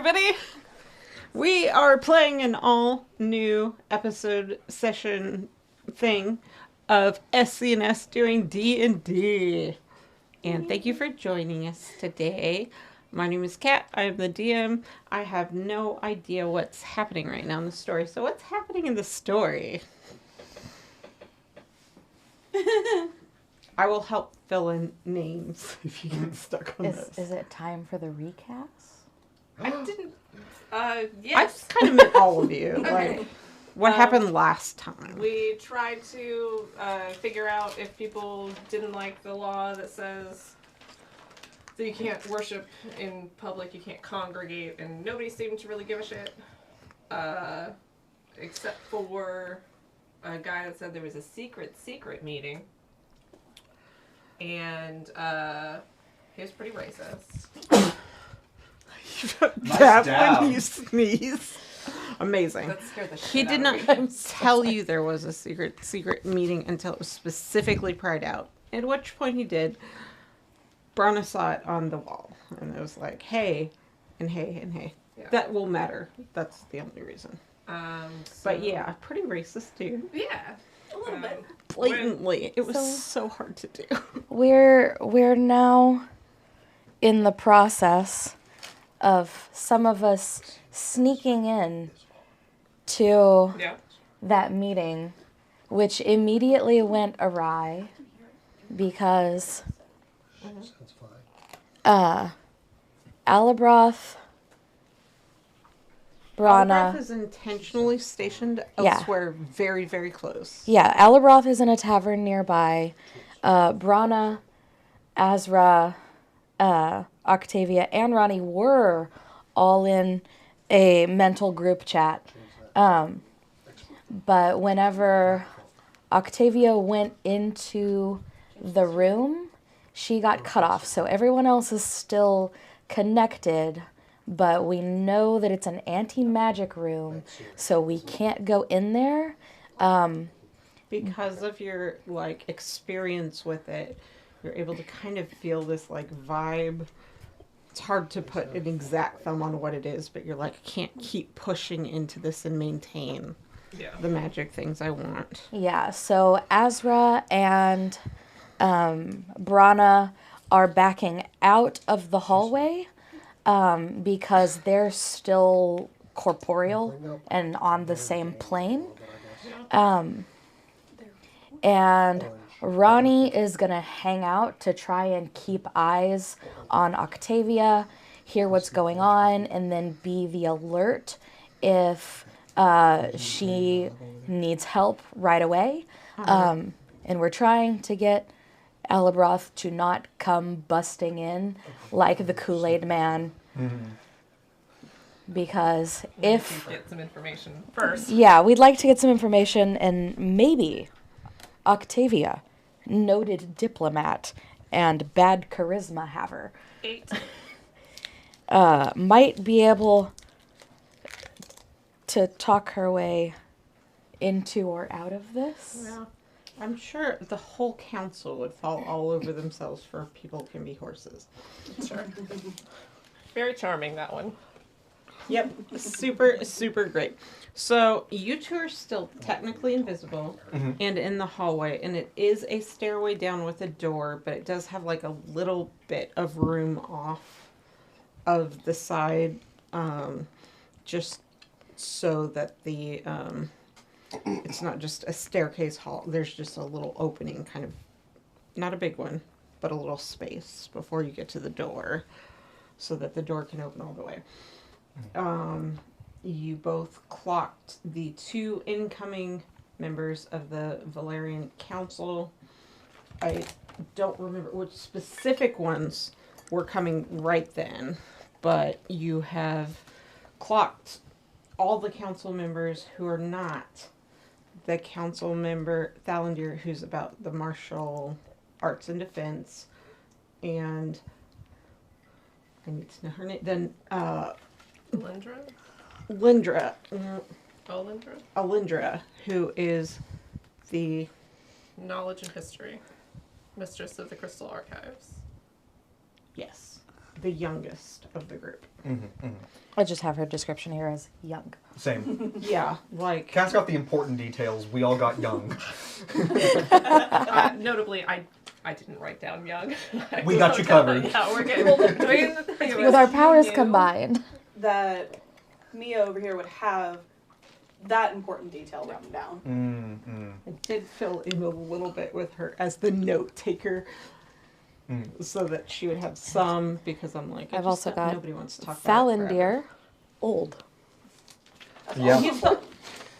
everybody. We are playing an all-new episode session thing of SCNS doing D&D. And thank you for joining us today. My name is Kat. I am the DM. I have no idea what's happening right now in the story. So what's happening in the story? I will help fill in names if you get stuck on this. Is it time for the recast? I didn't. Yes. I kind of meant all of you. Okay. Like, what happened last time? We tried to figure out if people didn't like the law that says that you can't worship in public, you can't congregate, and nobody seemed to really give a shit. Except for a guy that said there was a secret meeting. And he was pretty racist. That when you sneeze. Amazing. That scared the shit He did out not of me. tell you there was a secret meeting until it was specifically pried out. At which point he did. Brana saw it on the wall. And it was like, hey, and hey, and hey. Yeah. That will matter. That's the only reason. But yeah, pretty racist dude. Yeah, a little bit. Blatantly. It was so hard to do. We're now in the process of some of us sneaking in to that meeting, which immediately went awry because Alabroth, Brana. Alabroth is intentionally stationed elsewhere, very, very close. Yeah, Alabroth is in a tavern nearby. Brana, Azra, Octavia, and Rani were all in a mental group chat. But whenever Octavia went into the room, she got cut off. So everyone else is still connected, but we know that it's an anti-magic room, so we can't go in there. Because of your, experience with it, you're able to kind of feel this, vibe. It's hard to put an exact thumb on what it is, but you're like, I can't keep pushing into this and maintain the magic things I want. Yeah, so Azra and Brana are backing out of the hallway because they're still corporeal and on the same plane. And Rani is going to hang out to try and keep eyes on Octavia, hear what's going on, and then be the alert if she needs help right away. And we're trying to get Alabroth to not come busting in like the Kool-Aid Man. Because if... Get some information first. Yeah, we'd like to get some information, and maybe Octavia, noted diplomat and bad charisma haver, 8. might be able to talk her way into or out of this. Yeah. I'm sure the whole council would fall all over themselves for people can be horses. Sure. Very charming, that one. Yep. Super, super great. So you two are still technically invisible and in the hallway, and it is a stairway down with a door, but it does have a little bit of room off of the side, just so that the it's not just a staircase hall. There's just a little opening, kind of, not a big one, but a little space before you get to the door, so that the door can open all the way. You both clocked the 2 incoming members of the Valerian Council. I don't remember which specific ones were coming right then, but you have clocked all the council members who are not the council member Thalandir, who's about the martial arts and defense, and I need to know her name. Then Lindra? Alindra, who is the Knowledge and history. Mistress of the Crystal Archives. yes, the youngest of the group. I just have her description here as young. Same. Yeah, like Cass got the important details. We all got young. Notably, I didn't write down young. We got you covered. Yeah, we're good. With our powers combined. That Mia over here would have that important detail written down. I did fill in a little bit with her as the note taker. So that she would have some, because I'm like, I've also got nobody wants to talk about it forever. Falandir, old. Yeah. He's the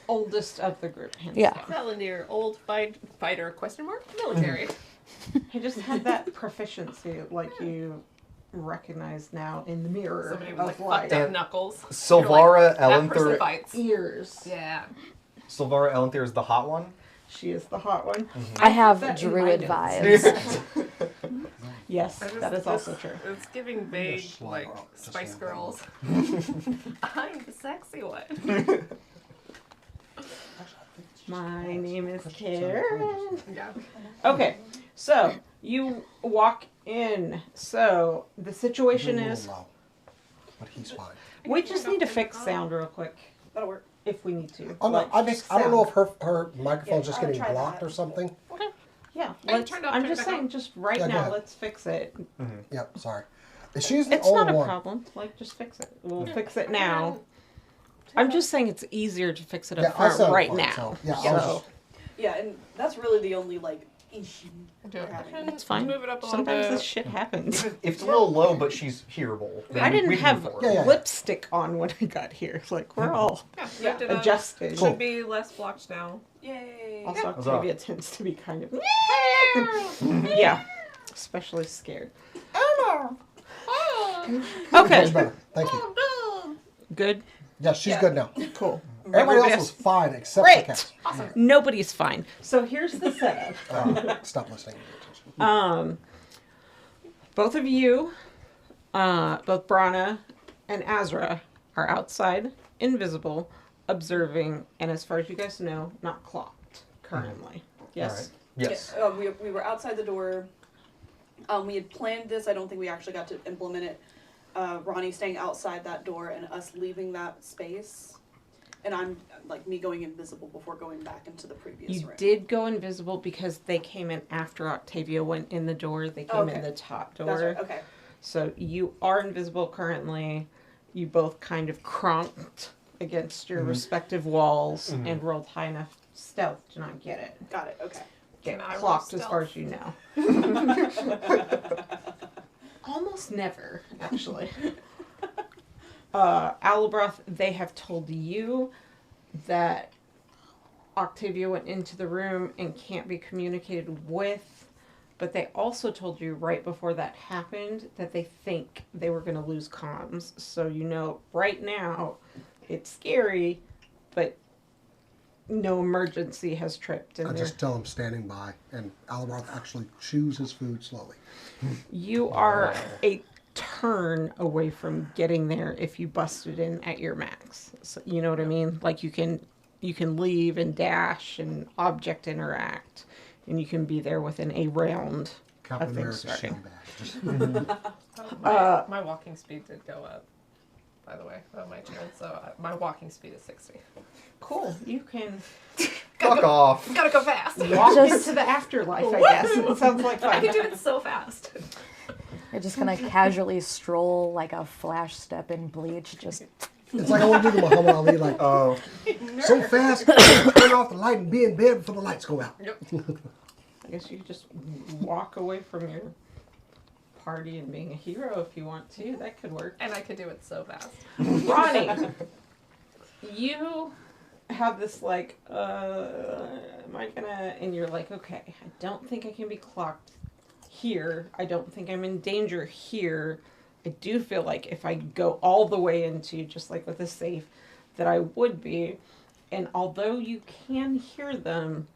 oldest of the group, hands Yeah. down. Palantir, old fighter, question mark, military. He just had that proficiency, like you recognize now in the mirror Somebody with of like like fucked up knuckles. Silvara That person Elenther. fights. ears. Yeah. Silvara Elenther is the hot one. She is the hot one. I have that in druid my notes. vibes. Yes, that is also this- true. It's giving vague, slide like, out, just Spice slide Girls. I'm the sexy one. My name is Karen. Yeah. Okay, so you walk in. So the situation is, But he's fine. we just need to fix sound real quick That'll work. if we need to. Oh no, Like, I don't know if sound. her microphone's Yeah, just I'll getting try blocked that. or something. Yeah, I let's, turned off, I'm turn it just back saying, on. just right Yeah, go now, ahead. let's fix it. Yep, sorry. She's the It's only not a one. problem. Like, just fix it. We'll fix it now. I'm just saying it's easier to fix it Yeah, up I front sound right fine, now. so, yeah, I was So, Yeah, and that's really the only like issue Do we're it. having. it's fine. Move it up a little Sometimes bit. this shit happens. If it's a little low, but she's hearable. Then I didn't we can have move forward. Yeah. lipstick on when I got here. Like, we're all Yeah, Yeah, moved it up. adjusted. Cool. Should be less blocked now. Yay! Also, Huzzah. Octavia tends to be kind of yeah, especially scared. Much Okay, better. Thank you. good, Yeah, she's good now. cool. Everybody else was fine except Great. the cat. Nobody's fine. So here's the setup. Stop listening. to your attention. Both of you, both Brana and Azra, are outside, invisible, observing, and as far as you guys know, not clocked currently. Yes. All right. Yes. Yeah, we were outside the door. We had planned this. I don't think we actually got to implement it. Rani staying outside that door and us leaving that space. And I'm, like, me going invisible before going back into the previous You room. did go invisible because they came in after Octavia went in the door. They came in Okay. the top door. That's right. Okay. So you are invisible currently. You both kind of cronked against your respective walls and rolled high enough stealth to not get it. Got it. Okay. Get Can I roll clocked as far stealth? as you know. Almost never, actually. Alabroth, they have told you that Octavia went into the room and can't be communicated with, but they also told you right before that happened that they think they were going to lose comms. So you know right now it's scary, but no emergency has tripped. I And just tell him standing by, and Alabroth actually chews his food slowly. you are a turn away from getting there if you busted in at your max. So, you know what I mean? Like you can leave and dash and object interact, and you can be there within a round Captain of things America's starting. scumbag. Just, My walking speed did go up, by the way, on my turn. So my walking speed is 60. Cool. You can Fuck off. Gotta go fast. walk Just- into the afterlife, I guess. It sounds like I fun. can do it so fast. You're just gonna casually stroll like a flash step in Bleach, just it's like I want to do the Muhammad Ali, like, Oh. so fast, turn off the light and be in bed before the lights go out. Yep. I guess you could just walk away from your party and being a hero if you want to. That could work. And I could do it so fast. Ronnie, you have this like, am I gonna? And you're like, okay, I don't think I can be clocked here. I don't think I'm in danger here. I do feel like if I go all the way into just like with a safe, that I would be. And although you can hear them,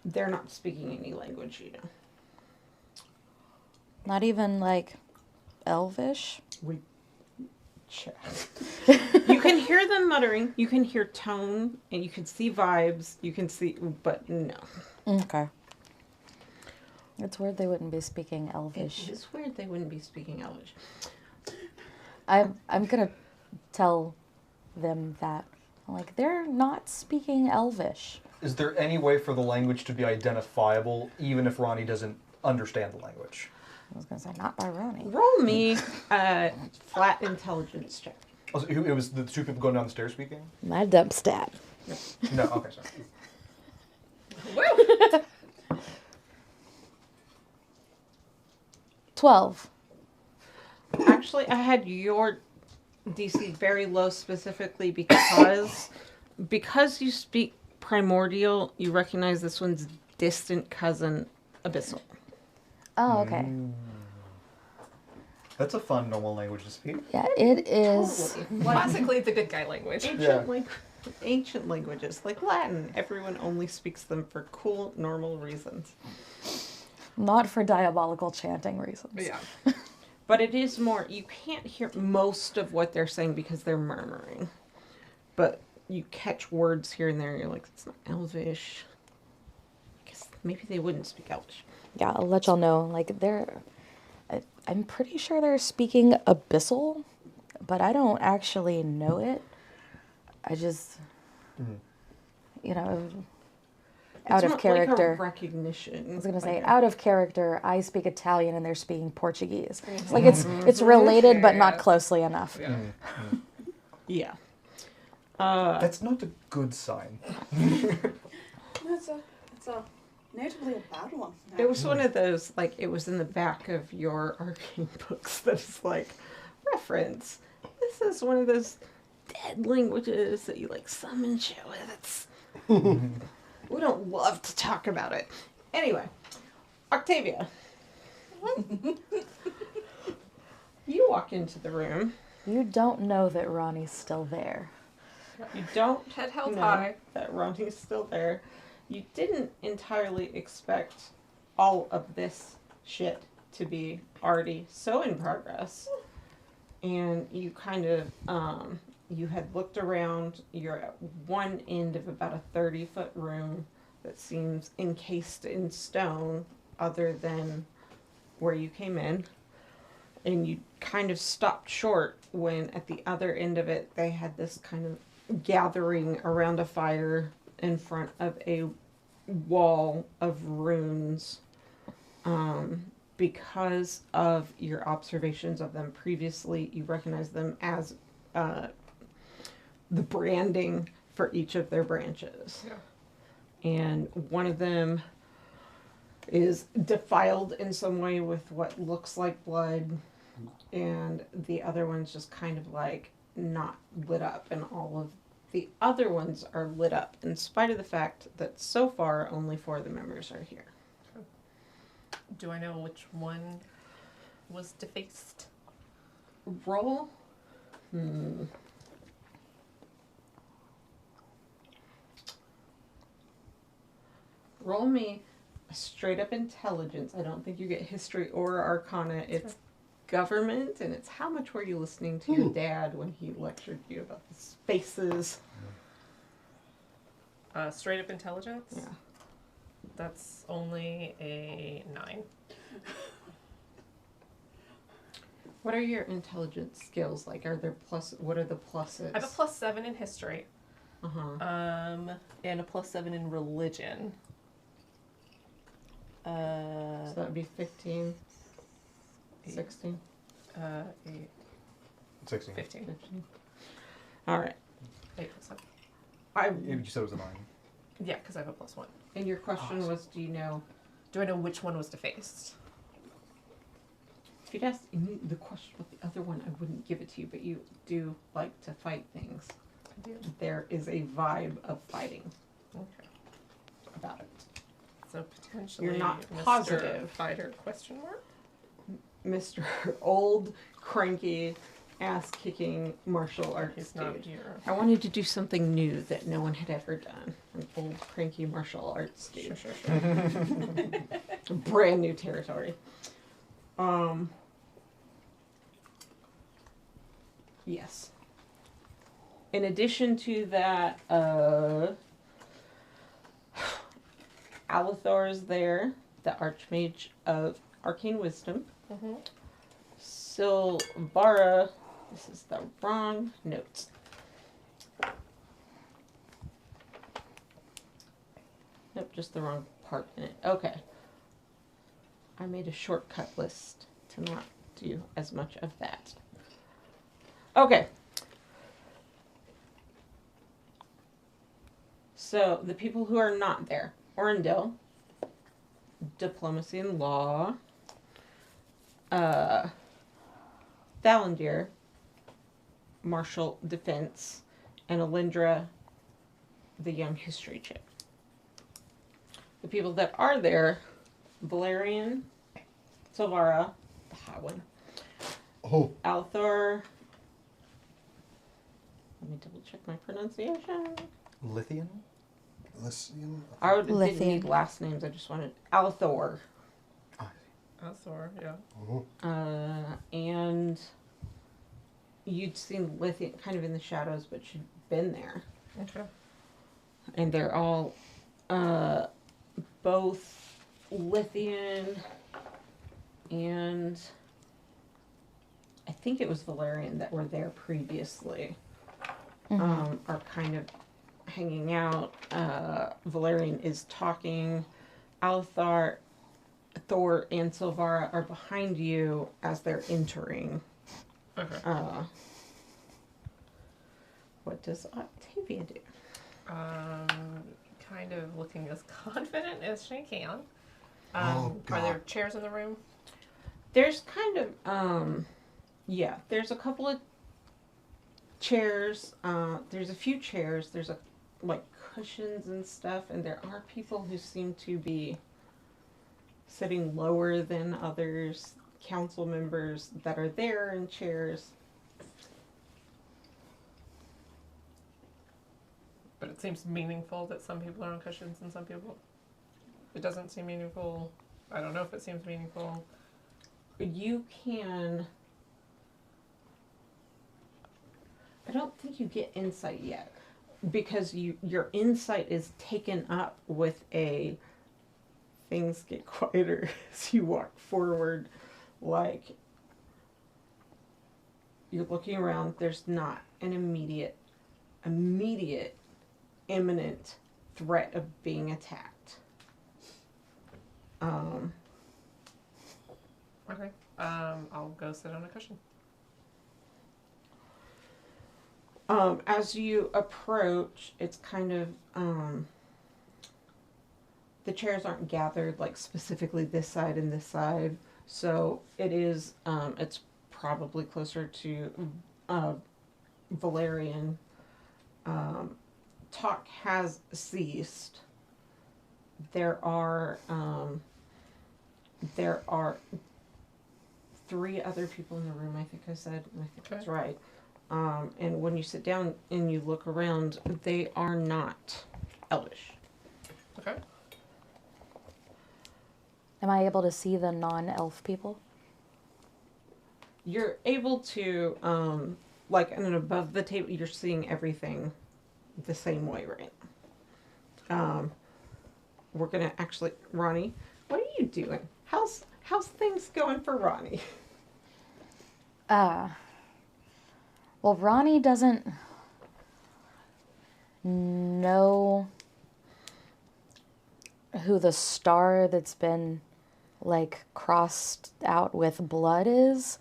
they're not speaking any language, you know. not even like Elvish. We chat. You can hear them muttering. You can hear tone, and you can see vibes. You can see, but no. Okay. It's weird they wouldn't be speaking It Elvish. is weird they wouldn't be speaking Elvish. I'm gonna tell them that. Like, they're not speaking Elvish. Is there any way for the language to be identifiable, even if Rani doesn't understand the language? I was gonna say, not by Rani. Roll me a flat intelligence check. Oh, so it was the two people going down the stairs speaking? My dump stat. No, okay, sorry. Woo! 12. Actually, I had your DC very low specifically because you speak Primordial, you recognize this one's distant cousin, Abyssal. Oh, okay. That's a fun normal language to speak. Yeah, it is. Classically, the good guy language. Ancient languages like Latin. Everyone only speaks them for cool, normal reasons. Not for diabolical chanting reasons. Yeah. But it is more, you can't hear most of what they're saying because they're murmuring. But you catch words here and there, and you're like, it's not Elvish. I guess maybe they wouldn't speak Elvish. Yeah, I'll let y'all know. Like, I'm pretty sure they're speaking Abyssal, but I don't actually know it. I just, you know, out of character. Like a recognition. I was gonna say, out of character, I speak Italian and they're speaking Portuguese. It's like it's related, but not closely enough. Yeah. Yeah. That's not a good sign. It's a notably a bad one. It was one of those, like, it was in the back of your arcane books that's like, reference. This is one of those dead languages that you, like, summon shit with. We don't love to talk about it. Anyway, Octavia. You walk into the room. You don't know that Ronnie's still there. You don't Head held know high. that Rani's still there. You didn't entirely expect all of this shit to be already so in progress. And you kind of, you had looked around. You're at one end of about a 30-foot room that seems encased in stone other than where you came in. And you kind of stopped short when at the other end of it, they had this kind of gathering around a fire in front of a wall of runes. Because of your observations of them previously, you recognize them as the branding for each of their branches. Yeah. And one of them is defiled in some way with what looks like blood, and the other one's just kind of like not lit up, and all of the other ones are lit up, in spite of the fact that so far only 4 of the members are here. Do I know which one was defaced? Roll. Roll me a straight up intelligence. I don't think you get history or arcana. It's government, and it's how much were you listening to your dad when he lectured you about the spaces. Straight up intelligence? Yeah. That's only a 9. What are your intelligence skills like? Are there what are the pluses? I have a +7 in history. Uh-huh. And a +7 in religion. So that would be 15, 16, 8, 16. 15. 15. All right. 8 + 7. You said it was a 9. Yeah, because I have a +1. And your question was, do you know? Do I know which one was defaced? If you'd asked me the question about the other one, I wouldn't give it to you, but you do like to fight things. I do. There is a vibe of fighting Okay. about it. So potentially You're not Mr. positive. Fighter question mark? Mr. Old, cranky, ass-kicking martial arts He's not dude. here. I wanted to do something new that no one had ever done. An old, cranky martial arts dude. Sure. Brand new territory. Yes. In addition to that, Alethor is there. the Archmage of Arcane Wisdom. Mm-hmm. Silvara, this is the wrong notes. Nope, just the wrong part in it. Okay. I made a shortcut list to not do as much of that. Okay. So, the people who are not there. Orendil, Diplomacy and Law. Thalandir, Martial Defense. And Alindra, the Young History Chip. The people that are there, Valerian, Silvara, the hot one. Oh, Althor. Let me double check my pronunciation. Lithian? Lithian. I didn't Lithian. need last names. I just wanted Althor. Thor, yeah. Oh. And you'd seen Lithian kind of in the shadows, but she'd been there. Okay. And they're all both Lithian and I think it was Valerian that were there previously. Are kind of hanging out. Valerian is talking. Althar, Thor, and Silvara are behind you as they're entering. Okay. What does Octavia do? Kind of looking as confident as she can. Oh, Are there God. chairs in the room? There's kind of, yeah, there's a couple of chairs. There's a few chairs. There's like cushions and stuff, and there are people who seem to be sitting lower than others. Council members that are there in chairs. But it seems meaningful that some people are on cushions and some people. It doesn't seem meaningful. I don't know if it seems meaningful. You can. I don't think you get insight yet, because your insight is taken up with a. Things get quieter as you walk forward, like you're looking around. There's not an immediate, imminent threat of being attacked. Okay. I'll go sit on a cushion. As you approach, it's kind of, the chairs aren't gathered like specifically this side and this side. So it is, it's probably closer to, Valerian. Talk has ceased. There are 3 other people in the room, I think I said, and I think that's right. And when you sit down and you look around, they are not Elvish. Okay. Am I able to see the non-elf people? You're able to, like, and then above the table, you're seeing everything the same way, right? We're gonna actually, Rani, what are you doing? How's things going for Rani? Well, Rani doesn't know who the star that's been, like, crossed out with blood is.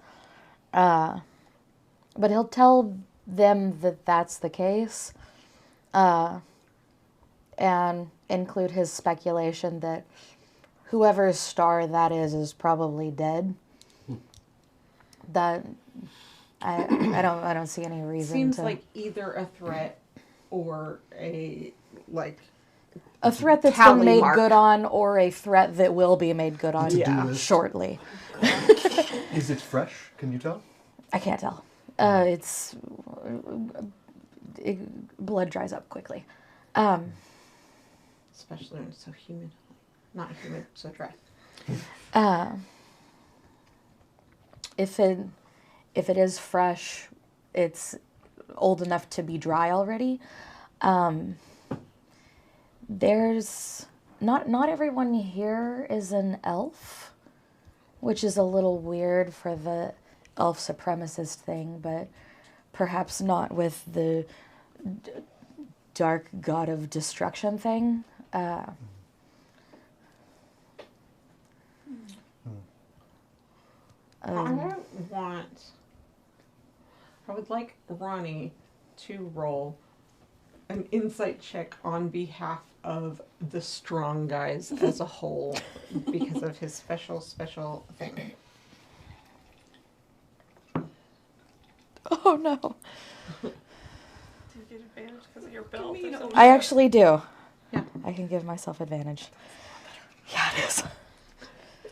But he'll tell them that that's the case. And include his speculation that whoever's star that is probably dead. That I don't see any reason. Seems to... like either a threat or a threat that's tally been made mark. good on, or a threat that will be made good on Yeah. shortly. Is it fresh? Can you tell? I can't tell. Blood dries up quickly. Especially when it's so humid. Not humid, so dry. If it is fresh, it's old enough to be dry already. There's not everyone here is an elf, which is a little weird for the elf supremacist thing, but perhaps not with the dark god of destruction thing. I would like Rani to roll an insight check on behalf of the strong guys as a whole because of his special thing. Oh no. Do you get advantage because of your belt? Or something? I actually do. Yeah. I can give myself advantage. Yeah, it is.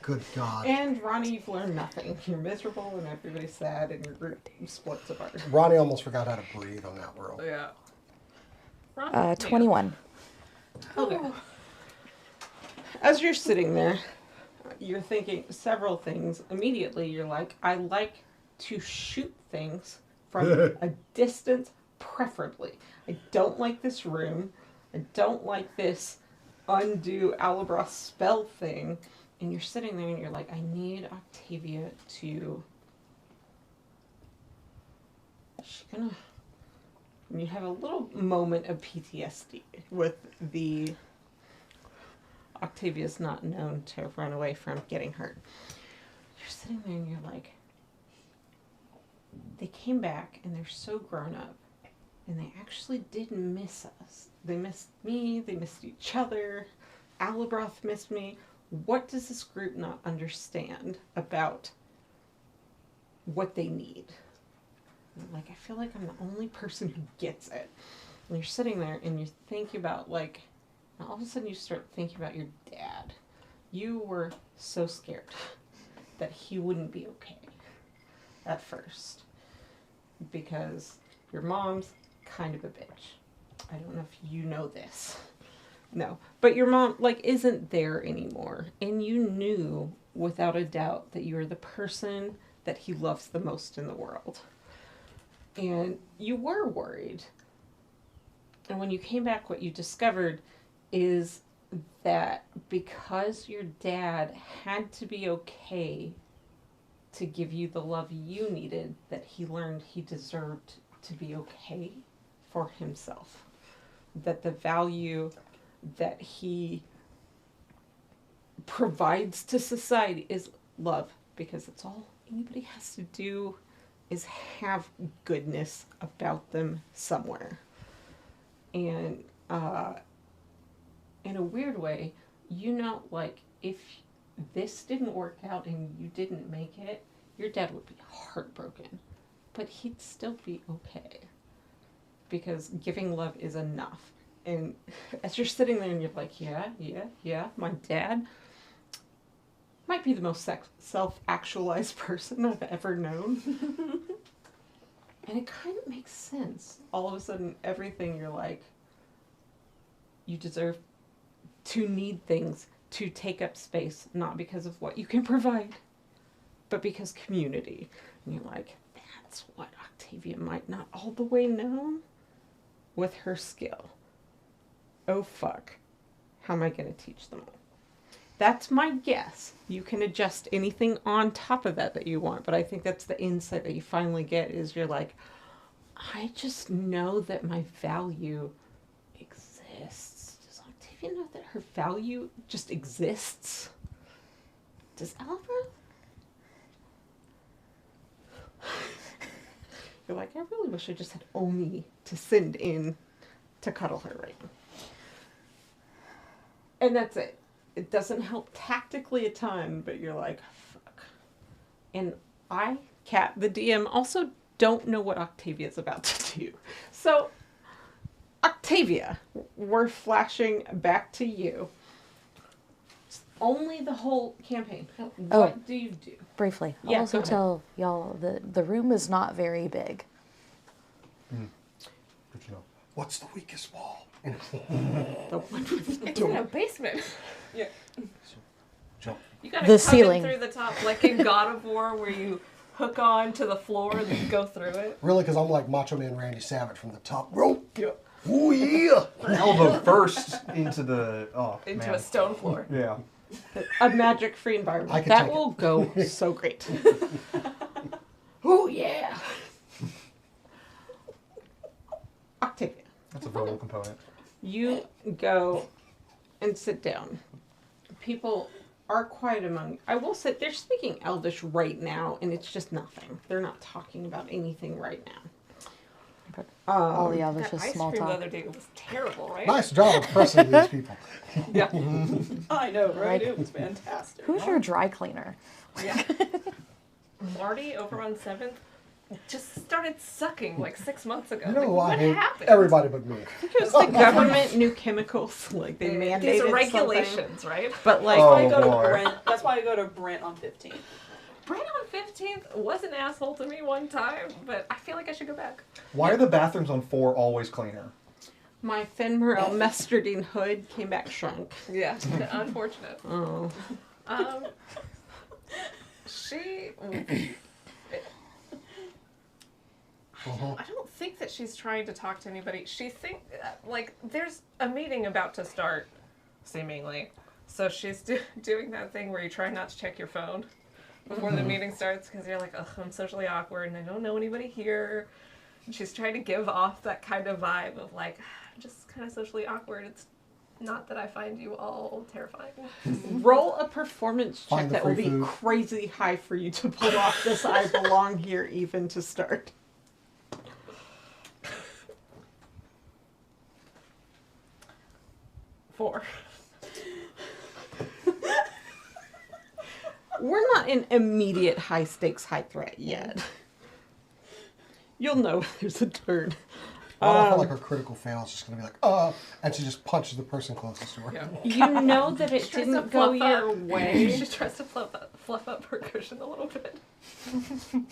Good God. And Rani, you've learned nothing. You're miserable and everybody's sad and your group splits apart. Ronnie almost forgot how to breathe on that roll. Yeah. 21. Okay. As you're sitting there, you're thinking several things. Immediately, you're like, I like to shoot things from a distance, preferably. I don't like this room. I don't like this undo Alabras spell thing. And you're sitting there and you're like, I need Octavia to... She's gonna... And you have a little moment of PTSD with the... Octavia's not known to run away from getting hurt. You're sitting there and you're like... They came back and they're so grown up. And they actually did miss us. They missed me, they missed each other. Alabroth missed me. What does this group not understand about what they need? Like, I feel like I'm the only person who gets it. And you're sitting there and you're thinking about, like, all of a sudden you start thinking about your dad. You were so scared that he wouldn't be okay at first. Because your mom's kind of a bitch. I don't know if you know this. No, but your mom, like, isn't there anymore. And you knew, without a doubt, that you were the person that he loves the most in the world. And you were worried. And when you came back, what you discovered is that because your dad had to be okay to give you the love you needed, that he learned he deserved to be okay for himself. That the value that he provides to society is love, because it's all anybody has to do is have goodness about them somewhere. And in a weird way, you know, like, if this didn't work out and you didn't make it, your dad would be heartbroken, but he'd still be okay, because giving love is enough. And as you're sitting there and you're like, yeah, my dad might be the most self-actualized person I've ever known. And it kind of makes sense. All of a sudden, everything you're like, you deserve to need things to take up space, not because of what you can provide, but because community. And you're like, that's what Octavia might not all the way know with her skill. Oh, fuck. How am I going to teach them all? That's my guess. You can adjust anything on top of that you want, but I think that's the insight that you finally get, is you're like, I just know that my value exists. Does Octavia know that her value just exists? Does Albert? You're like, I really wish I just had Omi to send in to cuddle her right now. And that's it. It doesn't help tactically a ton, but you're like, fuck. And I, Kat, the DM, also don't know what Octavia's about to do. So, Octavia, we're flashing back to you. It's only the whole campaign. What do you do? Briefly. I'll Yeah, also go ahead. tell y'all the room is not very big. Good to know. What's the weakest wall? The one with the It's in a door. basement. Yeah. Jump. You gotta The come ceiling. in through the top, like in God of War, where you hook on to the floor and then go through it. Really, because I'm like Macho Man Randy Savage from the top rope. Yep. Ooh, yeah! Elbow first into the Into man. a stone floor. Yeah. A magic-free I environment. can That take will go so great. Oh, yeah. Octavia, That's a verbal component. you go and sit down. People are quiet among you. I will say they're speaking Elvish right now, and it's just nothing. They're not talking about anything right now. All the others That just ice small cream the talk. other day was terrible, right? Nice job impressing these people. Yeah. I know, right? It was fantastic. Who's your dry cleaner? Yeah. Marty over on 7th just started sucking like 6 months ago. You know Like, who I what hate? happened? Everybody but me. Because the government knew chemicals, like they mandated These are something. regulations, right? But like, Oh, That's why I go to boy. Brent. That's why I go to Brent on 15. Brent on 15th was an asshole to me one time, but I feel like I should go back. Why are the bathrooms on 4 always cleaner? my Fenmerel mustardine hood came back shrunk. Yeah, unfortunate. Oh. She. Uh-huh. I don't think that she's trying to talk to anybody. She like there's a meeting about to start, seemingly. So she's doing that thing where you try not to check your phone before the meeting starts because you're like, ugh, I'm socially awkward and I don't know anybody here. And she's trying to give off that kind of vibe of like, I'm just kind of socially awkward. It's not that I find you all terrifying. Roll a performance check Find the that will free be food. crazy high for you to pull off this I belong here even to start. Four. We're not in immediate high stakes, high threat yet. You'll know if there's a turn. I don't feel like her critical fail is just going to be like, and she just punches the person closest to her. Yeah. You know that it She tries to didn't go fluff your up. way. She tries to fluff up her cushion a little bit.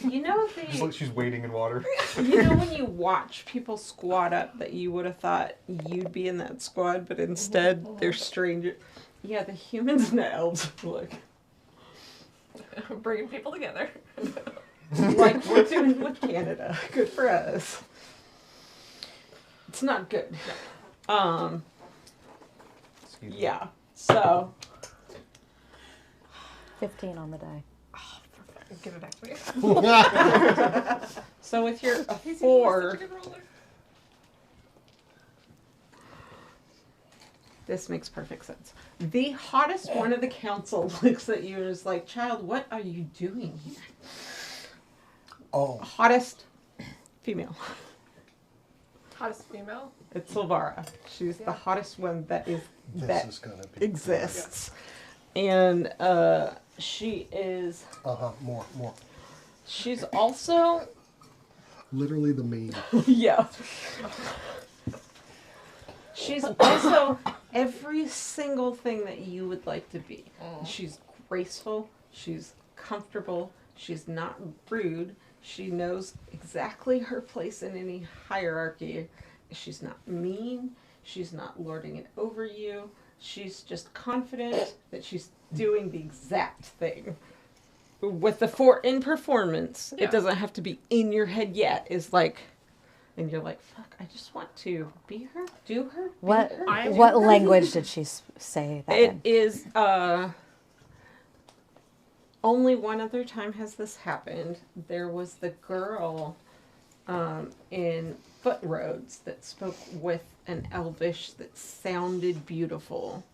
You know Just like she's wading in water. you know when you watch people squat up that you would have thought you'd be in that squad, but instead they're strangers. Yeah, the humans and the elves look Bringing people together. like we're doing with Canada. Good for us. It's not good. Excuse me. Yeah. So 15 on the die. Give it back to me. so with your He's 4, such a good roller. this makes perfect sense. The hottest one of the council looks at you and is like, "Child, what are you doing here?" Oh, Hottest female. Hottest female. It's Silvara. She's the hottest one that this that is going to be. exists. And she is More. she's also Literally the meme. yeah. She's also every single thing that you would like to be. She's graceful, she's comfortable, she's not rude, she knows exactly her place in any hierarchy. She's not mean, she's not lording it over you. She's just confident that she's doing the exact thing. With the 4 in performance, Yeah. it doesn't have to be in your head yet. Is like, and you're like, fuck, I just want to be her, do her, be What her. what language did she say that It in? is, only one other time has this happened. There was the girl in Footroads that spoke with an Elvish that sounded beautiful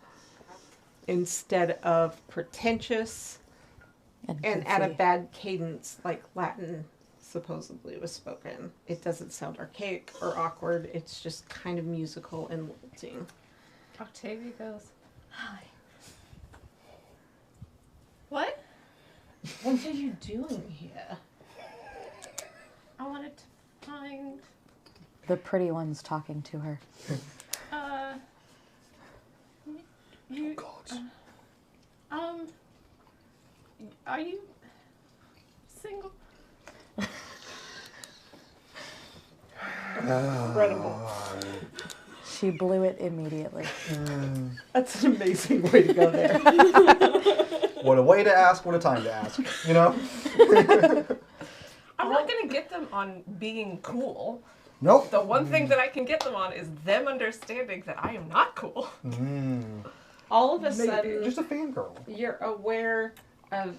instead of pretentious and at a goofy. bad cadence like Latin supposedly was spoken. It doesn't sound archaic or awkward. It's just kind of musical and lilting. Octavia goes, hi. What? What are you doing here? I wanted to find, The pretty one's talking to her. you, Gods. are you single? Incredible. She blew it immediately. That's an amazing way to go there. What a way to ask, what a time to ask. You know? I'm not gonna get them on being cool. Nope. The one thing that I can get them on is them understanding that I am not cool. All of a Maybe. sudden, Just a fangirl. you're aware of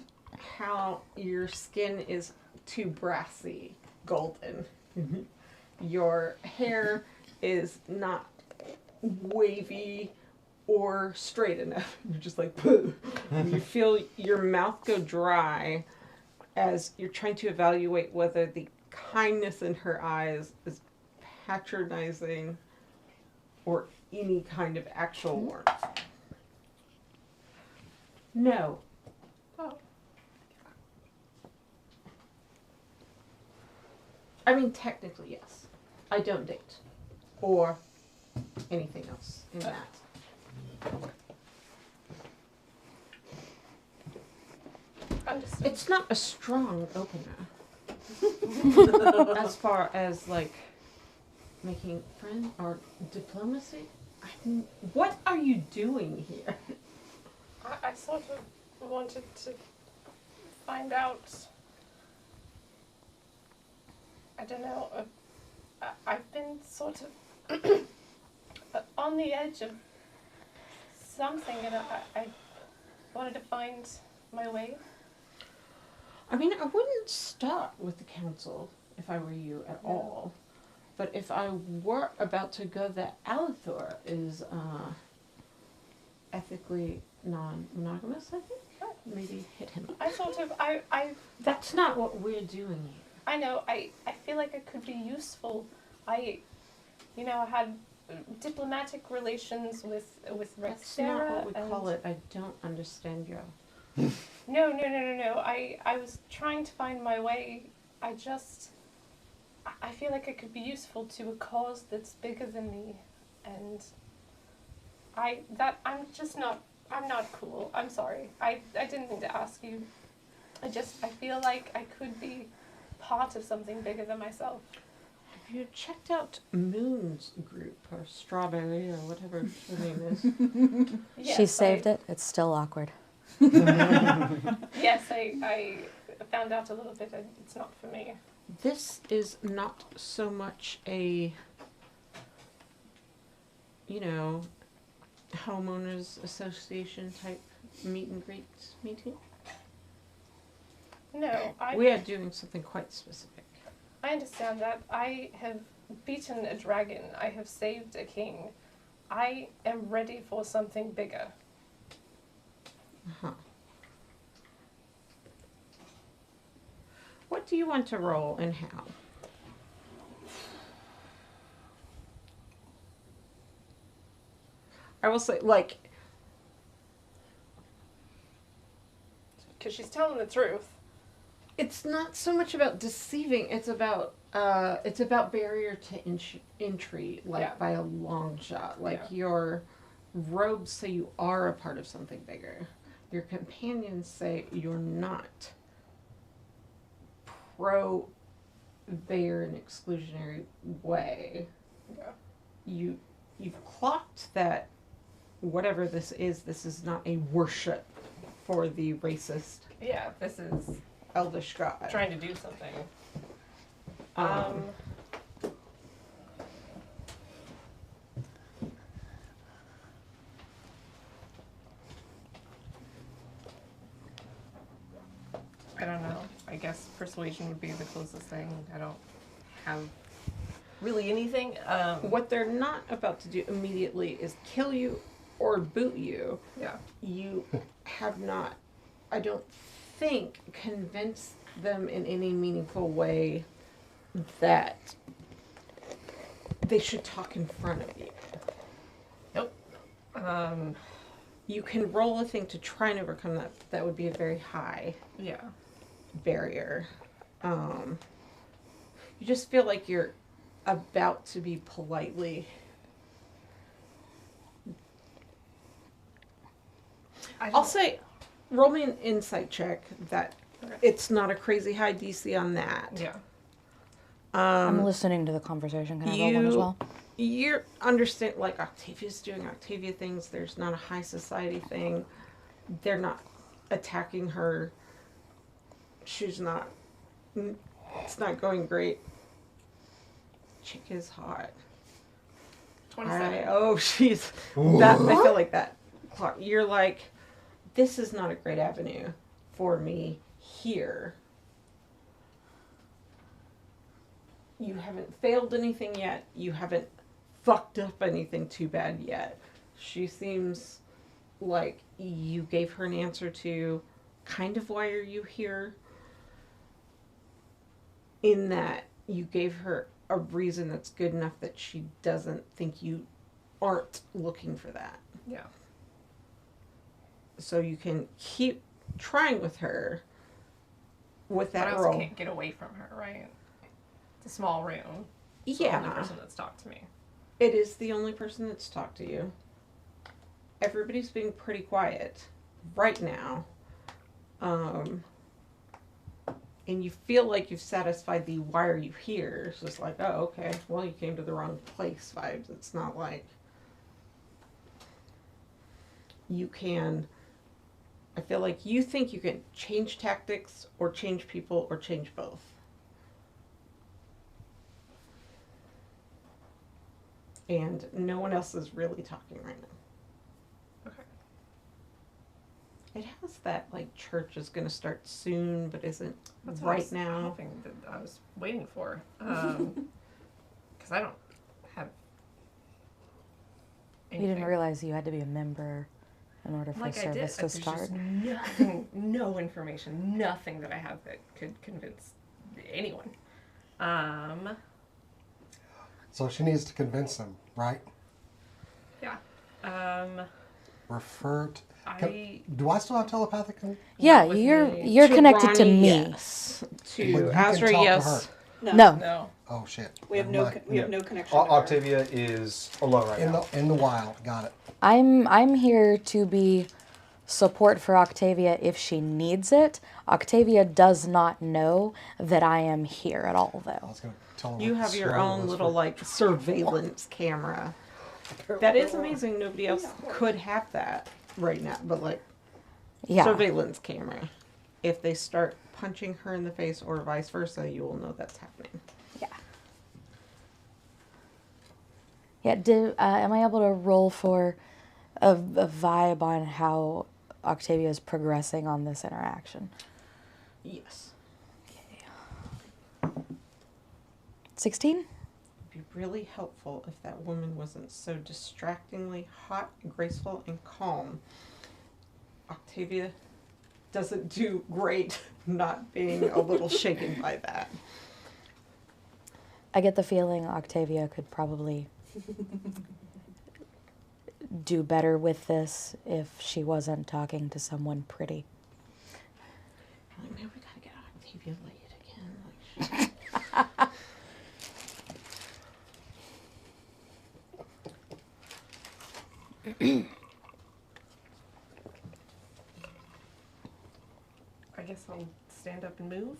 how your skin is too brassy, golden. Your hair is not wavy or straight enough. You're just like, you feel your mouth go dry as you're trying to evaluate whether the kindness in her eyes is patronizing or any kind of actual warmth. No. Oh. I mean, technically, yes. I don't date. Or anything else in that. Understood. It's not a strong opener. As far as, like, making friends or diplomacy. What are you doing here? I sort of wanted to find out. I don't know. I've been sort of on the edge of something, and I wanted to find my way. I mean, I wouldn't start with the council if I were you at all. But if I were about to go that Alithor is ethically non-monogamous, I think, maybe hit him up. I sort of, I That's not what we're doing here. I know, I feel like it could be useful. I had diplomatic relations with That's Rexera. not what we call it. I don't understand your... No. I was trying to find my way. I feel like it could be useful to a cause that's bigger than me, and I'm not cool. I'm sorry. I didn't mean to ask you. I feel like I could be part of something bigger than myself. Have you checked out Moon's group, or Strawberry, or whatever her name is? Yes, She saved it. It's still awkward. Yes, I found out a little bit. It's not for me. This is not so much a, homeowners association type meet and greet meeting. No, We are doing something quite specific. I understand that. I have beaten a dragon. I have saved a king. I am ready for something bigger. Uh-huh. What do you want to roll and how? I will say, Because she's telling the truth. it's not so much about deceiving. It's about barrier to entry, Yeah. by a long shot. Yeah. Your robes say you are a part of something bigger. Your companions say you're not. Pro Bayer in exclusionary way. Yeah. You've clocked that whatever this is not a worship for the racist Yeah, this is elvish god. trying to do something. I don't know. I guess persuasion would be the closest thing. I don't have really anything. What they're not about to do immediately is kill you or boot you. Yeah. You have not, I don't think, convinced them in any meaningful way that they should talk in front of you. Nope. You can roll a thing to try and overcome that. That would be a very high Yeah. barrier. You just feel like you're about to be politely. I'll say, roll me an insight check that Okay. it's not a crazy high DC on that. Yeah. I'm listening to the conversation. Can I roll one as well? You understand, Octavia's doing Octavia things. There's not a high society thing. They're not attacking her. It's not going great. chick is hot. 27. She's that. I feel like that. You're like, this is not a great avenue for me here. You haven't failed anything yet. You haven't fucked up anything too bad yet. She seems like you gave her an answer to kind of why are you here, in that you gave her a reason that's good enough that she doesn't think you aren't looking for that. Yeah. So you can keep trying with her with that But I also role. can't get away from her, right? It's a small room. It's Yeah. the only person that's talked to me. It is the only person that's talked to you. Everybody's being pretty quiet right now. And you feel like you've satisfied the why are you here? It's just like, oh, okay, well, you came to the wrong place vibes. It's not like you can. I feel like you think you can change tactics or change people or change both. And no one else is really talking right now. Okay. It has that, like, church is going to start soon, but isn't That's what I right was now. hoping that I was waiting for. Because I don't have You didn't anything. realize you had to be a member in order for Like I did, service but to there's start. just nothing, no information, nothing that I have that could convince anyone. So she needs to convince them, right? Yeah. Refer to... do I still have telepathic? Yeah, Not with you're me. you're To connected to Rani, me. Yes. But To you can Azra, talk to yes. her. No. No. Oh, shit. We have Never no mind. we have no connection. with her. Octavia is alone right now. In the wild. Got it. I'm here to be support for Octavia if she needs it. Octavia does not know that I am here at all, I though. was going to tell her You what have the your swirl own was little, for. like, surveillance camera. That is amazing. Nobody else could have that right now. But, like, Yeah. surveillance camera. If they start punching her in the face or vice versa, you will know that's happening. Yeah. Yeah. Am I able to roll for a vibe on how Octavia is progressing on this interaction? Yes. 16? It'd be really helpful if that woman wasn't so distractingly hot, graceful, and calm. Octavia doesn't do great not being a little shaken by that. I get the feeling Octavia could probably do better with this if she wasn't talking to someone pretty. Like, man, we gotta get Octavia laid again. Like, I guess I'll stand up and move.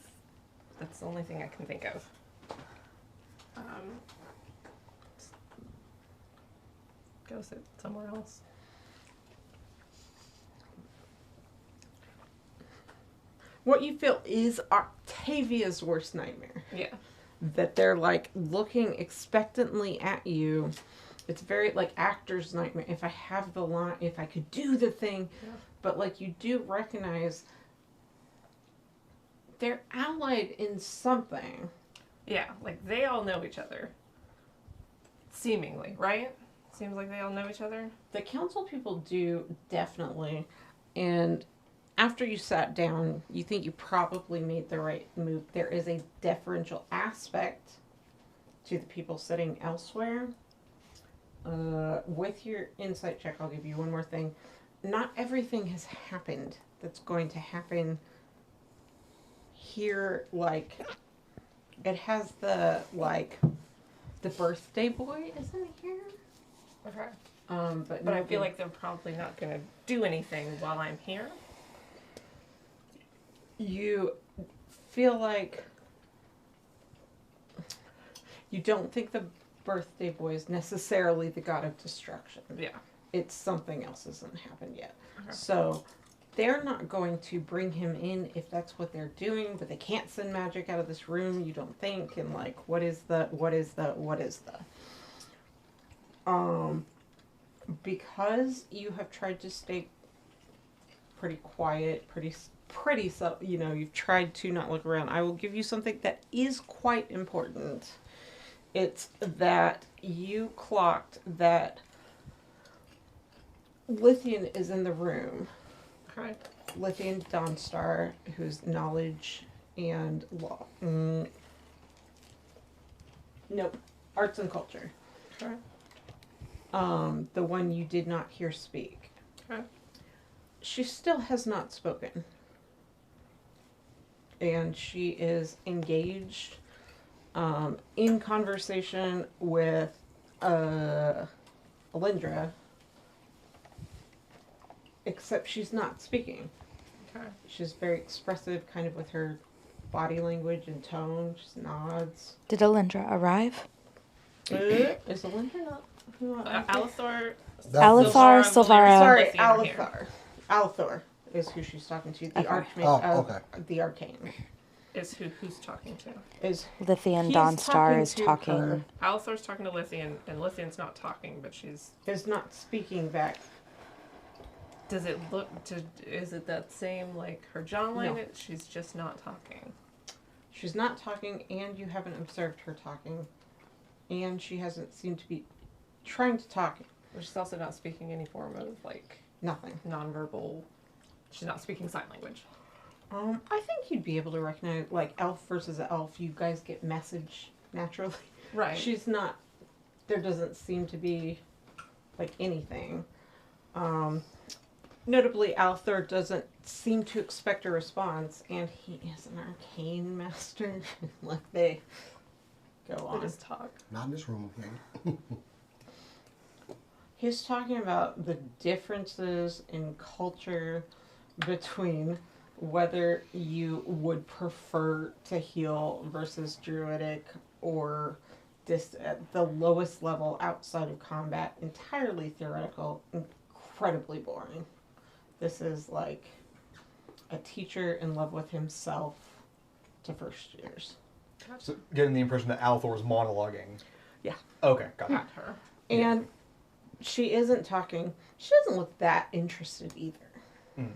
That's the only thing I can think of. Go sit somewhere else. what you feel is Octavia's worst nightmare. Yeah. That they're like looking expectantly at you. It's very like actor's nightmare. If I have the line, if I could do the thing, Yeah. but like you do recognize they're allied in something. Yeah, like they all know each other. Seemingly, right? Seems like they all know each other. The council people do definitely, and after you sat down, you think you probably made the right move. There is a deferential aspect to the people sitting elsewhere. With your insight check, I'll give you one more thing. Not everything has happened that's going to happen here. Like, it has the, like, the birthday boy isn't here. Okay. But But I nobody- feel like they're probably not going to do anything while I'm here. You feel like you don't think the birthday boy is necessarily the god of destruction. Yeah. It's something else hasn't happened yet. Okay. So they're not going to bring him in if that's what they're doing, but they can't send magic out of this room, you don't think, and like, what is the, because you have tried to stay pretty quiet, pretty subtle, you know, you've tried to not look around, I will give you something that is quite important. It's that you clocked that Lithian is in the room. Okay. Lithian Dawnstar, whose knowledge and law. Nope. Arts and culture. Okay. The one you did not hear speak. Okay. She still has not spoken. And she is engaged in conversation with Alindra. Except she's not speaking. Okay. She's very expressive, kind of with her body language and tone. She nods. Did Alindra arrive? Is Alindra not? Alithor. Alithar, Silvara. Sorry, Lithian are here. Alithar. Alithor is who she's talking to. The Okay. Archmage Oh, of okay. the Arcane. Is who's talking to? Is Lithian he's Dawnstar is to talking. her, Alithor's talking to Lithian, and Lithian's not talking, but she's. is not speaking back. Does it look to? Is it that same like her jawline? No. She's just not talking. She's not talking, and you haven't observed her talking, and she hasn't seemed to be trying to talk. But she's also not speaking any form of like Nothing. nonverbal. She's not speaking sign language. I think you'd be able to recognize, like, elf versus elf. You guys get message naturally. Right. She's not. There doesn't seem to be, like, anything. Notably, Althor doesn't seem to expect a response, and he is an arcane master. Like, they go They on. just talk. Not in this room. He's talking about the differences in culture between whether you would prefer to heal versus druidic or just at the lowest level outside of combat. Entirely theoretical, incredibly boring. This is like a teacher in love with himself to first years. So getting the impression that Althor is monologuing. Yeah. Okay, got it. At her. And she isn't talking. She doesn't look that interested either. Mm.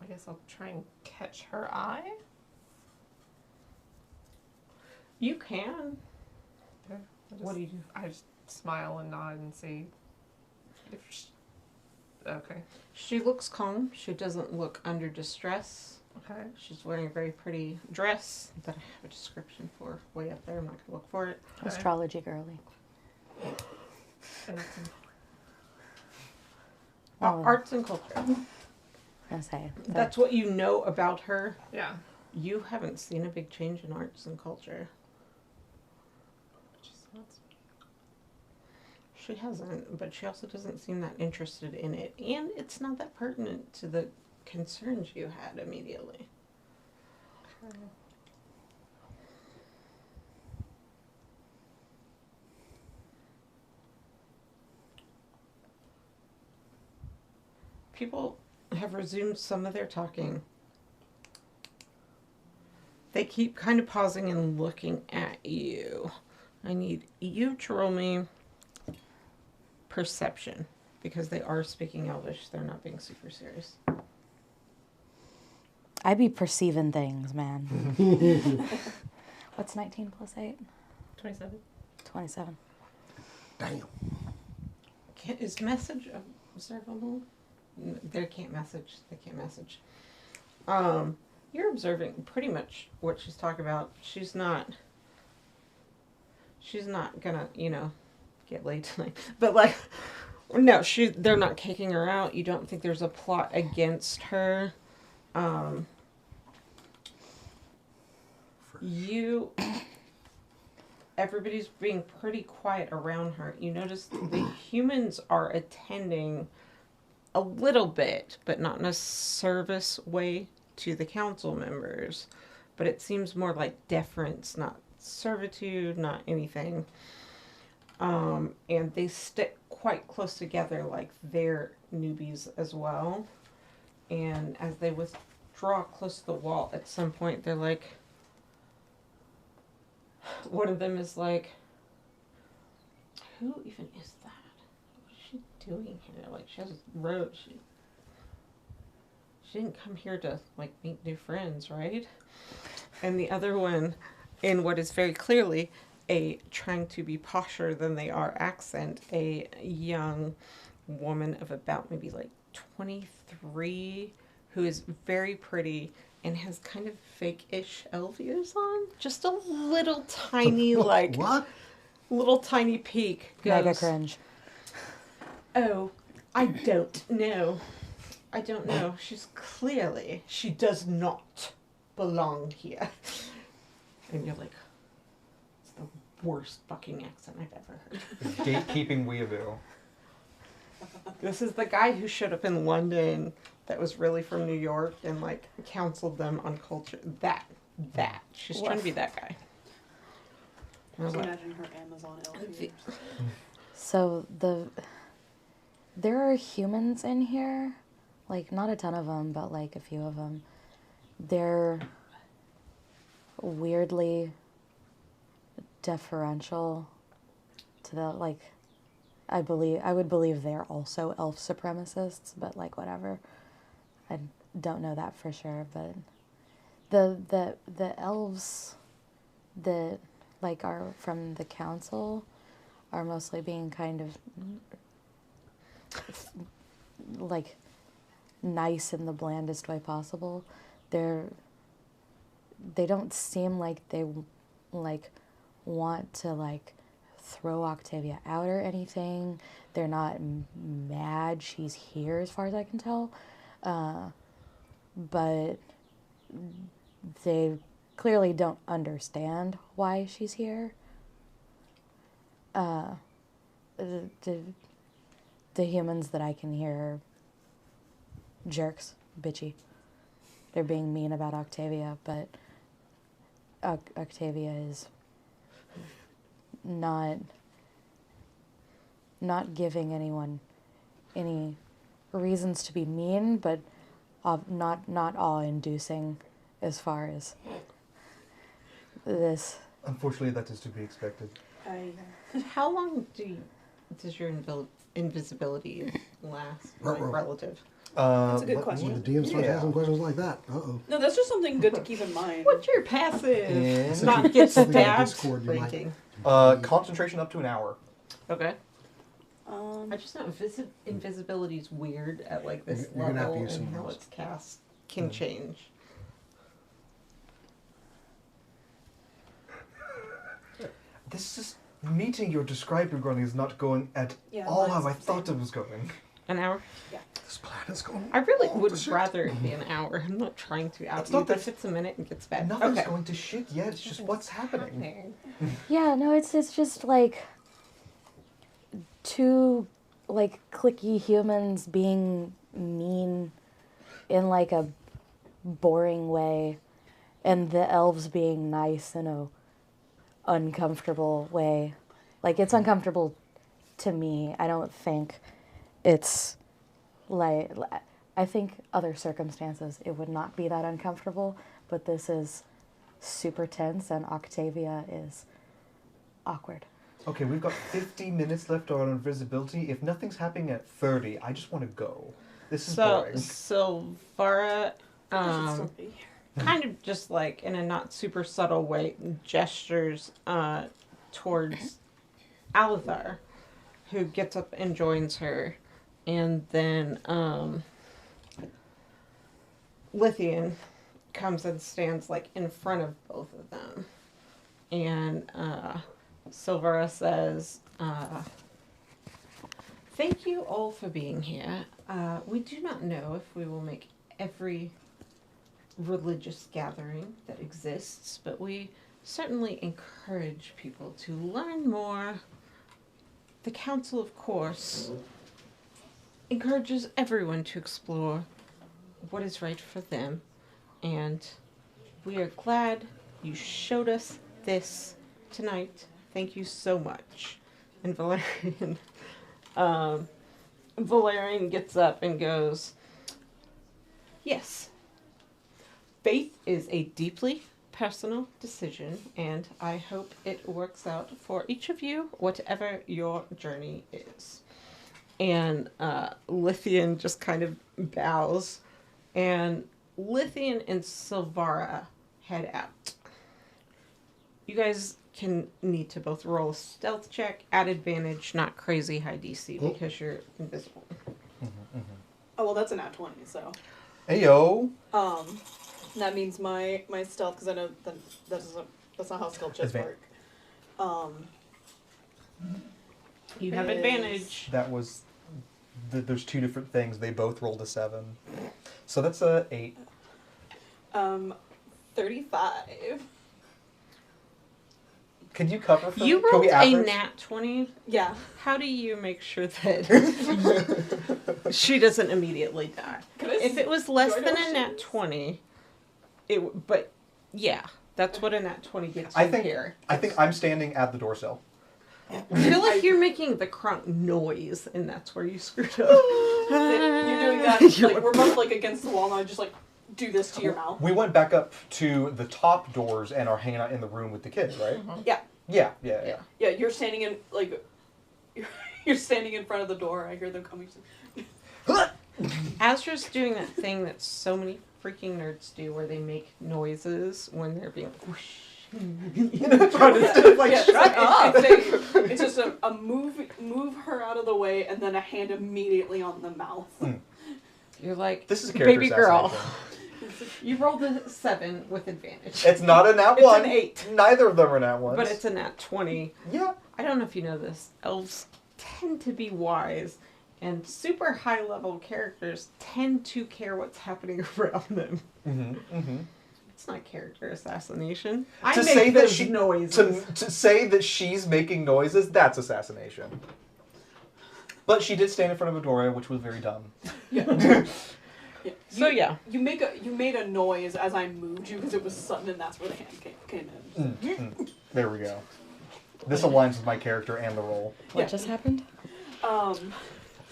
I guess I'll try and catch her eye. You can. What do you do? I just smile and nod and see if she, okay. She looks calm. She doesn't look under distress. Okay. She's wearing a very pretty dress that I have a description for way up there. I'm not going to look for it. Okay. Astrology girly. And it's Oh. Arts and culture. I'm gonna say. That's what you know about her. yeah. You haven't seen a big change in arts and culture. She's not speaking. She hasn't, but she also doesn't seem that interested in it. And it's not that pertinent to the concerns you had immediately. Okay. People have resumed some of their talking. They keep kind of pausing and looking at you. I need you to roll me perception, because they are speaking Elvish. They're not being super serious. I be perceiving things, man. What's 19 plus 8? 27. 27. Damn. Is message observable? They can't message. They can't message. You're observing pretty much what she's talking about. She's not gonna, get laid tonight. But like, no, they're not kicking her out. You don't think there's a plot against her. Everybody's being pretty quiet around her. You notice the humans are attending a little bit, but not in a service way to the council members. But it seems more like deference, not servitude, not anything. And they stick quite close together, like they're newbies as well. And as they withdraw close to the wall, at some point they're like, one of them is like, who even is that? What is she doing here? Like, she has a robe. She didn't come here to, like, meet new friends, right? And the other one, in what is very clearly a trying to be posher than they are accent, a young woman of about maybe like 23 who is very pretty and has kind of fake-ish elf ears on. Just a little tiny, like, What? little tiny peak goes, Mega cringe. oh, I don't know. I don't know. She does not belong here. And you're like, it's the worst fucking accent I've ever heard. Gatekeeping weeaboo. This is the guy who showed up in London that was really from New York and, like, counseled them on culture. That. She's trying to be that guy. Just imagine her Amazon elf ears. So there are humans in here, like not a ton of them, but like a few of them. They're weirdly deferential to the, like, I would believe they're also elf supremacists, but like whatever. I don't know that for sure, but the elves that like are from the council are mostly being kind of like nice in the blandest way possible. They don't seem like they like want to like throw Octavia out or anything. They're not mad she's here as far as I can tell. But they clearly don't understand why she's here. The humans that I can hear are jerks, bitchy. They're being mean about Octavia, but Octavia is not giving anyone any reasons to be mean, but not awe-inducing as far as this. Unfortunately, that is to be expected. How long does your invisibility last, like, relative? That's a good When question. the DM starts asking questions like that, uh-oh. No, that's just something good to keep in mind. What's your passive? Yeah. Not get Something on stabbed. Discord you might- Freaking. Concentration up to an hour. Okay. I just know invisibility is weird at, like, this You're gonna have to level, use some and of how those. it's cast can change. This is meeting you're describing, Granny, is not going at Yeah, all mine's how I the thought same. it was going. An hour? This plan is going. I really Oh, would shit. rather it be an hour. I'm not trying to out It's you, not but that- if it's a minute and gets bad. Nothing's Okay. going to shit yet. It's just what's happening. Yeah, no, it's just like two like cliquey humans being mean in like a boring way, and the elves being nice in a uncomfortable way. Like, it's uncomfortable to me. I don't think it's like, I think other circumstances it would not be that uncomfortable, but this is super tense and Octavia is awkward. Okay, we've got 50 minutes left on invisibility. If nothing's happening at 30, I just want to go. This is So, boring. Silvara, I should still be. kind of just like in a not super subtle way, gestures towards Alethar, who gets up and joins her. And then Lithian comes and stands like in front of both of them. And Silvara says, thank you all for being here. We do not know if we will make every religious gathering that exists, but we certainly encourage people to learn more. The council, of course, encourages everyone to explore what is right for them, and we are glad you showed us this tonight. Thank you so much. And Valerian Valerian gets up and goes, yes, faith is a deeply personal decision, and I hope it works out for each of you, whatever your journey is. And Lithian just kind of bows, and Lithian and Silvara head out. You guys can need to both roll a stealth check at advantage, not crazy high DC, because you're invisible. Oh, well, that's a nat 20, so. Ayo. That means my stealth, because I know that's not how stealth checks work. You have advantage. That was... there's two different things. They both rolled a 7. So that's a 8. 35. Could you cover for You me? Can rolled we a average? nat 20. Yeah. How do you make sure that she doesn't immediately die? If it was less than a nat 20, but yeah, that's what a nat 20 gets you here. I think I'm standing at the door sill. I feel like you're making the crunk noise, and that's where you screwed up. You're doing that, like, we're both, like, against the wall, and I just, like, do this to your mouth. We went back up to the top doors and are hanging out in the room with the kids, right? Yeah. Yeah. Yeah, you're standing in, like, you're standing in front of the door. I hear them coming. Azra's doing that thing that so many freaking nerds do, where they make noises when they're being whoosh. Shut up! It's just a move her out of the way, and then a hand immediately on the mouth. You're like, this is a character baby girl. assassination. You rolled a 7 with advantage. It's not a nat 1. It's an 8. Neither of them are nat 1s. But it's a nat 20. Yeah. I don't know if you know this. Elves tend to be wise, and super high level characters tend to care what's happening around them. It's not character assassination. I make those noises. To say that she's making noises, that's assassination. But she did stand in front of a doorway, which was very dumb. Yeah. So yeah, you made a noise as I moved you because it was sudden, and that's where the hand came in. There we go. This aligns with my character and the role. What just happened?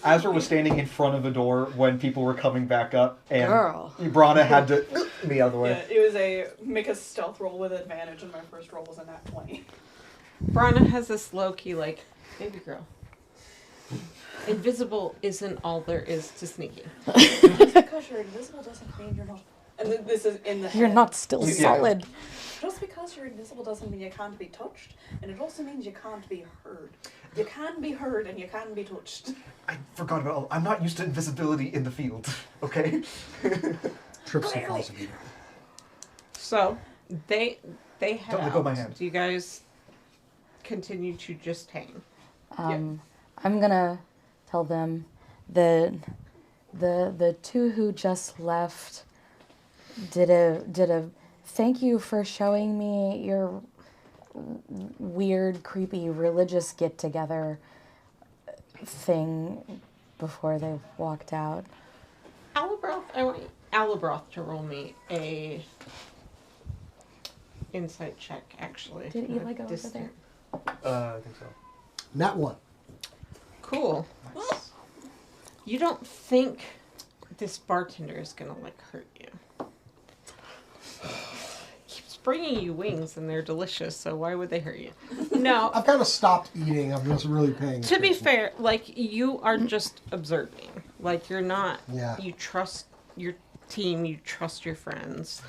Azra was standing in front of the door when people were coming back up, and Girl. Brana had to be out of the way. Yeah, it was make a stealth roll with advantage, and my first roll was a nat 20. Brana has this low key like, baby girl. Invisible isn't all there is to sneaking. Just because you're invisible doesn't mean you're not. And this is in the You're head. not still solid. Just because you're invisible doesn't mean you can't be touched, and it also means you can't be heard. You can be heard and you can be touched. I forgot about all. I'm not used to invisibility in the field, okay? Trips and falls of So they head Don't let out. go of my hand. Do you guys continue to just hang? I'm gonna tell them the two who just left did a thank you for showing me your weird, creepy religious get-together thing before they walked out. Alabroth, I want Alabroth to roll me a insight check, actually. Did Eli go over there? I think so. Nat 1. Cool. Nice. You don't think this bartender is gonna like hurt you? Keeps bringing you wings and they're delicious, so why would they hurt you? No. I've kind of stopped eating. I'm just really paying To be attention. fair, like, you are just observing. Like, you're not... Yeah. You trust your team, you trust your friends.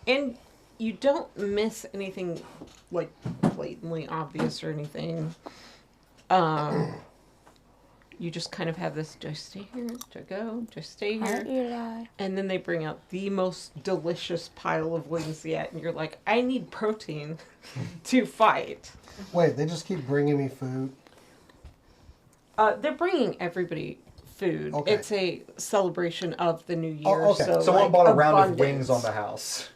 And you don't miss anything, like, blatantly obvious or anything. You just kind of have this, do I stay here? Do I go? Do I stay here? Eli. And then they bring out the most delicious pile of wings yet, and you're like, I need protein to fight. Wait, they just keep bringing me food? They're bringing everybody food. Okay. It's a celebration of the new year. Oh, okay. So Someone like, bought a round of abundance. wings on the house.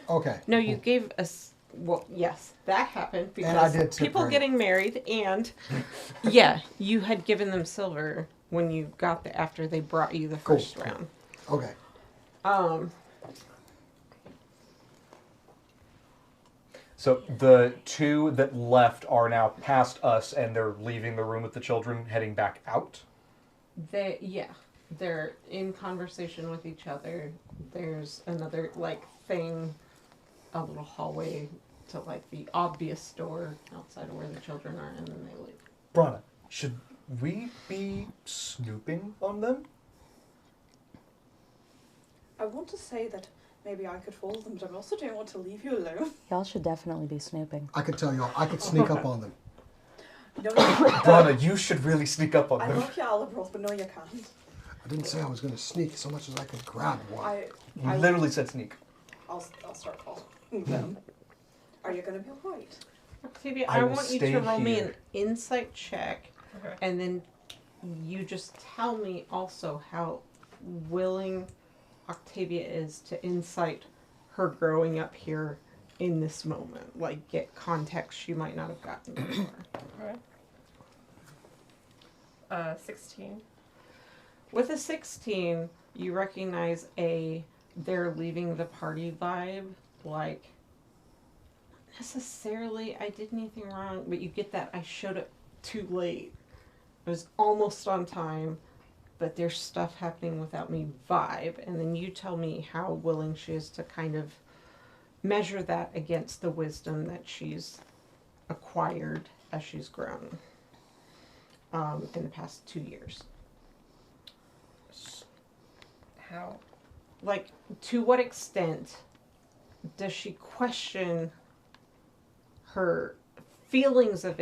Okay. No, you gave us. Well, yes, that happened because And I did tip people her. getting married, and yeah, you had given them silver when you got after they brought you the Cool. first round. Okay. So the two that left are now past us, and they're leaving the room with the children, heading back out. They're in conversation with each other. There's another thing, a little hallway to the obvious door outside of where the children are, and then they leave. Brana, should we be snooping on them? I want to say that maybe I could follow them, but I also don't want to leave you alone. Y'all should definitely be snooping. I could tell y'all, I could sneak up on them. No, Brana, you should really sneak up on I them. love your olive rolls, but no, you can't. I didn't say I was going to sneak so much as I could grab one. You literally said sneak. I'll start following them. Are you going to be alright? Octavia, I I will want you stay to roll me here. an insight check, Okay. and then you just tell me also how willing Octavia is to insight her growing up here in this moment. Get context she might not have gotten before. Alright. 16. With a 16, you recognize they're leaving the party vibe, not necessarily I did anything wrong, but you get that I showed up too late. I was almost on time, but there's stuff happening without me vibe, and then you tell me how willing she is to kind of measure that against the wisdom that she's acquired as she's grown in the past 2 years. How? To what extent does she question her feelings of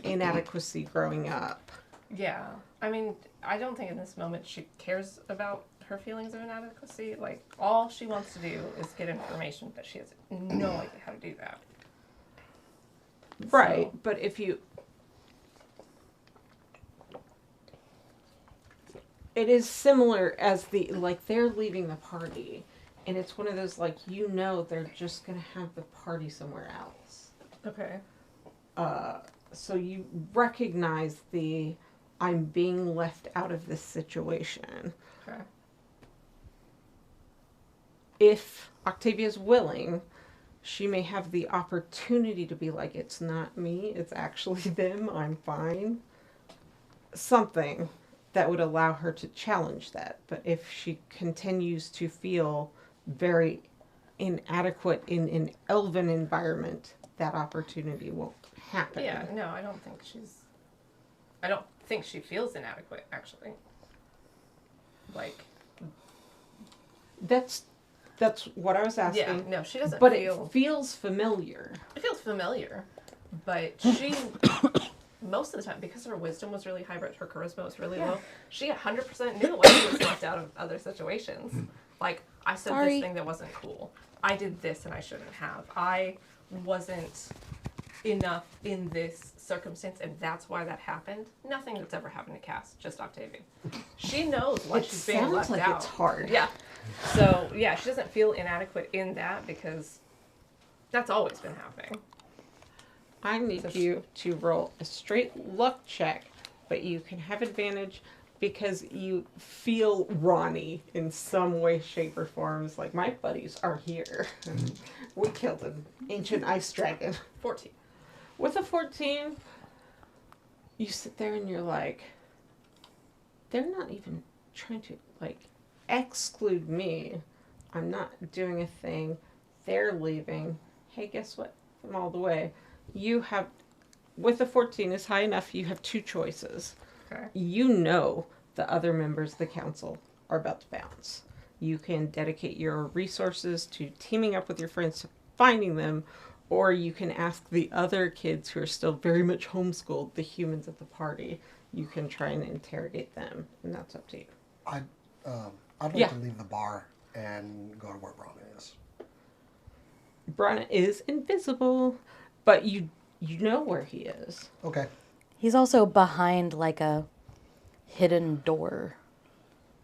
inadequacy growing up? Yeah. I mean, I don't think in this moment she cares about her feelings of inadequacy. All she wants to do is get information, but she has no idea how to do that. Right, So- but if you... It is similar as they're leaving the party, and it's one of those, they're just going to have the party somewhere else. Okay. So you recognize I'm being left out of this situation. Okay. If Octavia's willing, she may have the opportunity to be it's not me, it's actually them, I'm fine. Something that would allow her to challenge that. But if she continues to feel very inadequate in an elven environment, that opportunity won't happen. Yeah, no, I don't think she feels inadequate, actually. That's what I was asking. Yeah, no, she doesn't But feel... it feels familiar. It feels familiar, but she... most of the time, because her wisdom was really high, but her charisma was really low, she 100% knew why she was left out of other situations. I said this thing that wasn't cool. I did this and I shouldn't have. I wasn't enough in this circumstance, and that's why that happened. Nothing that's ever happened to Cass, just Octavia. She knows why she's being left out. It's hard. Yeah. So, yeah, she doesn't feel inadequate in that because that's always been happening. I need you to roll a straight luck check, but you can have advantage because you feel Rani in some way, shape, or form. It's my buddies are here. We killed an ancient ice dragon. 14. With a 14, you sit there and you're they're not even trying to, exclude me. I'm not doing a thing. They're leaving. Hey, guess what? I'm all the way. You have, with the 14 is high enough, you have two choices. Okay. You know the other members of the council are about to bounce. You can dedicate your resources to teaming up with your friends to finding them, or you can ask the other kids who are still very much homeschooled, the humans at the party. You can try and interrogate them, and that's up to you. I'd like to leave the bar and go to where Brana is. Brana is invisible, but you know where he is. Okay. He's also behind a hidden door.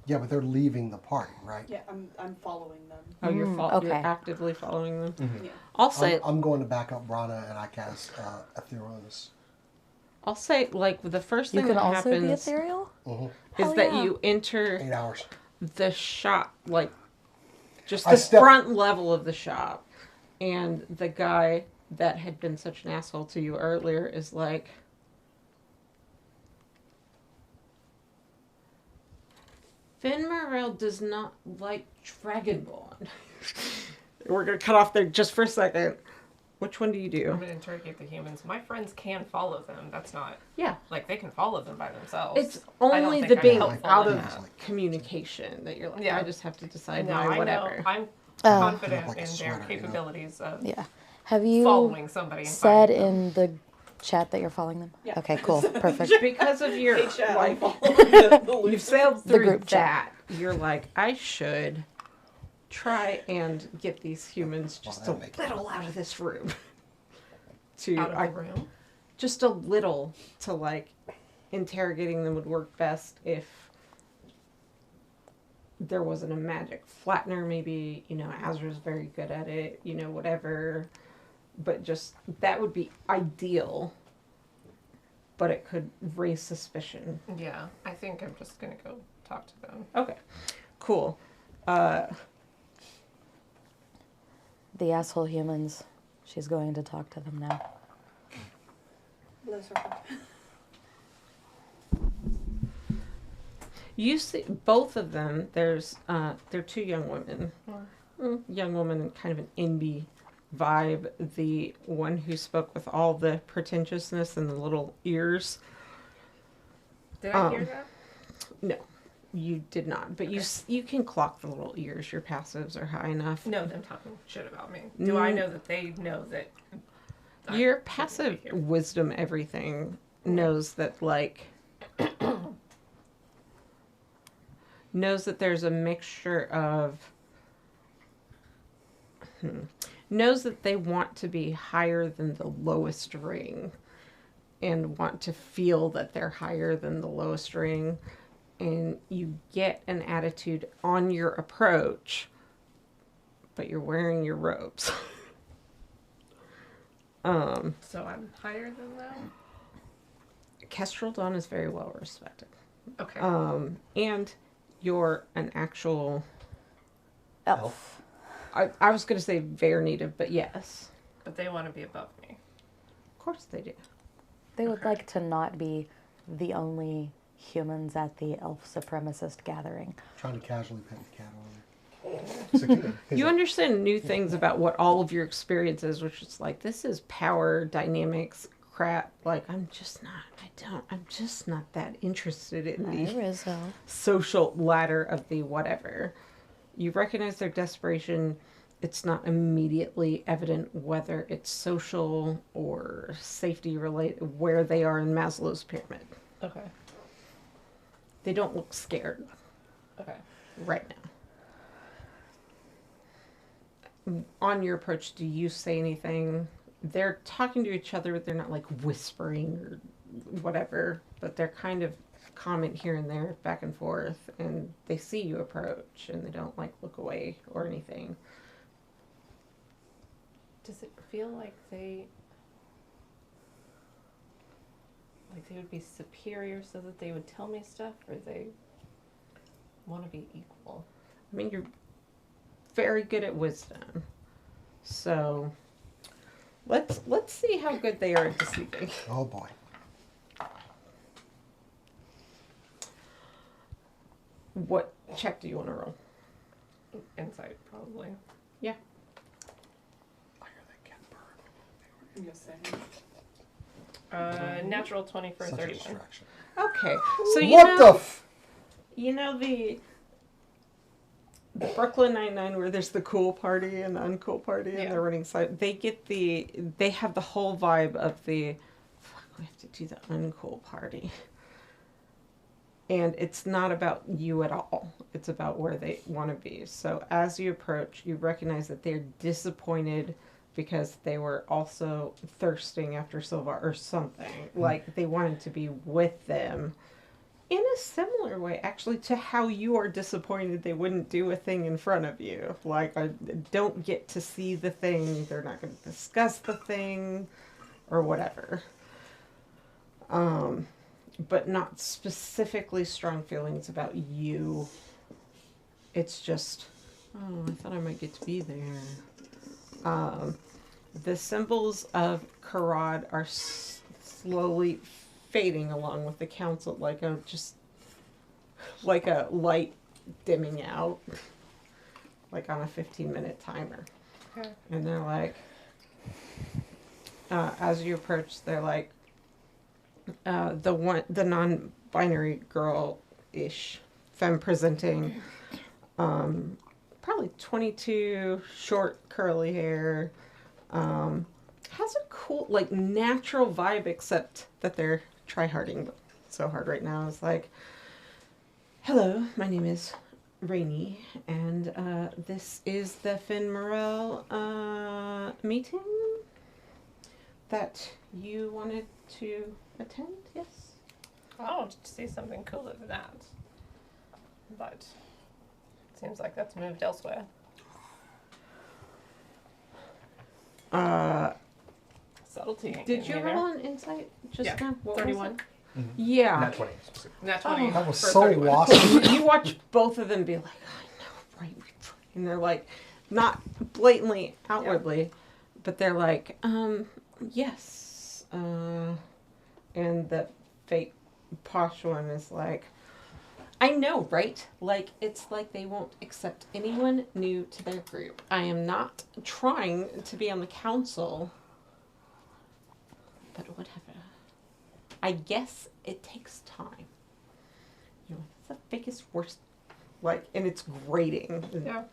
Yeah, but they're leaving the party, right? Yeah, I'm following them. Oh, you're okay. actively following them? Mm-hmm. Yeah. I'll say I'm going to back up Brana and I cast Etherealness. the first You thing can that also be happens ethereal? Mm-hmm. is Hell that yeah. you enter 8 hours. the shop, just I the step- front level of the shop, and the guy that had been such an asshole to you earlier is like, Finn Morel does not like Dragonborn. We're going to cut off there just for a second. Which one do you do? I'm going to interrogate the humans. My friends can follow them. That's not... Yeah. Like, they can follow them by themselves. It's only think the I'm being helpful out in of that. communication that you're like, Yeah. I just have to decide No, my I whatever. know. I'm Oh. confident Like a in their sweater, you know? capabilities of Yeah. Have you following somebody and said finding them. in the chat that you're following them? Yeah. Okay, cool. Perfect. Because of your, Hey, chat, like, the you've sailed The through group chat. that, you're like, I should try and get these humans just a Well, that makes little out of this room. To Out of the room. just a little to like interrogating them would work best if there wasn't a magic flattener, maybe, you know, Azra's very good at it, you know, whatever. But just that would be ideal. But it could raise suspicion. Yeah, I think I'm just going to go talk to them. Okay. Cool. The asshole humans. She's going to talk to them now. Bless her. You see both of them, there's they're two young women. Young woman and kind of an indie vibe. The one who spoke with all the pretentiousness and the little ears. Did I hear that? No, you did not. But you can clock the little ears. Your passives are high enough. No, them talking shit about me. Do I know that they know that... I Your shouldn't be passive here? wisdom everything knows that like knows that there's a mixture of knows that they want to be higher than the lowest ring and want to feel that they're higher than the lowest ring, and you get an attitude on your approach, but you're wearing your robes. So I'm higher than them? Kestrel Dawn is very well respected. Okay. And you're an actual... Elf. I was going to say very native, but yes. But they want to be above me. Of course they do. They would like to not be the only humans at the elf supremacist gathering. Trying to casually pet the cat over there. Secure. You understand new things about what all of your experience is, which is like, this is power dynamics crap. Like, I'm just not that interested in the Rizzo. social ladder of the whatever. You recognize their desperation. It's not immediately evident whether it's social or safety related, where they are in Maslow's pyramid. Okay. They don't look scared Okay. right now. On your approach, do you say anything? They're talking to each other, but they're not like whispering or whatever, but they're kind of comment here and there, back and forth, and they see you approach and they don't like look away or anything. Does it feel like they would be superior so that they would tell me stuff, or they want to be equal? I mean, you're very good at wisdom, so let's see how good they are at deceiving. Oh boy. What check do you want to roll? Insight, probably. Yeah. I hear that cat purr. I'm just saying. Natural 20 for Such a 31. distraction. Okay, so What the f? you know the Brooklyn Nine-Nine where there's the cool party and the uncool party, and Yeah. they're running side. They have the whole vibe of the fuck. We have to do the uncool party, and it's not about you at all. It's about where they want to be. So as you approach, you recognize that they're disappointed because they were also thirsting after Silva or something. Like they wanted to be with them. In a similar way, actually, to how you are disappointed they wouldn't do a thing in front of you. Like, I don't get to see the thing, they're not going to discuss the thing, or whatever. But not specifically strong feelings about you. It's just, oh, I thought I might get to be there. The symbols of Karad are slowly fading along with the council, like a light dimming out, like on a 15-minute timer. Okay. And they're like, as you approach, they're like, the non-binary girl-ish, femme presenting, probably 22, short curly hair, has a cool, like, natural vibe, except that they're try-harding so hard right now. It's like, hello, my name is Rani, and this is the Finn Morel meeting that you wanted to attend, yes? Oh, to see something cooler than that. But seems like that's moved elsewhere. Subtlety. Did you roll an insight just Yeah, now? What was 31. it? Yeah. Nat 20 specifically. Nat 20. Oh. That was for so 31. wasp. You watch both of them be like, I know, right? And they're like, not blatantly outwardly, but they're like, yes. And the fake posh one is like, I know, right? Like, it's like they won't accept anyone new to their group. I am not trying to be on the council, but whatever. I guess it takes time. You know, it's the biggest worst, like, and it's grating. Yeah.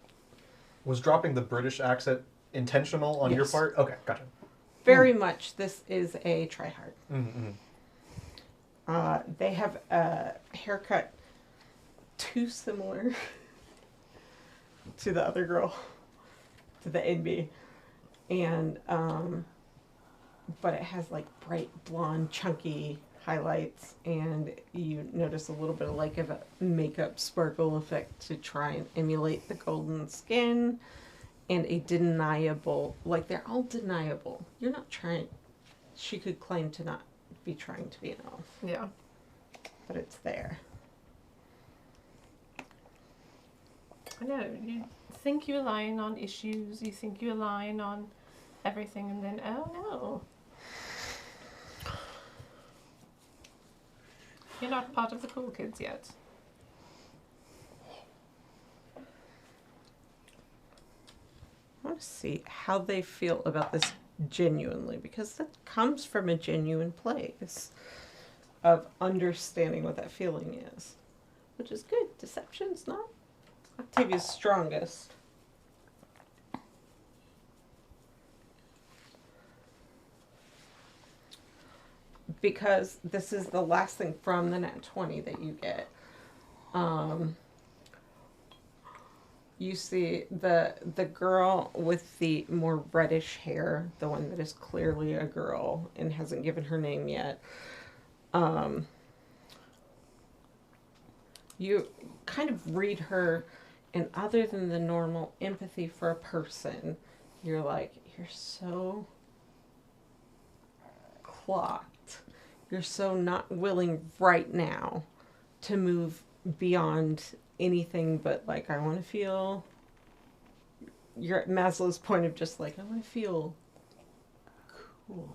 Was dropping the British accent intentional on your Yes. part? Okay, gotcha. Very much, this is a try-hard. Mm-hmm. They have a haircut too similar to the other girl, to the NB, and but it has like bright blonde, chunky highlights, and you notice a little bit of like of a makeup sparkle effect to try and emulate the golden skin, and a deniable, like they're all deniable. You're not trying. She could claim to not be trying to be an elf, Yeah. but it's there. I know. You think you align on issues, you think you align on everything, and then, oh no. You're not part of the cool kids yet. I want to see how they feel about this genuinely, because that comes from a genuine place of understanding what that feeling is, which is good. Deception's not Octavia's strongest. Because this is the last thing from the nat 20 that you get. You see the girl with the more reddish hair, the one that is clearly a girl and hasn't given her name yet. You kind of read her, and other than the normal empathy for a person, you're like, you're so clocked. You're so not willing right now to move beyond anything but, like, I want to feel... You're at Maslow's point of just, like, I want to feel cool.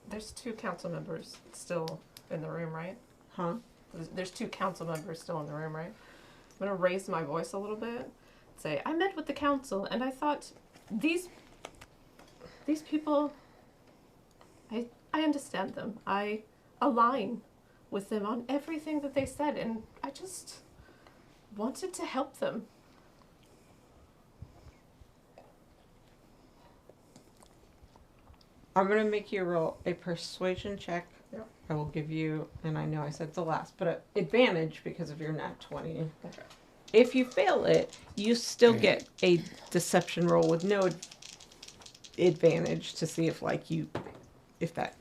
There's 2 council members still in the room, right? Huh? There's 2 council members still in the room, right? I'm going to raise my voice a little bit. Say, I met with the council, and I thought, these people, I understand them. I align with them on everything that they said, and I just wanted to help them. I'm going to make you roll a persuasion check. Yep. I will give you, and I know I said the last, but an advantage because of your nat 20. Okay. If you fail it, you still get a deception roll with no advantage to see if, like, if that...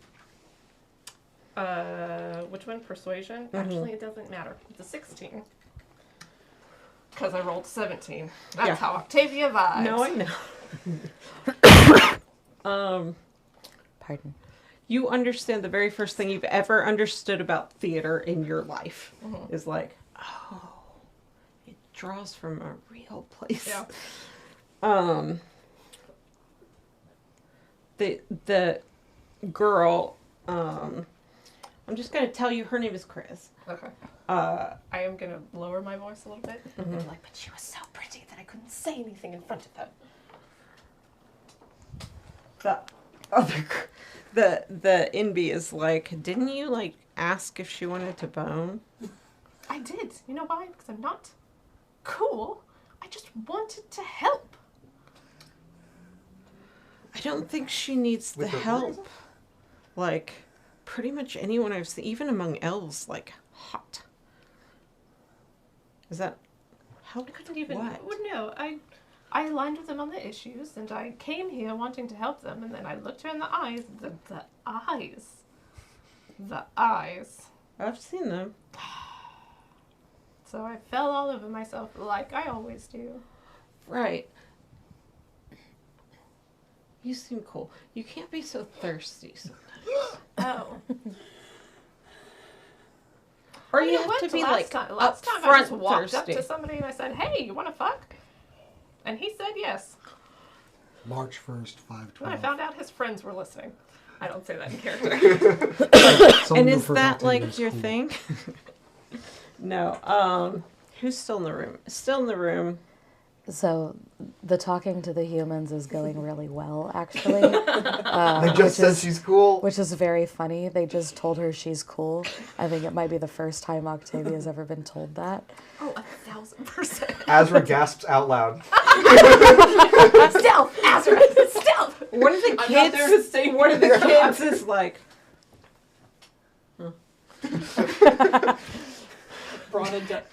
Which one? Persuasion? Mm-hmm. Actually, it doesn't matter. It's a 16. Because I rolled 17. That's Yeah. how Octavia vibes. No, I know. Pardon. You understand the very first thing you've ever understood about theater in your life Mhm. is like, oh, it draws from a real place. Yeah. the girl. I'm just gonna tell you her name is Chris. Okay. Uh, I am gonna lower my voice a little bit. Mhm. And be like, but she was so pretty that I couldn't say anything in front of her. the other the NB is like, didn't you like ask if she wanted to bone? I did. You know why? Because I'm not cool. I just wanted to help. I don't think she needs the With the help. Like, pretty much anyone I've seen, even among elves, like hot. Is that how? I couldn't even. What? Well, no, I aligned with them on the issues, and I came here wanting to help them, and then I looked her in the eyes. The eyes. The eyes. I've seen them. So I fell all over myself like I always do. Right. You seem cool. You can't be so thirsty sometimes. Oh. Or I mean, you it have worked to be last like time. Last time I upfront just walked up thirsty. to somebody and I said, "Hey, you want to fuck?" And he said yes. March 1st, Then I 5/12. found out his friends were listening. I don't say that in character. Someone And is referred that to like it as your cool. thing? No. Who's still in the room? Still in the room. So the talking to the humans is going really well, actually. They just which said is- she's cool. Which is very funny. They just told her she's cool. I think it might be the first time Octavia's ever been told that. Oh, 1,000%. Azra gasps out loud. Stealth, Azra, stealth. One of the I'm not there to kids. save One you. of the kids is like,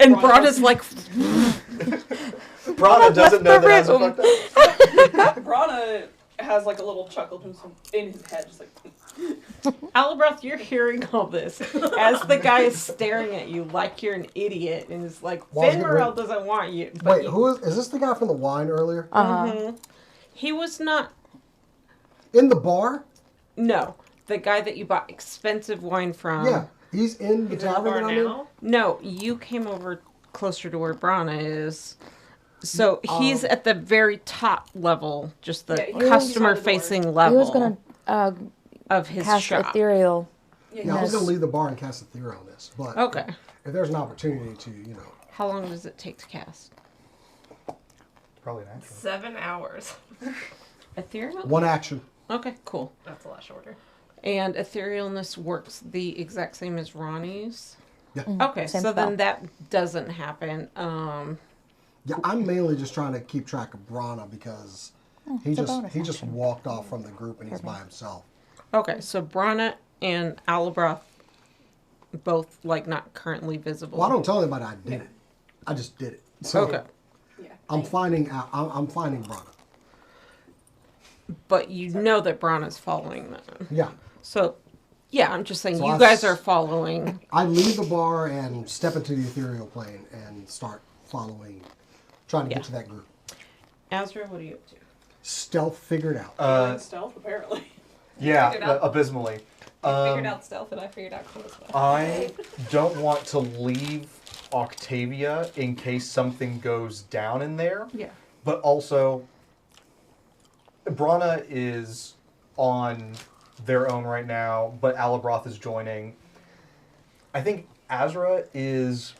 and Brana's like, Brana doesn't know that Azra fucked up. Brana has like a little chuckle to himself in his head, just like. Alabroth, you're hearing all this as the guy is staring at you like you're an idiot and is like, Well, I was Finn gonna- Morel doesn't want you. But Wait, who is this the guy from the wine earlier? Mhm. He was not. In the bar? No, the guy that you bought expensive wine from. Yeah. He's in the He's in the tavern bar that I'm in? now. No, you came over closer to where Brana is. So Oh. he's at the very top level, just the Yeah, he was customer beside the door. facing He level was going to of his cast shop. ethereal. Yeah, I was Yes. going to leave the bar and cast a theory on this. But Okay. if there's an opportunity to, you know. How long does it take to cast? Probably an action. 7 hours. Ethereal? One action. Okay, cool. That's a lot shorter. And etherealness works the exact same as Ronnie's? Yeah. Okay, Same so spell. then that doesn't happen. Yeah, I'm mainly just trying to keep track of Brana because he it's a just bonus he just action. walked off from the group and he's by himself. Okay, so Brana and Alabroth both, like, not currently visible. Well, I don't tell anybody I did it. I just did it. So Okay, Yeah. I'm finding out. I'm finding Brana. but you know that Brana's following them. Yeah. So, yeah, I'm just saying So you I guys s- are following. I leave the bar and step into the ethereal plane and start following, trying to Yeah. get to that group. Azra, what are you up to? Stealth figured out. Feeling stealth, apparently. Yeah, Figured out. abysmally. Figured out stealth and I figured out charisma. I don't want to leave Octavia in case something goes down in there. Yeah. But also, Brana is on their own right now, but Alabroth is joining. I think Azra is.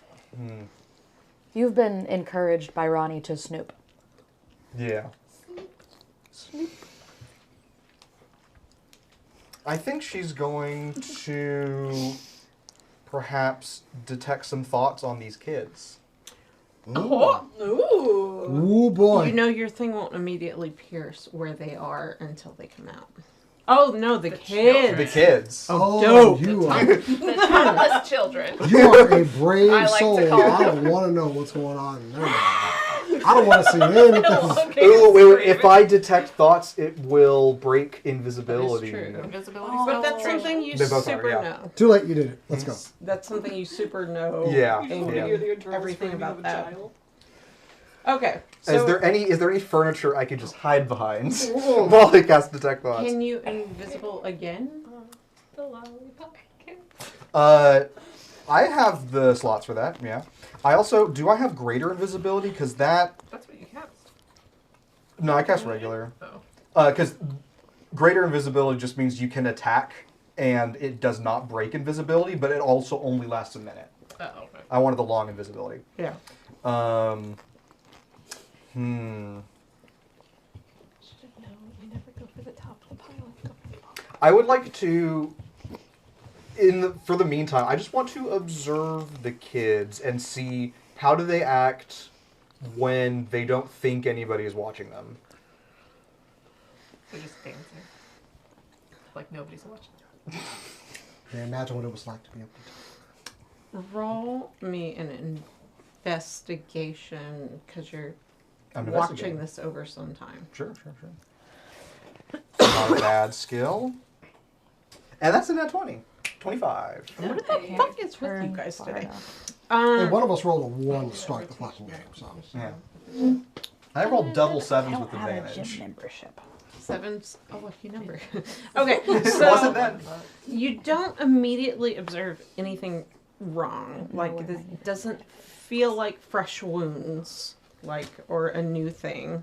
You've been encouraged by Rani to snoop. Yeah. I think she's going to perhaps detect some thoughts on these kids. Ooh. Ooh boy. You know your thing won't immediately pierce where they are until they come out. Oh, no, the kids. The kids. oh, dope. you are The childless children. you are a brave I like to soul. call I don't want to know what's going on in there. I don't want to see anything. Okay, Ooh, wait, screaming. if I detect thoughts, it will break That is invisibility. true. Invisibility But that's spell. something you They both are, super yeah. know. Too late. You did it. Let's go. That's something you super know. Yeah, and You yeah. hear the adrenal everything screaming about of a that. child. Okay. So Is there any furniture I could just hide behind while I cast detect thoughts? can you invisible again? The lollipop kids. I have the slots for that. Yeah. I also do. I have greater invisibility because that. That's what you cast. No, I cast regular. Oh. Because greater invisibility just means you can attack, and it does not break invisibility, but it also only lasts a minute. Oh, okay. I wanted the long invisibility. Yeah. We never go for the top of the pile. I would like to, for the meantime, I just want to observe the kids and see how do they act when they don't think anybody is watching them. They're just dancing. Like nobody's watching. Can you imagine what it was like to be able to Roll me an investigation, because you're I'm watching investigating. this over some time. Sure. Not a bad skill. And that's a net 20. 25. What the fuck is with you guys today? Hey, one of us rolled a 1 to start the fucking game, so. Yeah. I rolled double sevens with have a gym advantage. membership. Seven's a lucky number. Okay, Wasn't so then. you don't immediately observe anything wrong. Like, this doesn't feel like fresh wounds, like, or a new thing.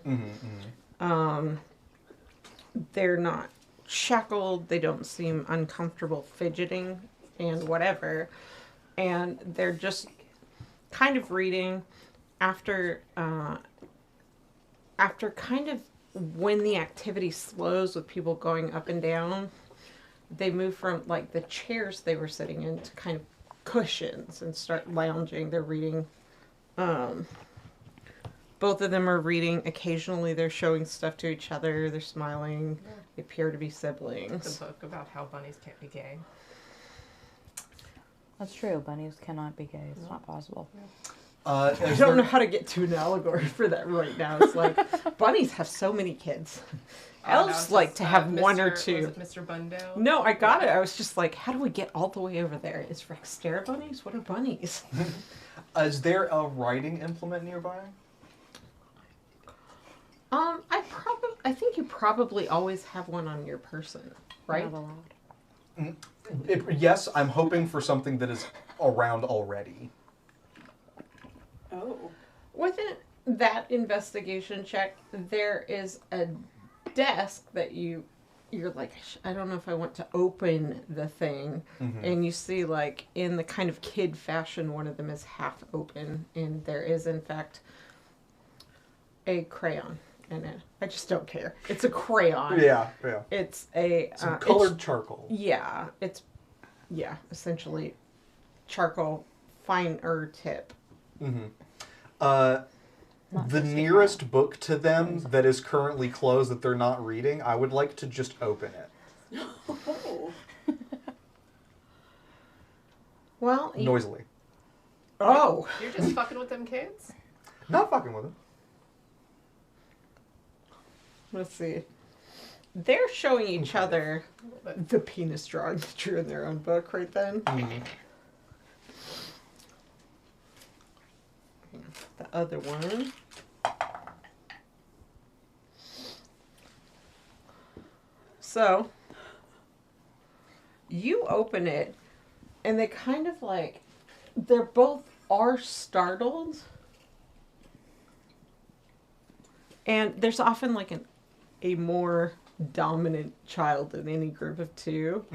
They're not shackled. They don't seem uncomfortable fidgeting and whatever. And they're just kind of reading after kind of when the activity slows with people going up and down, they move from like the chairs they were sitting in to kind of cushions and start lounging. They're reading. Both of them are reading. Occasionally they're showing stuff to each other. They're smiling. They appear to be siblings. It's a book about how bunnies can't be gay. That's true. Bunnies cannot be gay. It's not possible. I don't know how to get to an allegory for that right now. It's like, bunnies have so many kids. Elves like to have one or two. Was it Mr. Bundo? No, I got it. I was just like, how do we get all the way over there? Is Rextera bunnies? What are bunnies? Is there a writing implement nearby? I think you probably always have one on your person, right? Not allowed. Yes, I'm hoping for something that is around already. Oh. Within that investigation check, there is a desk that you're like, I don't know if I want to open the thing. And you see, like, in the kind of kid fashion, one of them is half open, and there is, in fact, a crayon in it. I just don't care. It's a crayon. Yeah. It's a... Some colored charcoal. Yeah, it's essentially charcoal, finer tip. The nearest book to them that is currently closed that they're not reading, I would like to just open it. Oh. Well, Noisily. Oh! You're just fucking with them kids? Not fucking with them. Let's see. They're showing each other the penis drawing that drew in their own book right then. The other one. So, you open it, and they kind of like, they're both are startled. And there's often like a more dominant child in any group of two.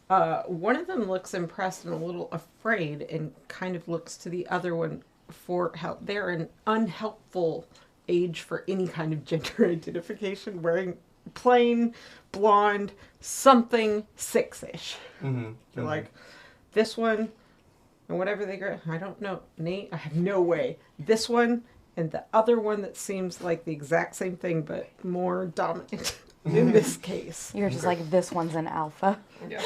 One of them looks impressed and a little afraid and kind of looks to the other one for help. They're an unhelpful age for any kind of gender identification, wearing plain, blonde, something 6-ish. They're like, this one, and whatever they go, I don't know, Nate, I have no way. This one, and the other one that seems like the exact same thing, but more dominant in this case. You're just like, this one's an alpha. Yeah.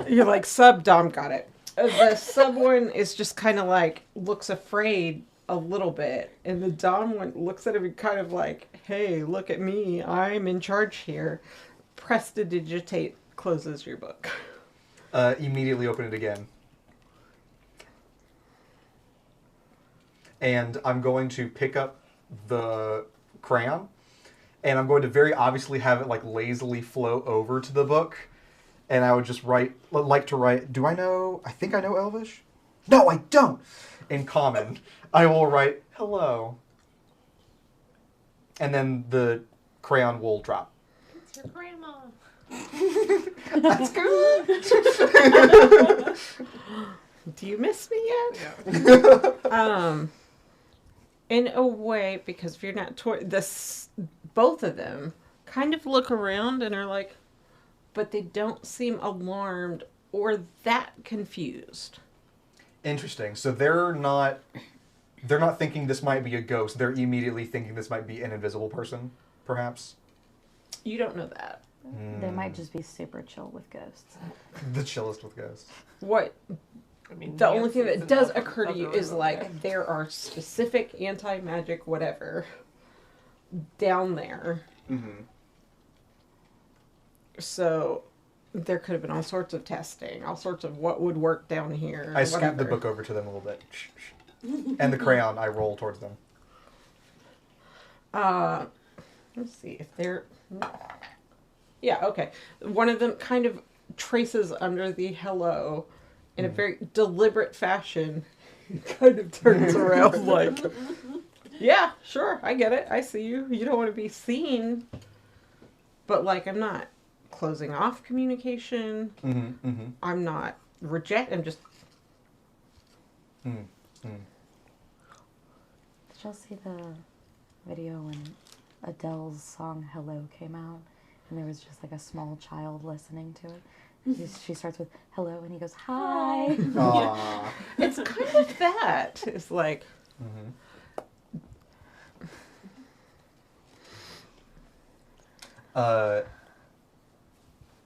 You're like, sub-dom got it. The sub one is just kind of like, looks afraid a little bit. And the dom one looks at him and kind of like, hey, look at me. I'm in charge here. Prestidigitate closes your book. Immediately open it again. And I'm going to pick up the crayon, and I'm going to very obviously have it like lazily flow over to the book. And I would just like to write, I think I know Elvish? No, I don't! In common, I will write, hello. And then the crayon will drop. Your grandma. That's good. Do you miss me yet? Yeah. In a way, because if you're not this, both of them kind of look around and are like, but they don't seem alarmed or that confused. Interesting. So they're not thinking this might be a ghost. They're immediately thinking this might be an invisible person, perhaps. You don't know that. They might just be super chill with ghosts. The chillest with ghosts. What I mean, the only thing Nancy's that does enough occur to of you a is river. like there are specific anti-magic whatever down there. Mm-hmm. So there could have been all sorts of testing, all sorts of what would work down here. I scoot the whatever. book over to them a little bit. And the crayon, I roll towards them. Let's see if they're. Yeah, okay. One of them kind of traces under the hello in a very deliberate fashion. Kind of turns around like, yeah, sure, I get it. I see you. You don't want to be seen. But, like, I'm not closing off communication. Mm-hmm. Mm-hmm. I'm not I'm just. Did y'all see the video when Adele's song Hello came out? And there was just like a small child listening to it. She starts with hello and he goes, hi. Aww. It's kind of that. It's like.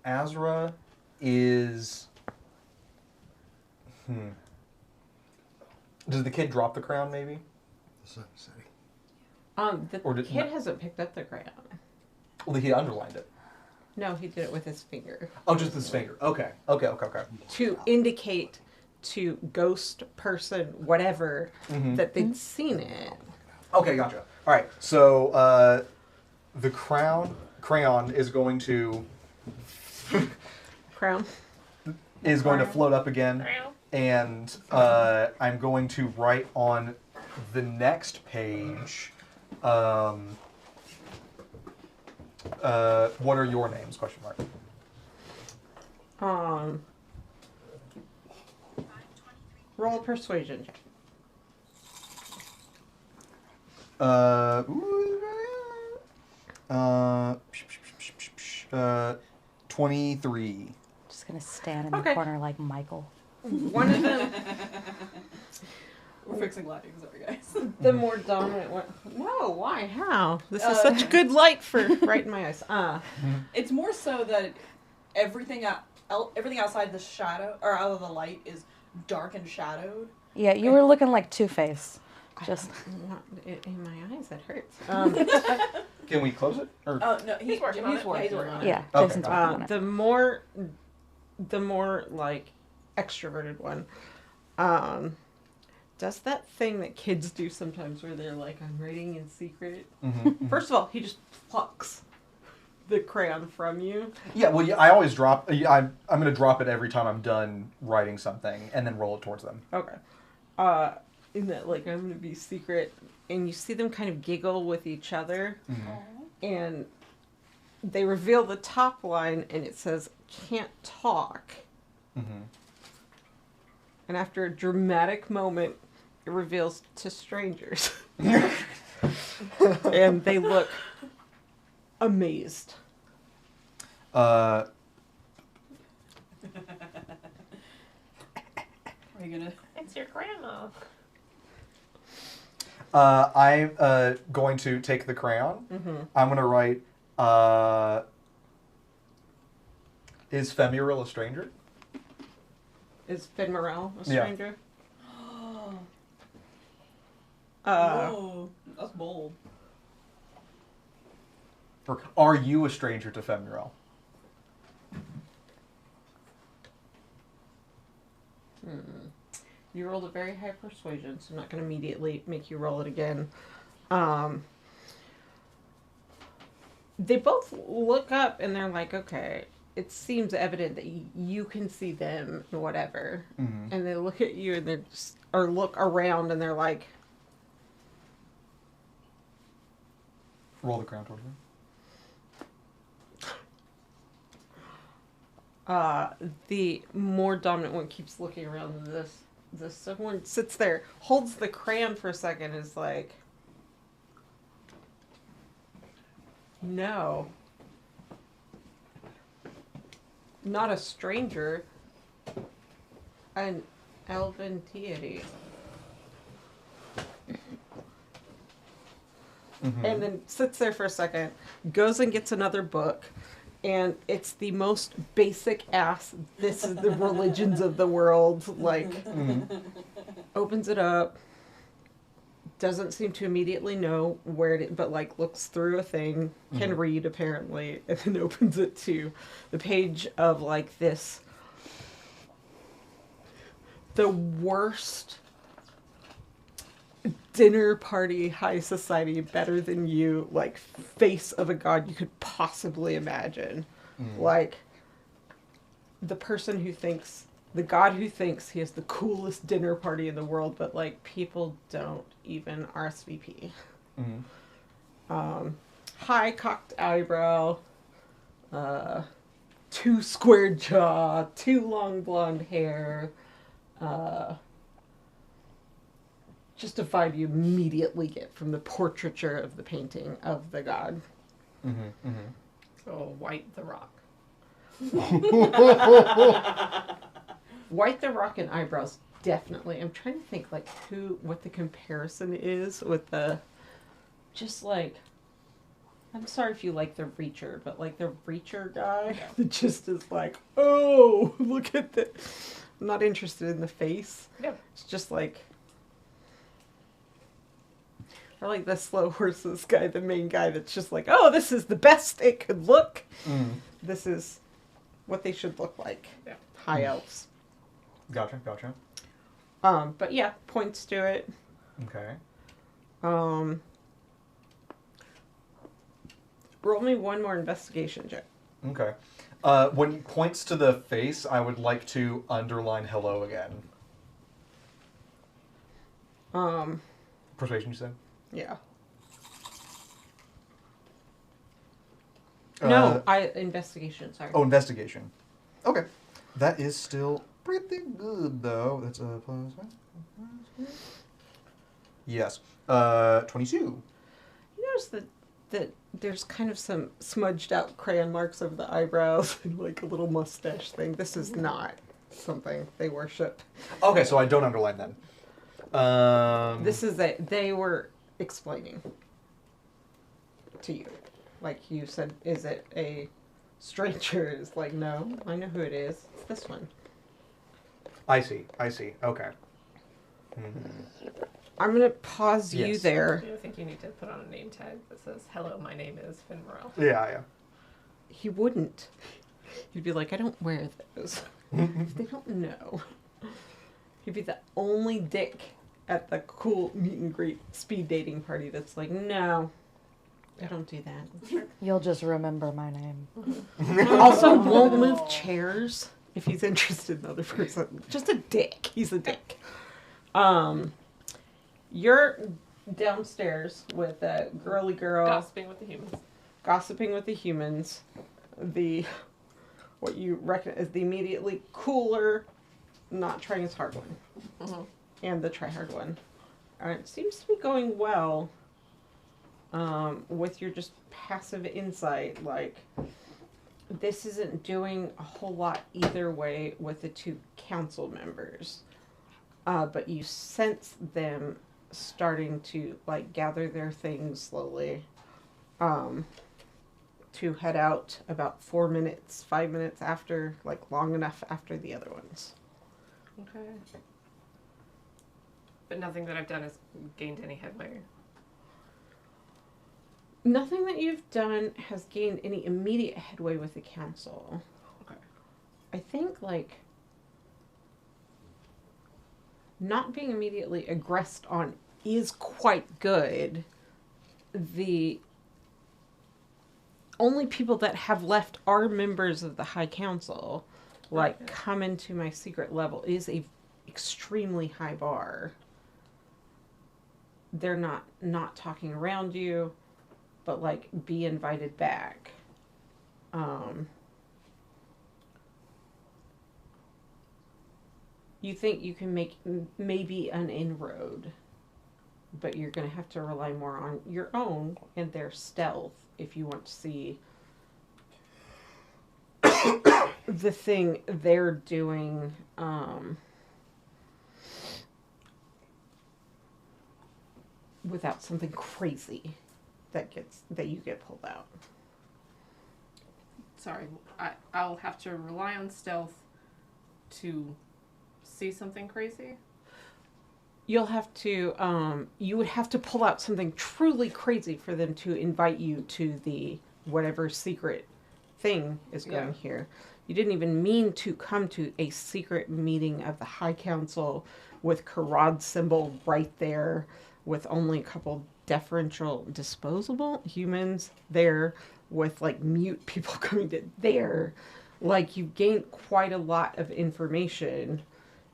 Azra is. Does the kid drop the crown, maybe? The Sun City. The Or did- kid hasn't picked up the crayon. Well, he underlined it. No, he did it with his finger. Oh, just his finger. Okay. To indicate to ghost person, whatever, that they'd seen it. Okay, gotcha. All right, so the crayon is going to Crown. float up again, and I'm going to write on the next page. What are your names? Question mark. Roll a persuasion check. 23. Just gonna stand in the Okay. corner like Michael. One of them, We're fixing lighting, sorry guys. the more dominant one. No, why? How? This is such good light for right in my eyes. It's more so that everything outside the shadow or out of the light is dark and shadowed. Yeah, you were looking like Two-Face. Just In my eyes, that hurts. Can we close it? Or No, He's working on it. Yeah, he's working on it. yeah, Okay. Jason's working on it. The more like extroverted one, does that thing that kids do sometimes where they're like, I'm writing in secret. First of all, he just plucks the crayon from you. Yeah, well, I always drop. I'm going to drop it every time I'm done writing something, and then roll it towards them. Okay. In that, like, I'm gonna be secret, and you see them kind of giggle with each other, and they reveal the top line, and it says, can't talk. And after a dramatic moment, it reveals to strangers. And they look amazed. Are you gonna? It's your grandma. I'm going to take the crayon. I'm going to write, is Femuril a stranger? Is Finn Morel a Yeah. stranger? Oh, that's bold. Or are you a stranger to Femuril? You rolled a very high persuasion, so I'm not going to immediately make you roll it again. They both look up and they're like, okay, it seems evident that you can see them and whatever. And they look at you and they're just, or look around and they're like, Roll the crown towards me. The more dominant one keeps looking around this someone sits there, holds the crayon for a second, is like, no. Not a stranger. An elven deity. And then sits there for a second, goes and gets another book, and it's the most basic ass, this is the religions of the world, like, opens it up, doesn't seem to immediately know where it, but like looks through a thing, can read apparently, and then opens it to the page of like this, the worst dinner party, high society, better than you, like, face of a god you could possibly imagine. Like, the person who thinks, the god who thinks he has the coolest dinner party in the world, but, like, people don't even RSVP. High cocked eyebrow, too squared jaw, too long blonde hair, just a vibe you immediately get from the portraiture of the painting of the god. So White the Rock. White the Rock and eyebrows, definitely. I'm trying to think like what the comparison is with the, just like, I'm sorry if you like the Reacher, but like the Reacher guy that just is like, oh, look at this. I'm not interested in the face. Yep. It's just like, or like the Slow Horses guy, the main guy that's just like, oh, this is the best it could look. This is what they should look like. Yeah. High elves. Gotcha. But yeah, points to it. Okay. Roll me one more investigation check. Okay. When he points to the face, I would like to underline hello again. Persuasion, you said? Yeah. No, investigation, sorry. Oh, investigation. Okay. That is still pretty good, though. That's a plus. Yes. 22. You notice that there's kind of some smudged out crayon marks over the eyebrows and like a little mustache thing. This is not something they worship. Okay, so I don't underline then. This is they were explaining to you. Like you said, is it a stranger? It's like, no, I know who it is. It's this one. I see. Okay. I'm going to pause you Yes. there. I think you need to put on a name tag that says, hello, my name is Finn Morrell. Yeah. He wouldn't. He'd be like, I don't wear those. They don't know. He'd be the only dick at the cool meet and greet speed dating party that's like, no, I don't do that. You'll just remember my name. Also won't move chairs if he's interested in the other person. Just a dick. He's a dick. You're downstairs with a girly girl. Gossiping with the humans. Gossiping with the humans. What you recognize as the immediately cooler, not trying as hard one. And the try hard one. It seems to be going well with your just passive insight. Like, this isn't doing a whole lot either way with the two council members. But you sense them starting to, like, gather their things slowly. To head out about 5 minutes after, like, long enough after the other ones. Okay. But nothing that I've done has gained any headway. Nothing that you've done has gained any immediate headway with the council. Okay. I think, like, not being immediately aggressed on is quite good. The only people that have left are members of the High Council. Like, Okay. come into my secret level is a extremely high bar. They're not talking around you, but, like, be invited back. You think you can make maybe an inroad, but you're going to have to rely more on your own and their stealth if you want to see the thing they're doing. Without something crazy that you get pulled out. Sorry, I'll have to rely on stealth to see something crazy. You'll have to, you would have to pull out something truly crazy for them to invite you to the whatever secret thing is going here. You didn't even mean to come to a secret meeting of the High Council with Karad's symbol right there, with only a couple deferential disposable humans there, with like mute people coming to there. Like, you've gained quite a lot of information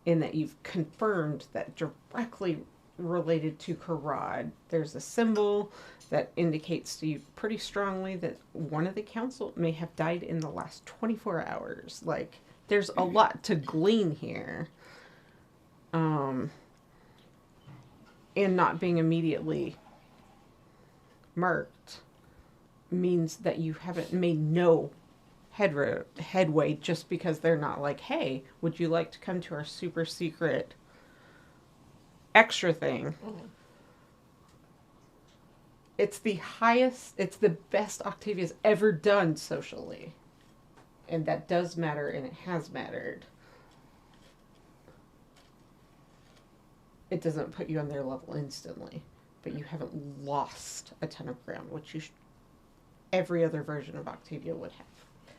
in that you've confirmed that directly related to Karad. There's a symbol that indicates to you pretty strongly that one of the council may have died in the last 24 hours. Like, there's a lot to glean here. And not being immediately marked means that you haven't made no headway just because they're not like, hey, would you like to come to our super secret extra thing? Mm-hmm. It's the best Octavia's ever done socially. And that does matter, and it has mattered. It doesn't put you on their level instantly, but you haven't lost a ton of ground, which every other version of Octavia would have.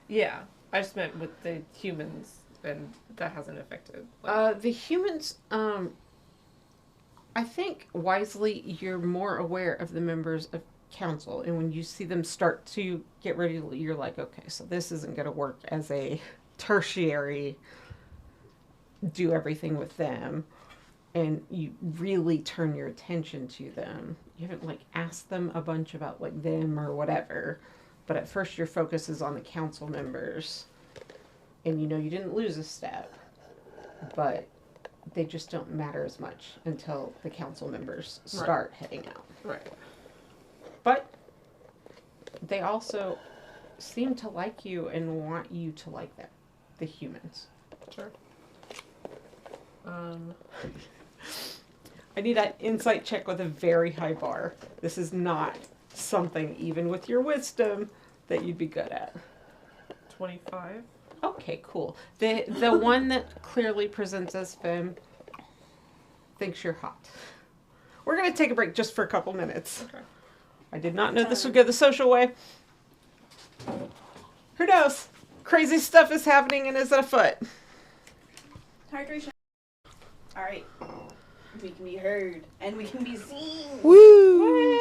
Yeah, I just meant with the humans, and that hasn't affected. The humans, I think wisely, you're more aware of the members of council, and when you see them start to get ready, you're like, okay, so this isn't going to work as a tertiary, do everything with them. And you really turn your attention to them. You haven't like asked them a bunch about like them or whatever, but at first your focus is on the council members, and you know you didn't lose a step, but they just don't matter as much until the council members start heading out. Right. But they also seem to like you and want you to like them, the humans. Sure. I need an insight check with a very high bar. This is not something, even with your wisdom, that you'd be good at. 25. Okay, cool. The one that clearly presents as femme thinks you're hot. We're going to take a break just for a couple minutes. Okay. I did not know this would go the social way. Who knows? Crazy stuff is happening and is afoot. Hydration. All right. We can be heard and we can be seen. Woo!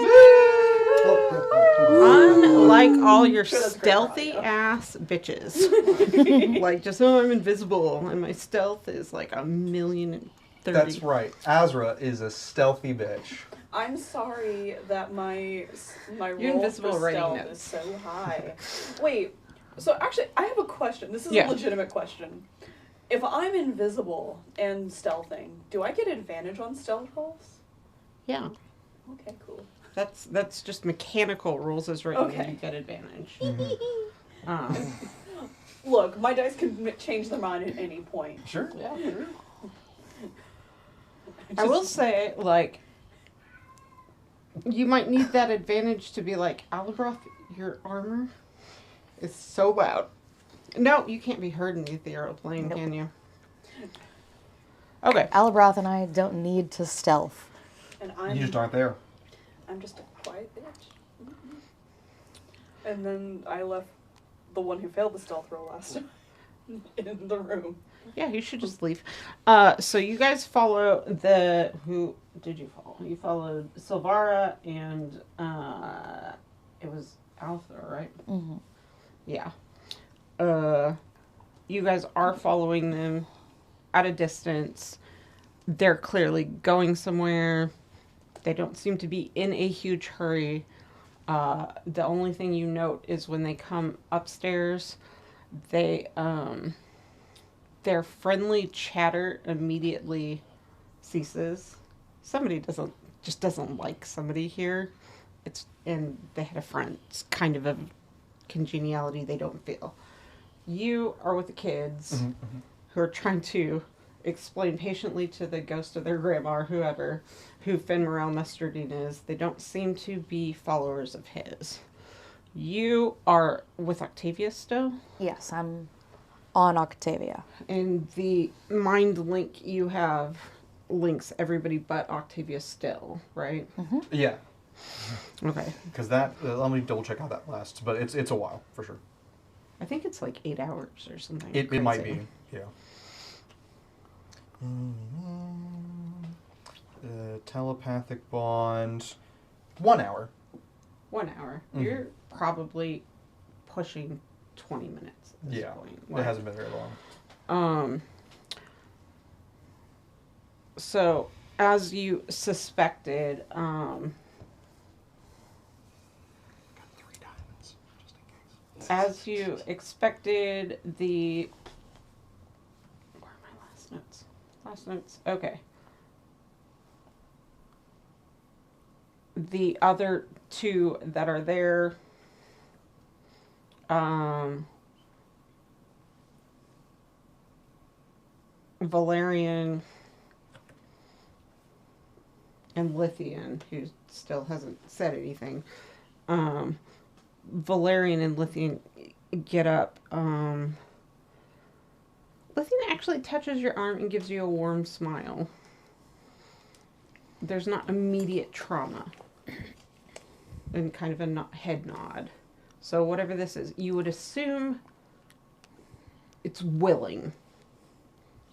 Unlike all your stealthy ass bitches. Like, just so I'm invisible and my stealth is like 1,030,000. That's right. Azra is a stealthy bitch. I'm sorry that my You're roll invisible for writing stealth notes. is so high. Wait, so actually I have a question. This is a legitimate question. If I'm invisible and stealthing, do I get advantage on stealth rolls? Yeah. Okay, cool. That's just mechanical rules as written, Okay. and you get advantage. Look, my dice can change their mind at any point. Sure. Yeah. I will say, like, you might need that advantage to be like, Alabroth, your armor is so loud. No, you can't be heard in the ethereal plane, can you? Okay. Alabroth and I don't need to stealth. And You just aren't there. I'm just a quiet bitch. Mm-hmm. And then I left the one who failed the stealth roll last time in the room. Yeah, you should just leave. So you guys follow who did you follow? You followed Silvara and it was Alpha, right? Mm-hmm. Yeah. You guys are following them at a distance. They're clearly going somewhere. They don't seem to be in a huge hurry. The only thing you note is when they come upstairs, they their friendly chatter immediately ceases. Somebody doesn't like somebody here. And they had a friend. It's kind of a congeniality they don't feel. You are with the kids who are trying to explain patiently to the ghost of their grandma or whoever who Finn Morel Mustardine is. They don't seem to be followers of his. You are with Octavia still? Yes, I'm on Octavia. And the mind link you have links everybody but Octavia still, right? Yeah. Okay. Because that, let me double check how that lasts, but it's a while, for sure. I think it's like 8 hours or something. It might crazy. be, yeah. Telepathic bond, 1 hour. 1 hour. You're probably pushing 20 minutes at this point. It hasn't been very long. So, as you suspected, Got 3 diamonds, just in case. as you expected, where are my last notes? Last notes. Okay. The other 2 that are there, Valerian and Lithian, who still hasn't said anything. Valerian and Lithian get up. Lithian actually touches your arm and gives you a warm smile. There's not immediate trauma. And kind of a head nod. So whatever this is, you would assume it's willing.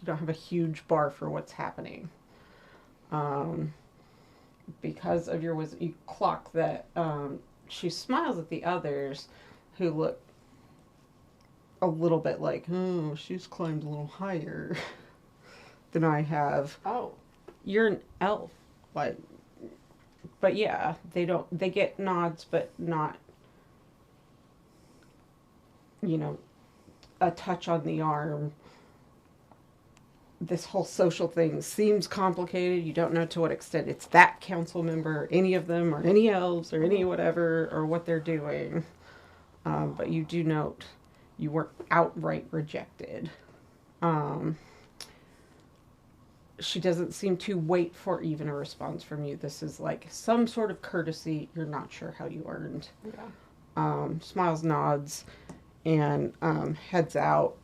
You don't have a huge bar for what's happening. Because of your wisdom, you clock that she smiles at the others who look a little bit like, oh, she's climbed a little higher than I have. Oh. You're an elf. But yeah, they get nods, but not, a touch on the arm. This whole social thing seems complicated. You don't know to what extent it's that council member, or any of them, or any elves, or any whatever, or what they're doing. But you do note you weren't outright rejected. She doesn't seem to wait for even a response from you. This is like some sort of courtesy you're not sure how you earned. Yeah. Smiles, nods, and heads out.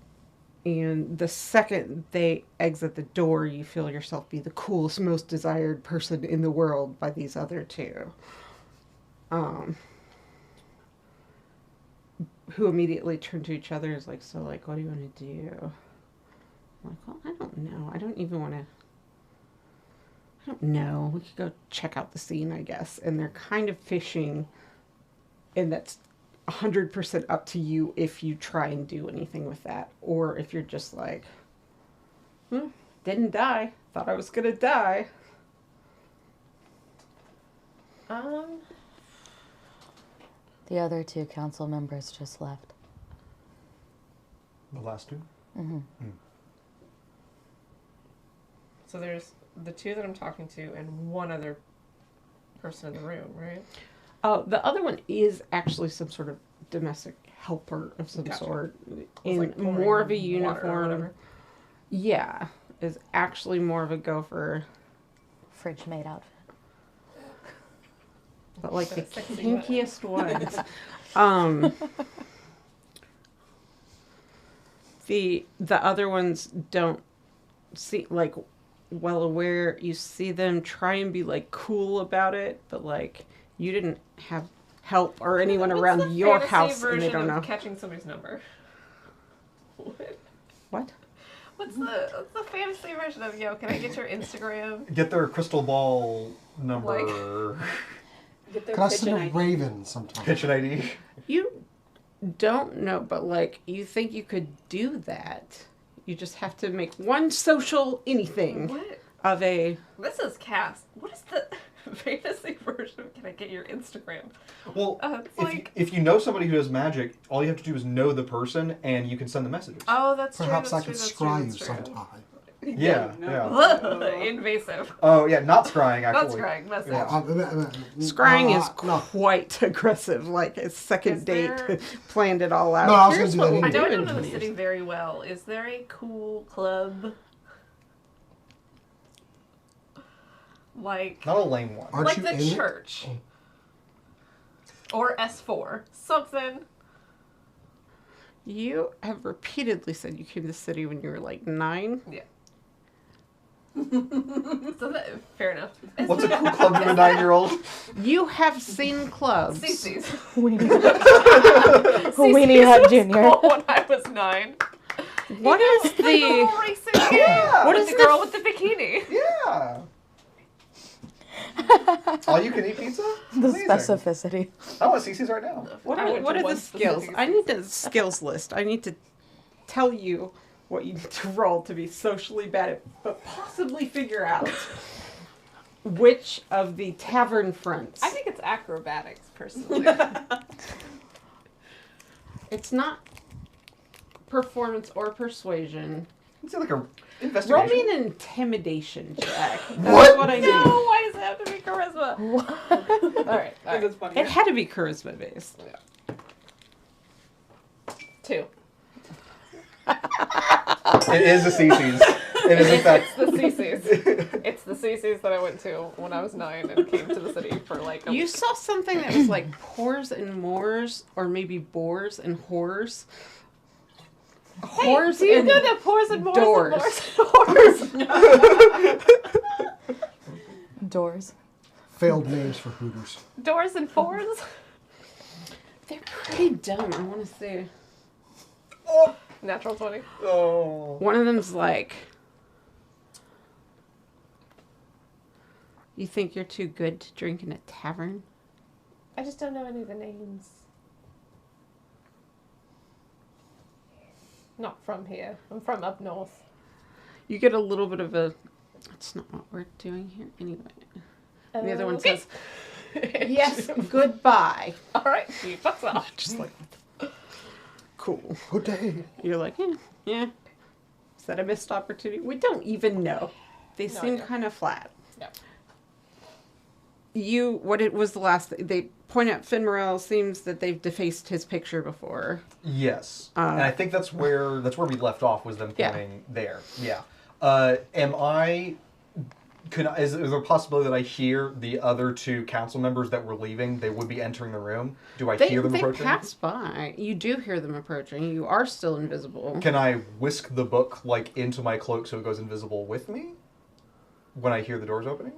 And the second they exit the door, you feel yourself be the coolest, most desired person in the world by these other 2. Who immediately turn to each other is like, so, like, what do you want to do? I'm like, well, I don't know. I don't know. We could go check out the scene, I guess. And they're kind of fishing, and that's 100% up to you if you try and do anything with that. Or if you're just like, didn't die. Thought I was going to die. The other 2 council members just left. The last 2? So there's the 2 that I'm talking to and one other person in the room, right? Oh, the other one is actually some sort of domestic helper of some sort. In like more of a pouring water or uniform. whatever. Yeah. Is actually more of a gopher. Fridge maid outfit. But like the Sexy kinkiest ones. The other ones don't see, like, well aware. You see them try and be like cool about it, but like you didn't have help or anyone What's around the your fantasy house and they version don't of know. catching somebody's number? What? What's the fantasy version of, can I get your Instagram? Get their crystal ball number. Get their Can I kitchen send a ID. raven sometime? Kitchen ID. You don't know, but like you think you could do that. You just have to make one social anything What? of a. This is cast. What is the fantasy version of Can I Get Your Instagram? Well, It's like... if you know somebody who does magic, all you have to do is know the person, and you can send the messages. Oh, that's Perhaps true. I could scry you sometime. Yeah. Invasive. Oh, yeah, not scrying, Not actually. scrying, message. Yeah. Scrying is No. quite aggressive. Like a second Is date, there- planned it all out. No, I was Here's gonna do what that we'll I know I do don't know in the city very well. Is there a cool club? Like... Not a lame one. Aren't like you the in it? church. Or S4. Something. You have repeatedly said you came to the city when you were like 9. Yeah. So that, fair enough. What's a cool club to a 9-year-old? You have seen clubs. CC's. Weenie CC's Hut was Junior. cool when I was 9. What is The the? little racing game. What What is is the the girl with the bikini? Yeah. All you can eat pizza? The Amazing. specificity. I want CC's right now. What I are, went what to are the one skills? specific I need the skills list. I need to tell you what you need to roll to be socially bad at, but possibly figure out which of the tavern fronts. I think it's acrobatics, personally. It's not performance or persuasion. Is it like a Roll investigation? me an intimidation check. That's What? what I need. No, why does it have to be charisma? Alright, That's funny. It had to be charisma based. 2. It is a CC's. It is, in fact. It's the CC's. It's the CC's that I went to when I was 9 and came to the city for like a You week. saw something that was like pores and moors, or maybe boars and whores. Whores Do you and know that pores and mores doors. and mores and Doors. Failed names for Hooters. doors and fours? They're pretty dumb, I want to say. Natural 20. Oh. One of them's like, you think you're too good to drink in a tavern? I just don't know any of the names. Not from here. I'm from up north. You get a little bit of a, that's not what we're doing here anyway. And the other one Okay. says, yes, goodbye. Alright, he fucks off. Just like, cool. Good day. You're like, yeah. Is that a missed opportunity? We don't even know. They No seem idea. kind of flat. Yeah. What it was the last, they point out Finn Morel seems that they've defaced his picture before. Yes. And I think that's where we left off, was them Yeah. pointing there. Yeah. Is there a possibility that I hear the other 2 council members that were leaving? They would be entering the room. Do I hear them They approaching? pass by. You do hear them approaching. You are still invisible. Can I whisk the book like into my cloak so it goes invisible with me when I hear the doors opening?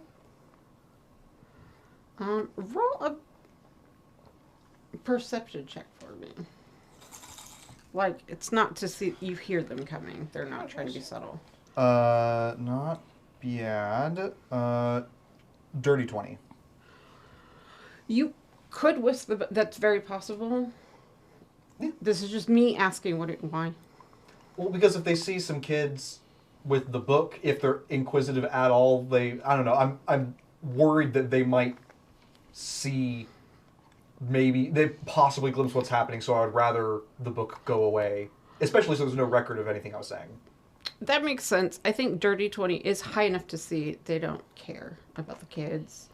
Roll a perception check for me. Like, it's not to see, you hear them coming. They're not trying to be subtle. Not bad. Dirty 20. You could whisk the, that's very possible. Yeah. This is just me asking why. Well, because if they see some kids with the book, if they're inquisitive at all, I don't know. I'm worried that they might see, maybe they possibly glimpse what's happening. So I would rather the book go away, especially so there's no record of anything I was saying. That makes sense. I think Dirty 20 is high enough to see they don't care about the kids.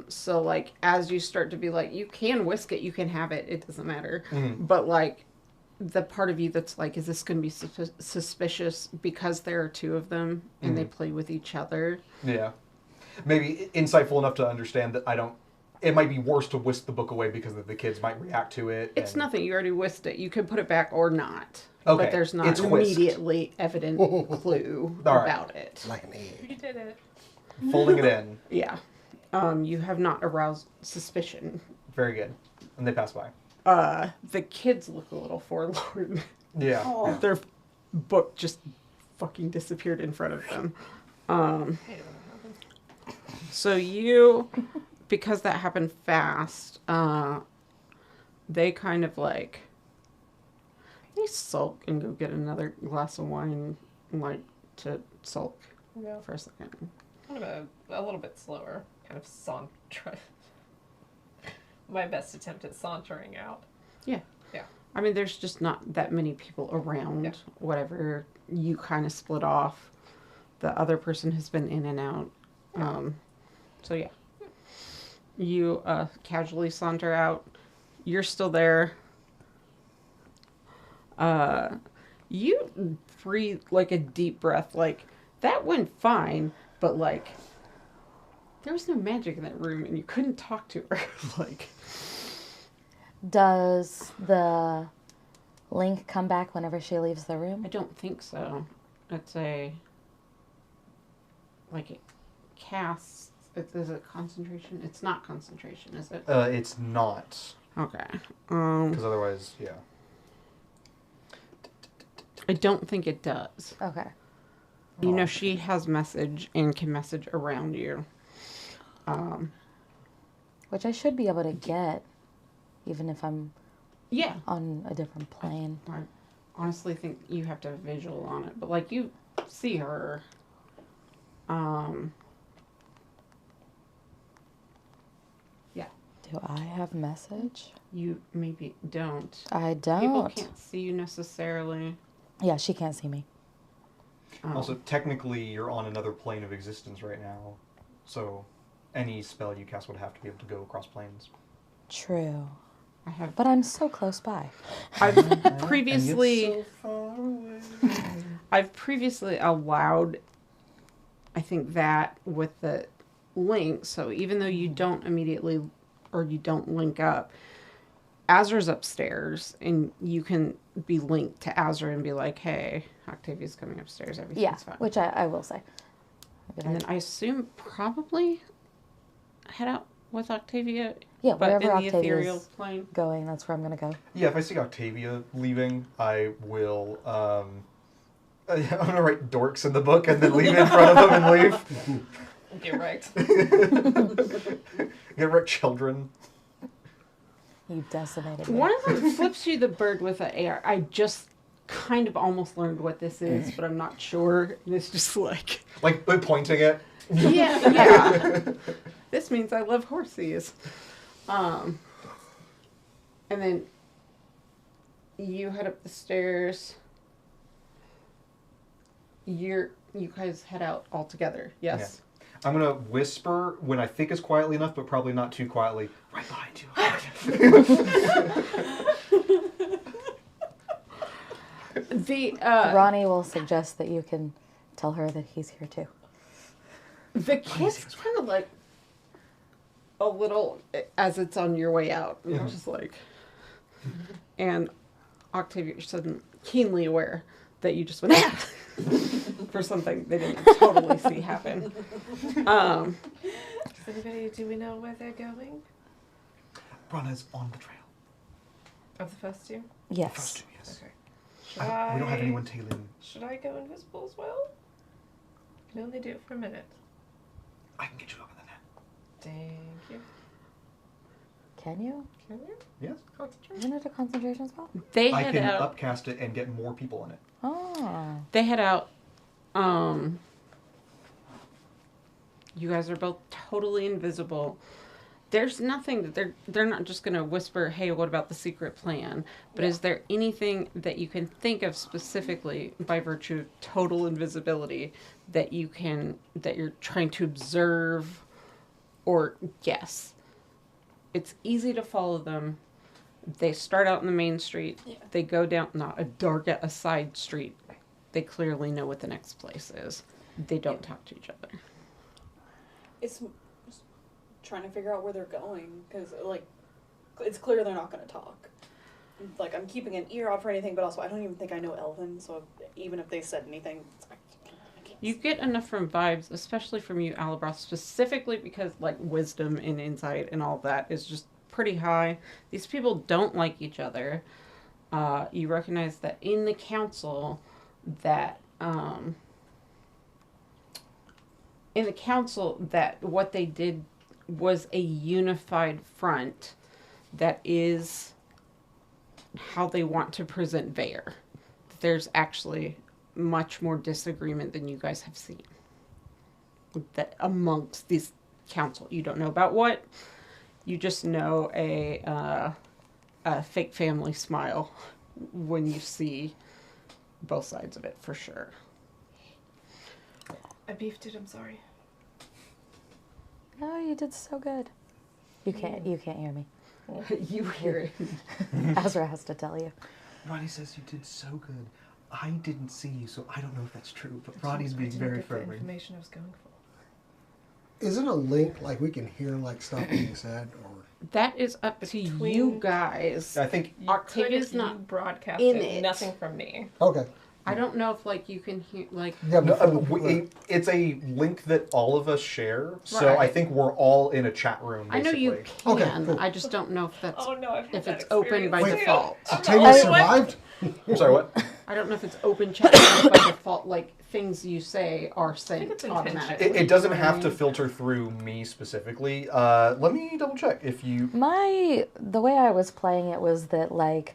So like, as you start to be like, you can whisk it, you can have it, it doesn't matter. But like, the part of you that's like, is this going to be suspicious because there are 2 of them and they play with each other? Yeah. Maybe insightful enough to understand that it might be worse to whisk the book away because the kids might react to it. It's nothing. You already whisked it. You can put it back or not. Okay, But there's not it's an whisked. immediately evident clue All right. about it. Like an egg. You did it. Folding it in. Yeah. You have not aroused suspicion. Very good. And they pass by. The kids look a little forlorn. Yeah. Oh, Their book just fucking disappeared in front of them. So you, because that happened fast, they kind of like, they sulk and go get another glass of wine, like to sulk Yeah. for a second. Kind of a little bit slower, kind of saunter. My best attempt at sauntering out. Yeah. Yeah. I mean, there's just not that many people around. Yeah. Whatever, you kind of split off. The other person has been in and out. So yeah. You casually saunter out. You're still there. You breathe like a deep breath. Like, that went fine, but like, there was no magic in that room and you couldn't talk to her. Like, Does the link come back whenever she leaves the room? I don't think so. It's like it casts. Is it concentration? It's not concentration, is it? It's not. Okay. Because otherwise, yeah. I don't think it does. Okay. You know, she has message and can message around you. Which I should be able to get, even if I'm Yeah. on a different plane. I honestly think you have to have visual on it, but like, you see her. Yeah. Do I have message? You maybe don't. I don't. People can't see you necessarily. Yeah, she can't see me. Also, technically, you're on another plane of existence right now, so any spell you cast would have to be able to go across planes. True. I have. But I'm so close by. I've previously. And it's so far away. I've previously allowed, I think, that with the link. So even though you don't immediately, or you don't link up, Azra's upstairs, and you can be linked to Azra and be like, "Hey, Octavia's coming upstairs. Everything's Yeah, fine." which I will say. And then I assume probably head out with Octavia. Yeah, but wherever in the ethereal Octavia's plane. going, that's where I'm going to go. Yeah, if I see Octavia leaving, I will. I'm gonna write dorks in the book and then leave in front of them and leave. Get wrecked. Get right, children. You decimated me. One of them flips you the bird with an AR. I just kind of almost learned what this is, but I'm not sure. And it's just like... Like, pointing it. Yeah. This means I love horses. And then you head up the stairs. You guys head out all together. Yes. I'm gonna whisper when I think is quietly enough, but probably not too quietly. Right behind you. Rani will suggest that you can tell her that he's here too. The kid's kind of like a little as it's on your way out. And it's just like, and Octavia, you're suddenly keenly aware that you just went for something they didn't totally see happen. Do we know where they're going? Rana's on the trail. Of the first two? Yes. First two, yes. Okay. We don't have anyone tailing. Should I go invisible as well? I can only do it for a minute. I can get you over the net. Thank you. Can you? Can you? Yes. Isn't it a concentration spell? They I head can out. upcast it and get more people in it. Oh. They head out. You guys are both totally invisible. There's nothing that they're not just gonna whisper, "Hey, what about the secret plan?" But is there anything that you can think of specifically by virtue of total invisibility that you're trying to observe or guess? It's easy to follow them. They start out in the main street. Yeah. They go down not a side street. They clearly know what the next place is. They don't talk to each other. It's just trying to figure out where they're going, because, like, it's clear they're not going to talk. Like, I'm keeping an ear out for anything, but also I don't even think I know Elven, so even if they said anything, I can't You get enough from vibes, especially from you, Alabroth, specifically because, like, wisdom and insight and all that is just pretty high. These people don't like each other. You recognize that in the council that what they did was a unified front that is how they want to present Vare. There's actually much more disagreement than you guys have seen. that amongst these council. You don't know about what. You just know a fake family smile when you see both sides of it, for sure. I beefed it, I'm sorry. No, you did so good. You can't hear me. You hear it. Ezra has to tell you. Ronnie says you did so good. I didn't see you, so I don't know if that's true, but Ronnie's being very Get the friendly. information I was going for. Isn't a link like we can hear like stuff being said, or That is up to you guys. I think Octavia's You not broadcasted in it. nothing from me. okay? I don't know if like you can hear like Yeah, no, before- it's a link that all of us share, so Right. I think we're all in a chat room. I know Basically. you can. Okay, cool. I just don't know if that's Oh no, I've had if that it's open by experience too. default. Octavia survived. I'm sorry, what? I don't know if it's open chat by default. Like things you say are sent it's automatically. It doesn't have to filter through me specifically. Let me double check if you. The way I was playing it was that like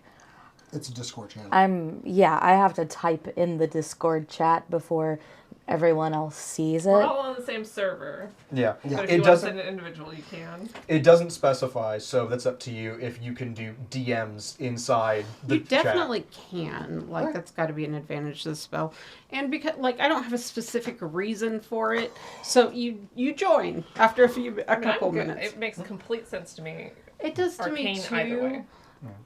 It's a Discord channel. I have to type in the Discord chat before everyone else sees We're it. all on the same server. Yeah, But if you it want to doesn't. send an individual, you can. It doesn't specify, so that's up to you if you can do DMs inside the You definitely chat. can. Like Alright. that's got to be an advantage to the spell, and because like I don't have a specific reason for it, so you join after a I mean, couple I'm good. minutes. It makes complete sense to me. It does to me Arcane too. either way.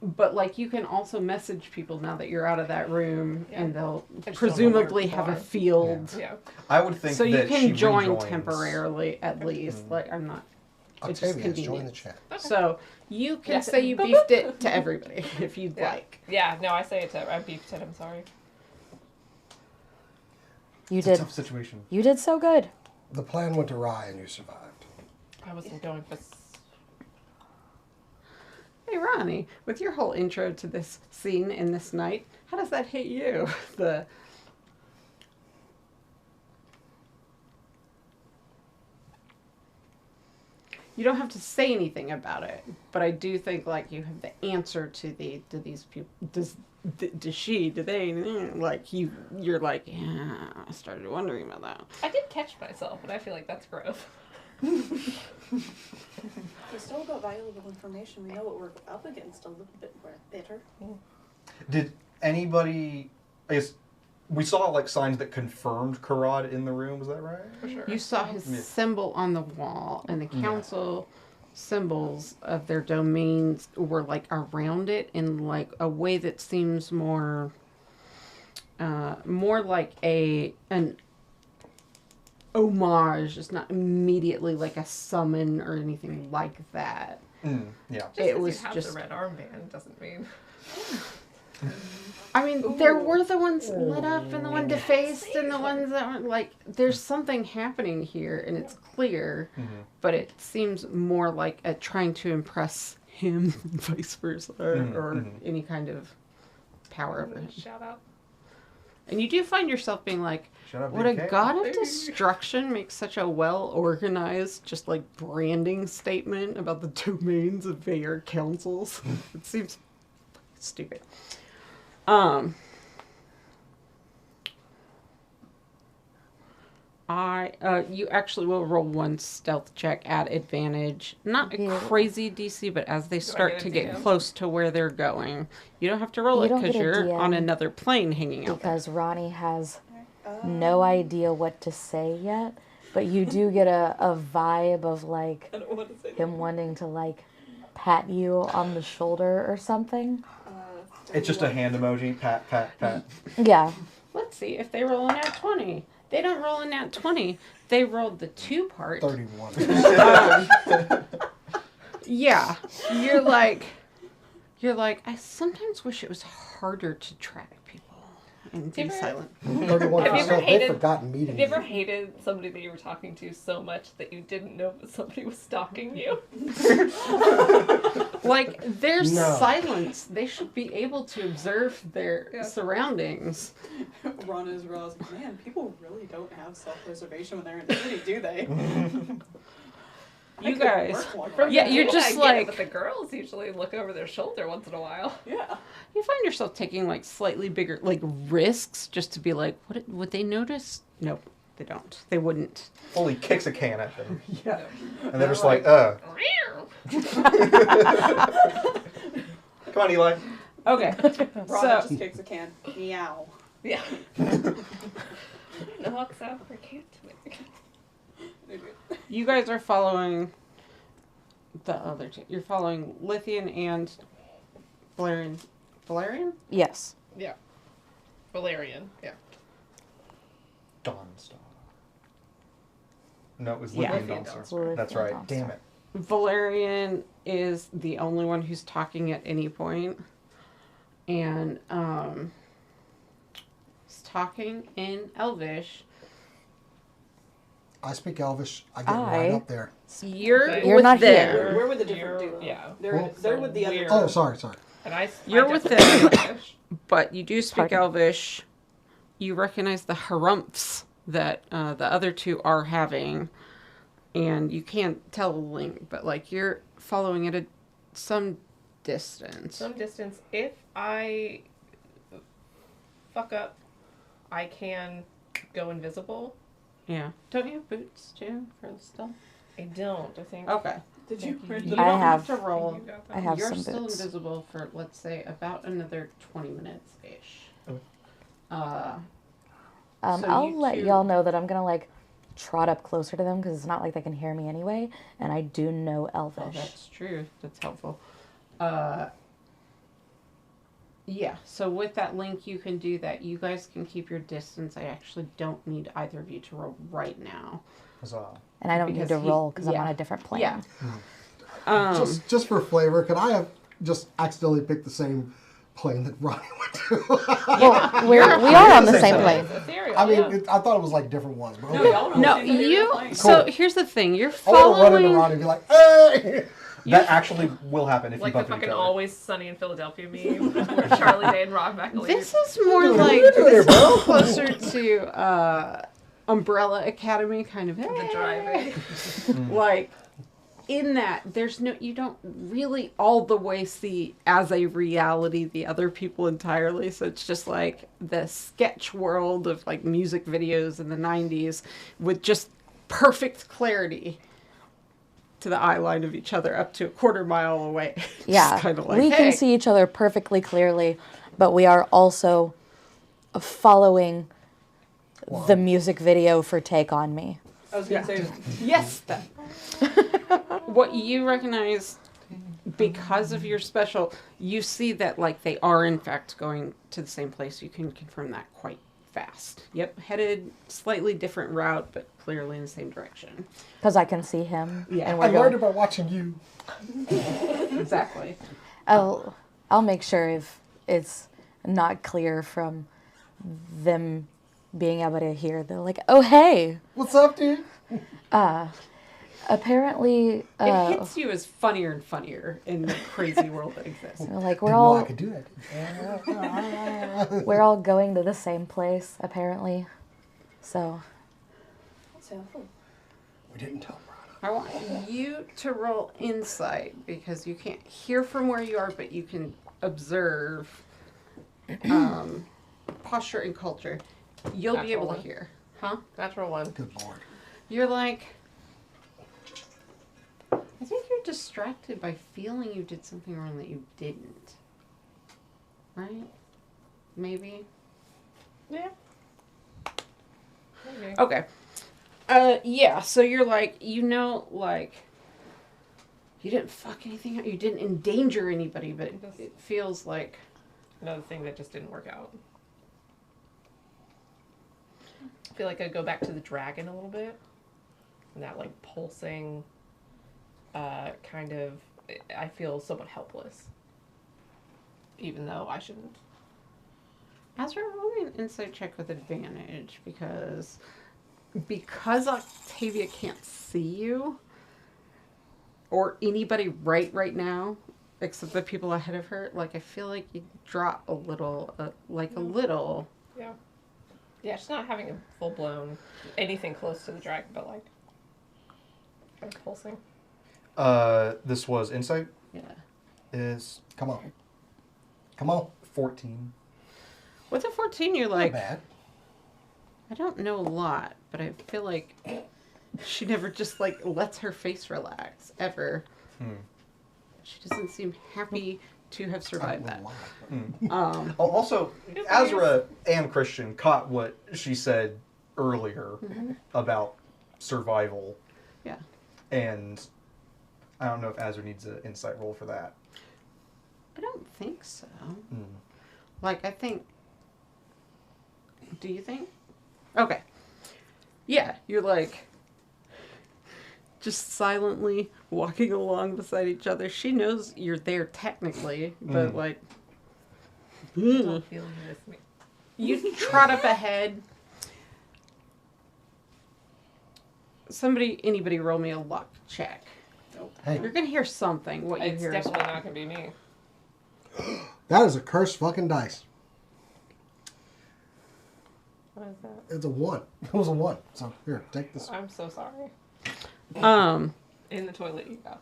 But like you can also message people now that you're out of that room, Yeah. and they'll I just don't know presumably where have a are. field. Yeah. I would think So you that she can join rejoins. temporarily at least. Like I'm not. It's just Octavia has joined convenient. the chat. So you can Yeah. say you beefed it to everybody if you'd Yeah. like. Yeah, no, I say it to I beefed it, I'm sorry. You It's a did tough situation. you did so good. The plan went awry and you survived. I wasn't going for Hey Ronnie, with your whole intro to this scene in this night, how does that hit you? You don't have to say anything about it, but I do think like you have the answer to these people. Does she? Do they? Like you're like, yeah. I started wondering about that. I did catch myself, but I feel like that's growth. We still got valuable information. We know what we're up against a little bit better. Did anybody? I guess we saw like signs that confirmed Karad in the room. Is that right? For sure. You saw his Yeah. symbol on the wall, and the council symbols of their domains were like around it in like a way that seems more like an homage. It's not immediately like a summon or anything like that. Yeah. Just It 'cause was you have just- the red armband doesn't mean. I mean, there were the ones lit up and the one defaced and the ones that weren't like. There's something happening here, and it's clear, but it seems more like a trying to impress him, vice versa, or any kind of power over him. Shout out. And you do find yourself being like, Shut up, would a Big K. god of destruction make such a well organized, just like branding statement about the domains of their councils? It seems stupid. You actually will roll one stealth check at advantage. Not a Yeah. crazy DC, but as they start get a to get DM? close to where they're going, you don't have to roll You it don't because get a you're DM on another plane hanging out there. Because Ronnie has no idea what to say yet, but you do get a vibe of like I don't want to say him wanting to like pat you on the shoulder or something. It's just a hand emoji. Pat, pat, pat. Yeah. Let's see if they roll a nat 20. They don't roll a nat 20. They rolled the 2-part. 31. Yeah. You're like, I sometimes wish it was harder to track people and be Ever- silent. 31 Have you ever percent. They've hated- forgotten meeting. Have you ever hated somebody that you were talking to so much that you didn't know that somebody was stalking you? Like, there's No. silence. They should be able to observe their Yeah. surroundings. Ron is realizing, man, people really don't have self-preservation when they're in the city, do they? I You couldn't guys. work long From enough. Yeah, the you're dude, just I get it, like- but the girls usually look over their shoulder once in a while. Yeah. You find yourself taking, like, slightly bigger, like, risks just to be like, would they notice? Nope. They don't. They wouldn't. Fully kicks a can at them. Yeah. And they're just like, Come on, Eli. Okay. Rana just kicks a can. Meow. Yeah. Knocks out her cat. You guys are following the other two. You're following Lithian and Valerian. Valerian? Yes. Yeah. Valerian. Yeah. Dawnstar. No, it was Yeah. Lithian Dawnstar. That's right. Dawnstar. Damn it. Valerian is the only one who's talking at any point. And he's talking in Elvish. I speak Elvish. I get right up there. You're You're with not them. here. We're with a different duo. Yeah. They're with the other. weird. Oh, sorry. And I You're I with definitely them. English. But you do speak Pardon? Elvish. You recognize the harumphs that the other two are having. And you can't tell the link, but like you're following it at some distance. Some distance. If I fuck up, I can go invisible. Yeah. Don't you have boots too for stealth? I don't. I think. Okay. Did you? You I don't have- to roll. You got that. I have You're some still boots. invisible for, let's say, about another 20 minutes ish. Okay. So I'll you let two- y'all know that I'm gonna like trot up closer to them because it's not like they can hear me anyway, and I do know Oh, Elvish. that's true. That's helpful. Yeah, so with that link, you can do that. You guys can keep your distance. I actually don't need either of you to roll right now. Huzzah. And I don't need Because to he- roll because I'm yeah. on a different plane. Yeah. Just for flavor, could I have just accidentally picked the same plane that Ronnie went to? Well, we are on the same plane. Ethereal. I mean, yeah. I thought it was like different ones, but No, okay. y'all don't No, see the you. plane. So here's the thing. You're I want to run into following. Ronnie and be like, hey! That actually will happen if Like you the bump into fucking each other. Always Sunny in Philadelphia meme where Charlie Day and Rob McAlee. This is more What like are you doing here, this bro? is closer to Umbrella Academy kind of. the driving. Like in that there's no, you don't really all the way see as a reality the other people entirely, so it's just like the sketch world of like music videos in the 90s with just perfect clarity to the eye line of each other up to a quarter mile away. Yeah, kind of like, we hey. can see each other perfectly clearly, but we are also following the music video for Take On Me. I was gonna say. Yes, that. What you recognize because of your special, you see that like they are in fact going to the same place. You can confirm that quite fast. Yep, headed slightly different route, but clearly in the same direction. Because I can see him. Yeah. And I we're learned going, it by watching you. Exactly. I'll make sure if it's not clear from them being able to hear, they're like, oh, hey. What's up, dude? Apparently, It hits you as funnier and funnier in the crazy world that exists. like Didn't know I could do that. we're all going to the same place, apparently. So, We didn't tell Ronnie. I want you to roll insight because you can't hear from where you are, but you can observe posture and culture. You'll be able to Natural one. hear. Huh? Natural one. Good lord. You're like, I think you're distracted by feeling you did something wrong that you didn't. Right? Maybe? Yeah. Maybe. Okay. Yeah, so you're like, you know, like, you didn't fuck anything up. You didn't endanger anybody, but it feels like... Another thing that just didn't work out. I feel like I'd go back to the dragon a little bit. And that, like, pulsing, kind of... I feel somewhat helpless. Even though I shouldn't. As we're rolling an insight check with advantage, because Octavia can't see you, or anybody right now, except the people ahead of her, like, I feel like you drop a little, a little. Yeah. Yeah, she's not having a full-blown anything close to the dragon, but, like, kind of pulsing. This was insight. Yeah. Is Come on. Come on. 14. With a 14, you're Not like, bad. I don't know a lot, but I feel like she never just like lets her face relax ever. She doesn't seem happy to have survived that. Also, Azra and Christian caught what she said earlier about survival. Yeah. And I don't know if Azra needs an insight roll for that. I don't think so. Like, I think... Do you think? Okay. Yeah, you're like... just silently walking along beside each other. She knows you're there technically, but like... Don't feel you with me. You trot up ahead. Anybody roll me a luck check. Hey, You're gonna hear something. What you It's hear is definitely not gonna be me. that is a cursed fucking dice. What is that? It's a 1. It was a 1. So here, take this. I'm so sorry. In the toilet you go.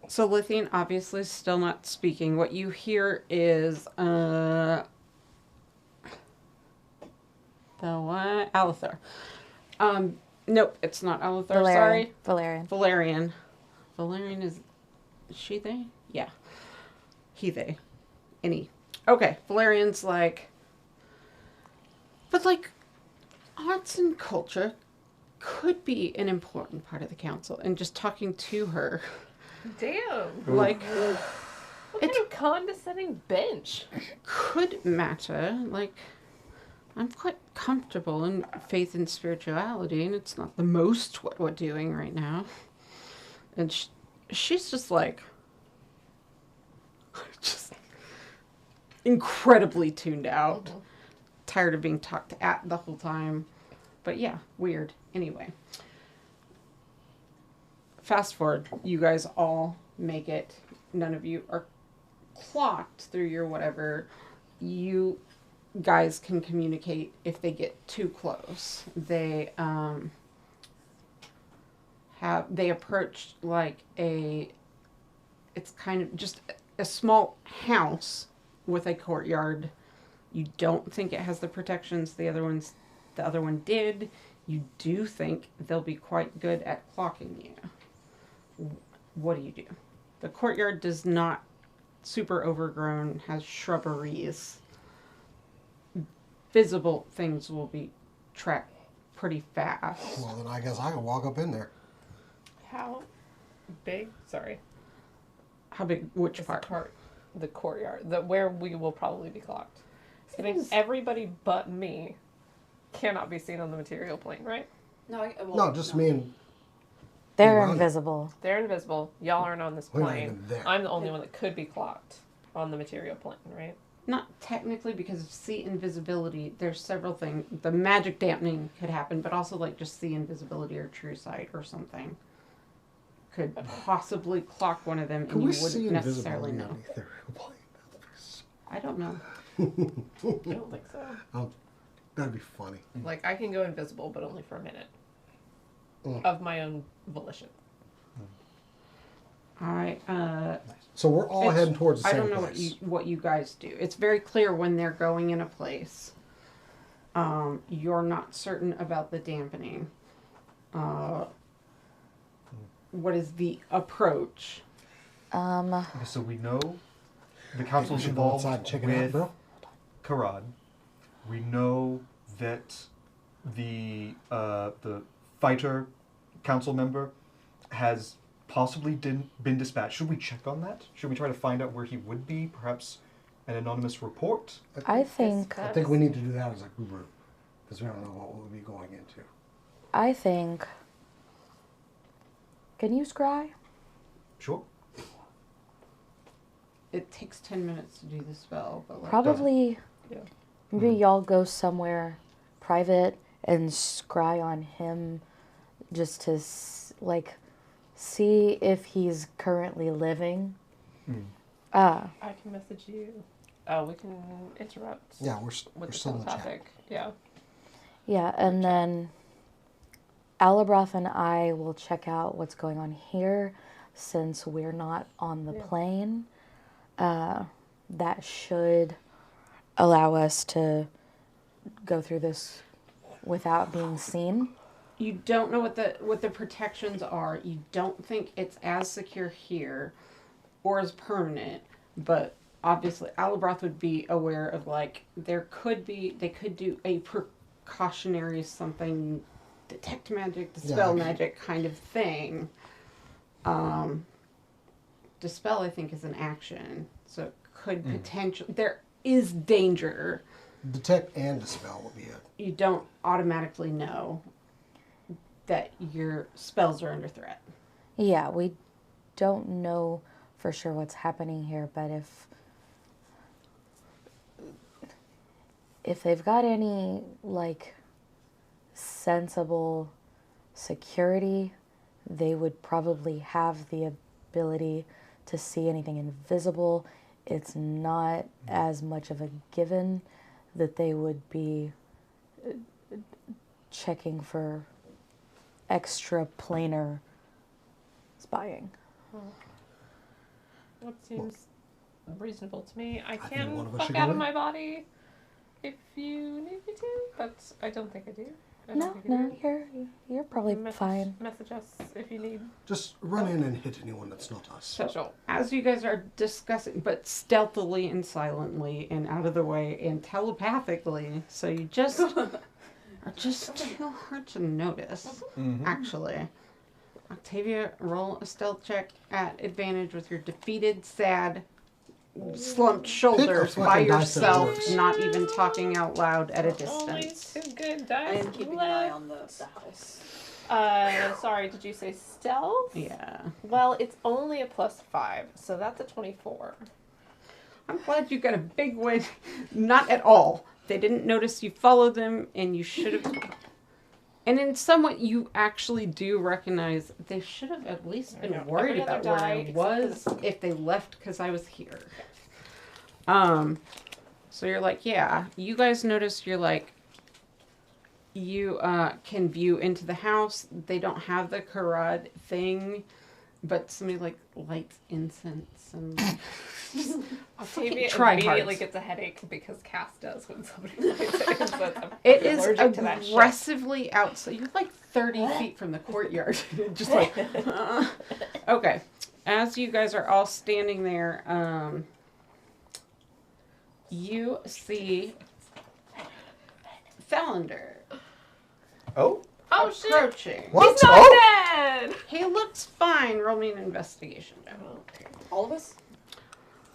So Lithian obviously is still not speaking. What you hear is the what? Alethar. Nope, it's not Alethar. Sorry. Valerian. Valerian. Valerian is she they? Yeah. He they. Any. Okay. Valerian's like but like arts and culture could be an important part of the council, and just talking to her Damn. like What kind of condescending bench? could matter. Like, I'm quite comfortable in faith and spirituality, and it's not the most what we're doing right now. And she's just like, just incredibly tuned out, tired of being talked at the whole time. But yeah, weird. Anyway, fast forward, you guys all make it. None of you are clocked through your whatever. You guys can communicate if they get too close. They approached like it's kind of just a small house with a courtyard. You don't think it has the protections the other one did. You do think they'll be quite good at clocking you. What do you do? The courtyard does not super overgrown, has shrubberies. Visible things will be tracked pretty fast. Well, then I guess I can walk up in there. How big? Sorry. How big? Which Is part? the courtyard. Where we will probably be clocked. I think everybody but me cannot be seen on the material plane, right? No, No, just me and They're Rani. invisible. They're invisible. Y'all aren't on this We're not plane. even there. I'm the only one that could be clocked on the material plane, right? Not technically, because of see invisibility. There's several things. The magic dampening could happen, but also like just see invisibility or true sight or something could possibly clock one of them, Can and we you see wouldn't necessarily invisibility know. on the ethereal plane? I don't know. I don't think so. Oh, that'd be funny. Like, I can go invisible, but only for a minute. Mm. Of my own volition. All right. So we're all It's- heading towards the I same don't know place. what you guys do. It's very clear when they're going in a place. You're not certain about the dampening. What is the approach? Okay, so we know the council's should go involved outside and check it out, with bro. Karad. We know that the fighter council member has possibly been dispatched. Should we check on that? Should we try to find out where he would be? Perhaps an anonymous report? I think we need to do that as a group because we don't know what we'll be going into. Can you scry? Sure. It takes 10 minutes to do the spell, but like, Probably. Yeah. Maybe y'all go somewhere private and scry on him, just to see if he's currently living. I can message you. Oh, we can interrupt. Yeah, we're with the still in same the chat. topic. Yeah. Yeah, and then Alabroth and I will check out what's going on here, since we're not on the plane. That should allow us to go through this without being seen? You don't know what the protections are. You don't think it's as secure here or as permanent, but obviously Alabroth would be aware of, like, they could do a precautionary something, detect magic, dispel magic kind of thing. Dispel, I think, is an action, so it could potentially, there is danger. Detect and dispel would be it. You don't automatically know that your spells are under threat. Yeah, we don't know for sure what's happening here, but if they've got any, like, sensible security, they would probably have the ability to see anything invisible. It's not as much of a given that they would be checking for extra planar spying. What seems reasonable to me. I think can one of us fuck should out go of in. my body if you need me to, but I don't think I do. I don't No, think I no, do. you're probably fine. Message us if you need. Just run in and hit anyone that's not us. So, as you guys are discussing, but stealthily and silently and out of the way and telepathically, so you just are just too hard to notice, actually. Octavia, roll a stealth check at advantage with your defeated, sad, slumped shoulders by fucking dice that yourself, works. not even talking out loud at a Only distance. 2 good I dice am keeping an left. eye on the house. Sorry, did you say stealth? Yeah. Well, it's only a +5, so that's a 24. I'm glad you got a big win. Not at all. They didn't notice you followed them, and you should have. And in somewhat, you actually do recognize they should have at least been worried Every other about where die I except was for if they left because I was here. So you're like, yeah. You guys notice you're like, you can view into the house. They don't have the Karad thing, but somebody like lights incense and. Octavia try immediately hards. gets a headache because Cass does when somebody lights it. So It is allergic to that shit. aggressively outside. You're like 30 feet from the courtyard. Just like, okay. As you guys are all standing there, you see Thalander Oh, Oh shit! approaching. What? He's not Oh! dead! He looks fine. Roll me an investigation. All of us?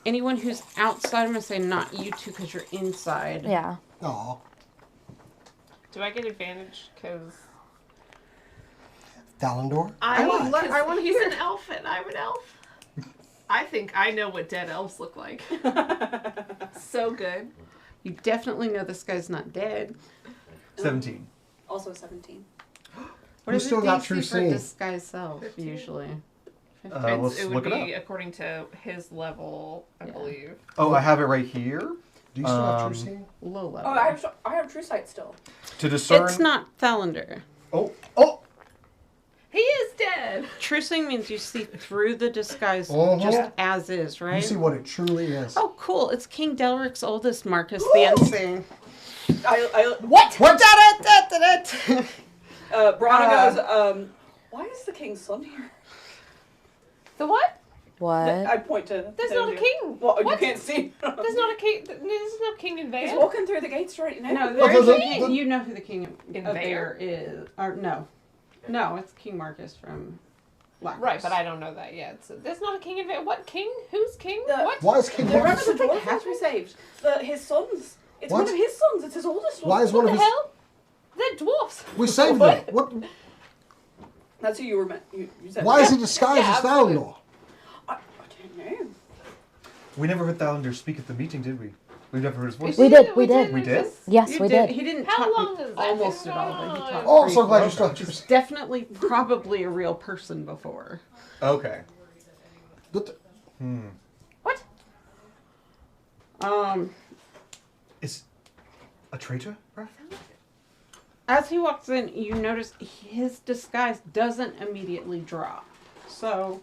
Anyone who's outside, I'm going to say not you two because you're inside. Yeah. Aw. Do I get advantage? Because Thalandor? I want to he's hear. an elf and I'm an elf. I think I know what dead elves look like. So good. You definitely know this guy's not dead. 17. Also 17. What We is still the got DC true for seeing. disguise self, 15. usually? Let's It would look it be up. according to his level, I Yeah. believe. Oh, I have it right here. Do you still have Um, true seeing? Low level. Oh, I have true sight still. To discern. It's not Thalander. Oh, He is dead! True-seeing means you see through the disguise Uh-huh. just as is, right? You see what it truly is. Oh, cool. It's King Delric's oldest, Marcus the Unseen. What? What? Brana goes, why is the king's son here? The what? What? I point to. There's not a king. Well, What? you can't see. There's not a king. There's no king in He's Van. walking through the gates right now. No, Oh, there's the- a king. the- You know who the king of In there is. Or no. No, it's King Marcus from Black Right, Horse. but I don't know that yet. So there's not a king in Van. What king? Who's king? The- What? Why is King Remember Marcus? the dwarf Happened? that we saved? His sons. It's What? one of his sons. It's his oldest one. Why is What one the of his... hell? They're dwarfs. We saved him. What? That's who you were meant. You said. Why is he disguised Yeah, as Thalandor? I don't know. we never heard Thalander speak at the meeting, did we? We've never heard his voice. We did. We did. We did? Yes, You we did. He didn't How talk long has that almost been at all, going but he on? talked Oh, I'm so briefly. glad you still have true seeing. Definitely, probably a real person before. Okay. But- What? Is a traitor, Raph? As he walks in, you notice his disguise doesn't immediately drop. So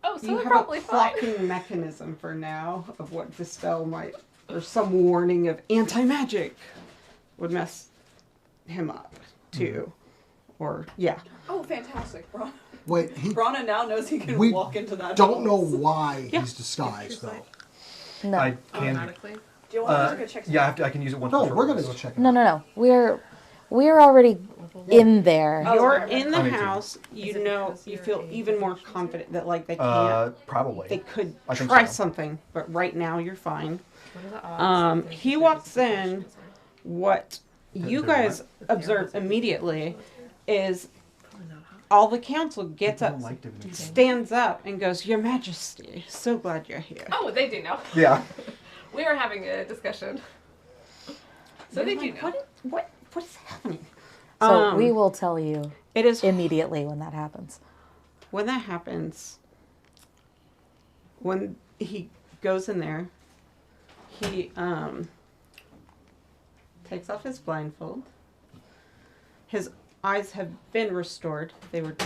Oh, so you we're have probably a fine. clocking mechanism for now of what the spell might, or some warning of anti-magic would mess him up too. Or yeah. Oh, fantastic. Wait, Rana now knows he can we walk into that don't know house. why Yeah. he's disguised, though. No. I can. Automatically. Do you want to go check? Yeah, I can use it once. No, per we're turn. gonna go check it No, out. no, no. We're already in there. Oh, You're okay. in the I mean, too. house, you Is it know, because you you're feel a even more proficiency? confident that like they can't, Probably. they could I think try so. something, but right now you're fine. What are the odds that there's He a walks serious in. situation? What you They're guys observe immediately is all the council gets People up, don't like divination. stands up, and goes, "Your Majesty, so glad you're here." Oh, they do know. Yeah. We were having a discussion. So They're they do like, know. What is happening? So we will tell you It is immediately when that happens. when that happens. When he goes in there, he takes off his blindfold. His eyes have been restored. They were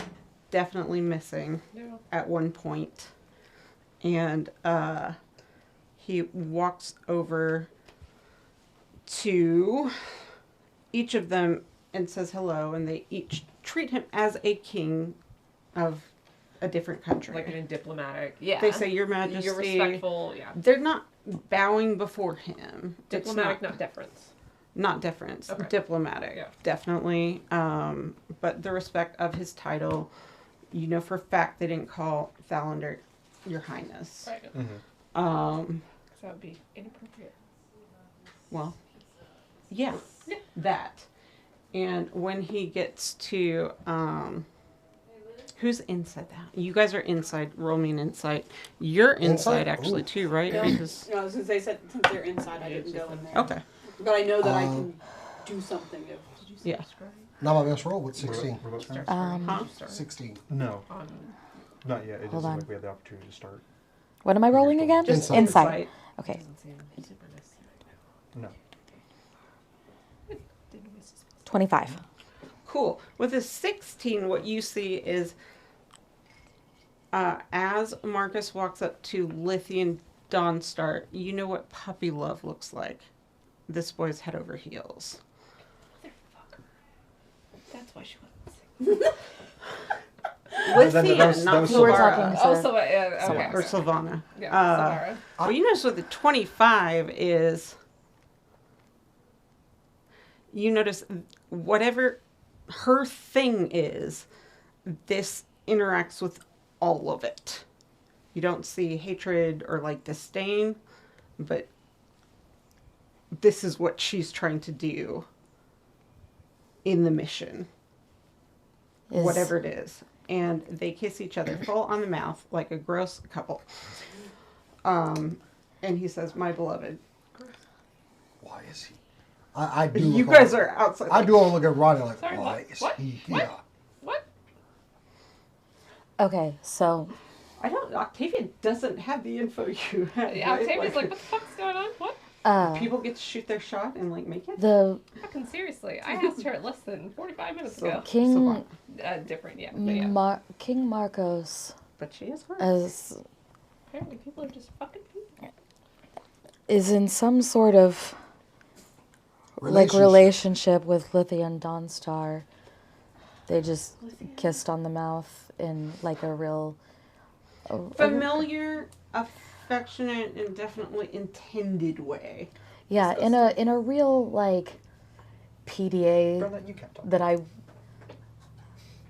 definitely missing No. at one point. And he walks over to each of them and says hello, and they each treat him as a king of a different country. Like in a diplomatic. Yeah. They say, Your Majesty. You're respectful. Yeah. They're not bowing before him. It's Diplomatic, not deference. not deference. Okay. Diplomatic, Yeah. definitely. But the respect of his title, you know for a fact they didn't call Thalander Your Highness. Right. Um, That would be inappropriate. well, yeah, Yeah. that. And when he gets to, who's inside the house? You guys are inside. Roll me an insight. You're inside Inside? actually Ooh. too, right? No, Because no, since they said since they're inside, I didn't go in there. okay, But I know that I can do something if. yeah. Not my best roll with 16. What about Skyrim? Huh? 16. No, not yet. It Hold doesn't on. like we have the opportunity to start. What am I rolling again? Just Insight. Okay. No. 25. Cool. With a 16, what you see is as Marcus walks up to Lithian Dawnstar, you know what puppy love looks like. This boy's head over heels. That's why she wasn't sick. Lithian, that was not Silvara. We're talking Oh, to- so okay. Or Sylvana. Yeah, Silvara. Well, you notice with the 25 is you notice whatever her thing is, this interacts with all of it. You don't see hatred or like disdain, but this is what she's trying to do in the mission. Is- Whatever it is. And they kiss each other full on the mouth like a gross couple. And he says, "My beloved." Why is he? I do. You look guys over- are outside. I do look at Ronnie like, Sorry, why what? is What? he here? What? Okay, so I don't. Octavia doesn't have the info you have. Yeah, right? Octavia's like, what the fuck's going on? What? People get to shoot their shot and like make it. the Fucking seriously. I asked her less than 45 minutes ago. King Different, yeah. But yeah. King Marcos But she is hurt. is Apparently people are just fucking people. is in some sort of like relationship with Lithian Dawnstar. They just kissed on the mouth in like a real Familiar, affectionate, and definitely intended way. yeah, in a real like PDA Brother, you can't talk. that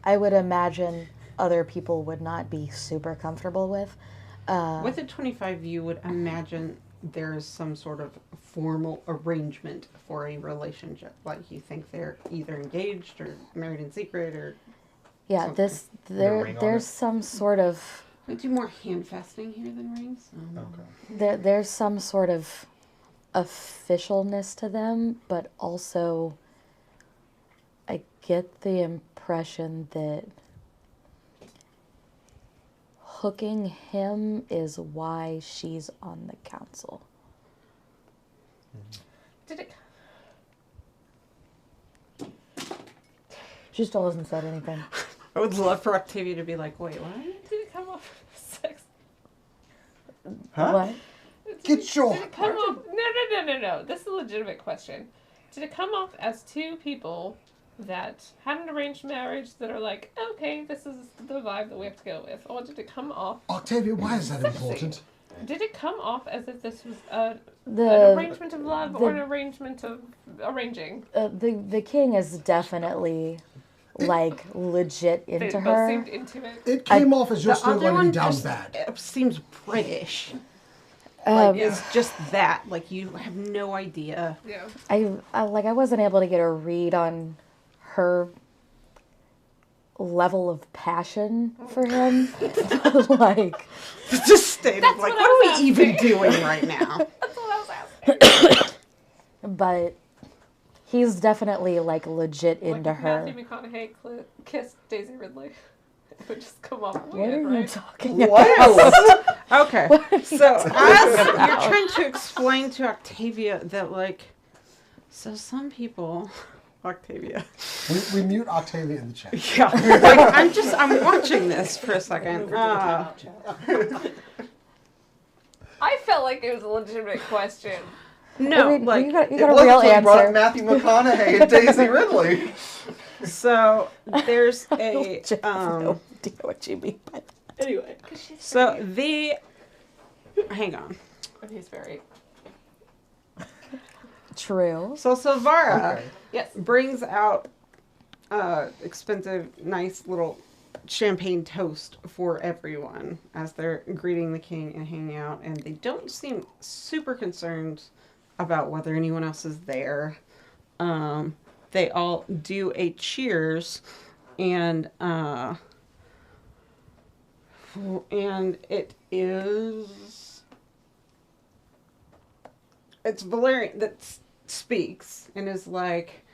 I would imagine other people would not be super comfortable with. With a 25, you would imagine there is some sort of formal arrangement for a relationship. Like you think they're either engaged or married in secret or. Yeah, something. ring on there's it? some sort of We do more hand fasting here than rings. Okay. there's some sort of officialness to them, but also I get the impression that hooking him is why she's on the council. Did it? She still hasn't said anything. I would love for Octavia to be like, wait, what? Did it come off sex? Huh? What? Get your. Did it come off? No. This is a legitimate question. did it come off as two people that had an arranged marriage that are like, okay, this is the vibe that we have to go with? Or did it come off... Octavia, why is that important? Did it come off as if this was an The arrangement of love or an arrangement of arranging? the king is definitely like legit They into both her. seemed into it. It came off as you're The still other going to one be down just bad. seems British. Um, It's just that. Like, you have no idea. Yeah. I wasn't able to get a read on her level of passion for him. Like, It's just state of, like, what are we even doing right now? That's what I was asking. but he's definitely like legit Like into if her. Matthew McConaughey kissed Daisy Ridley. It would just come off What weird, are you right? talking What? Okay. So, as you're trying to explain to Octavia that, like, so some people... Octavia. We mute Octavia in the chat. Yeah. Like, I'm watching this for a second. Timeout chat. I felt like it was a legitimate question. No, I mean, like, you got It a wasn't real until you brought up answer. Matthew McConaughey and Daisy Ridley. so there's I a, have no idea what you mean by that. Anyway. so the, hang on. And he's very... True. So Silvara Okay. Yes. brings out expensive, nice little champagne toast for everyone as they're greeting the king and hanging out, and they don't seem super concerned about whether anyone else is there. They all do a cheers, and it's Valerian that speaks and is like,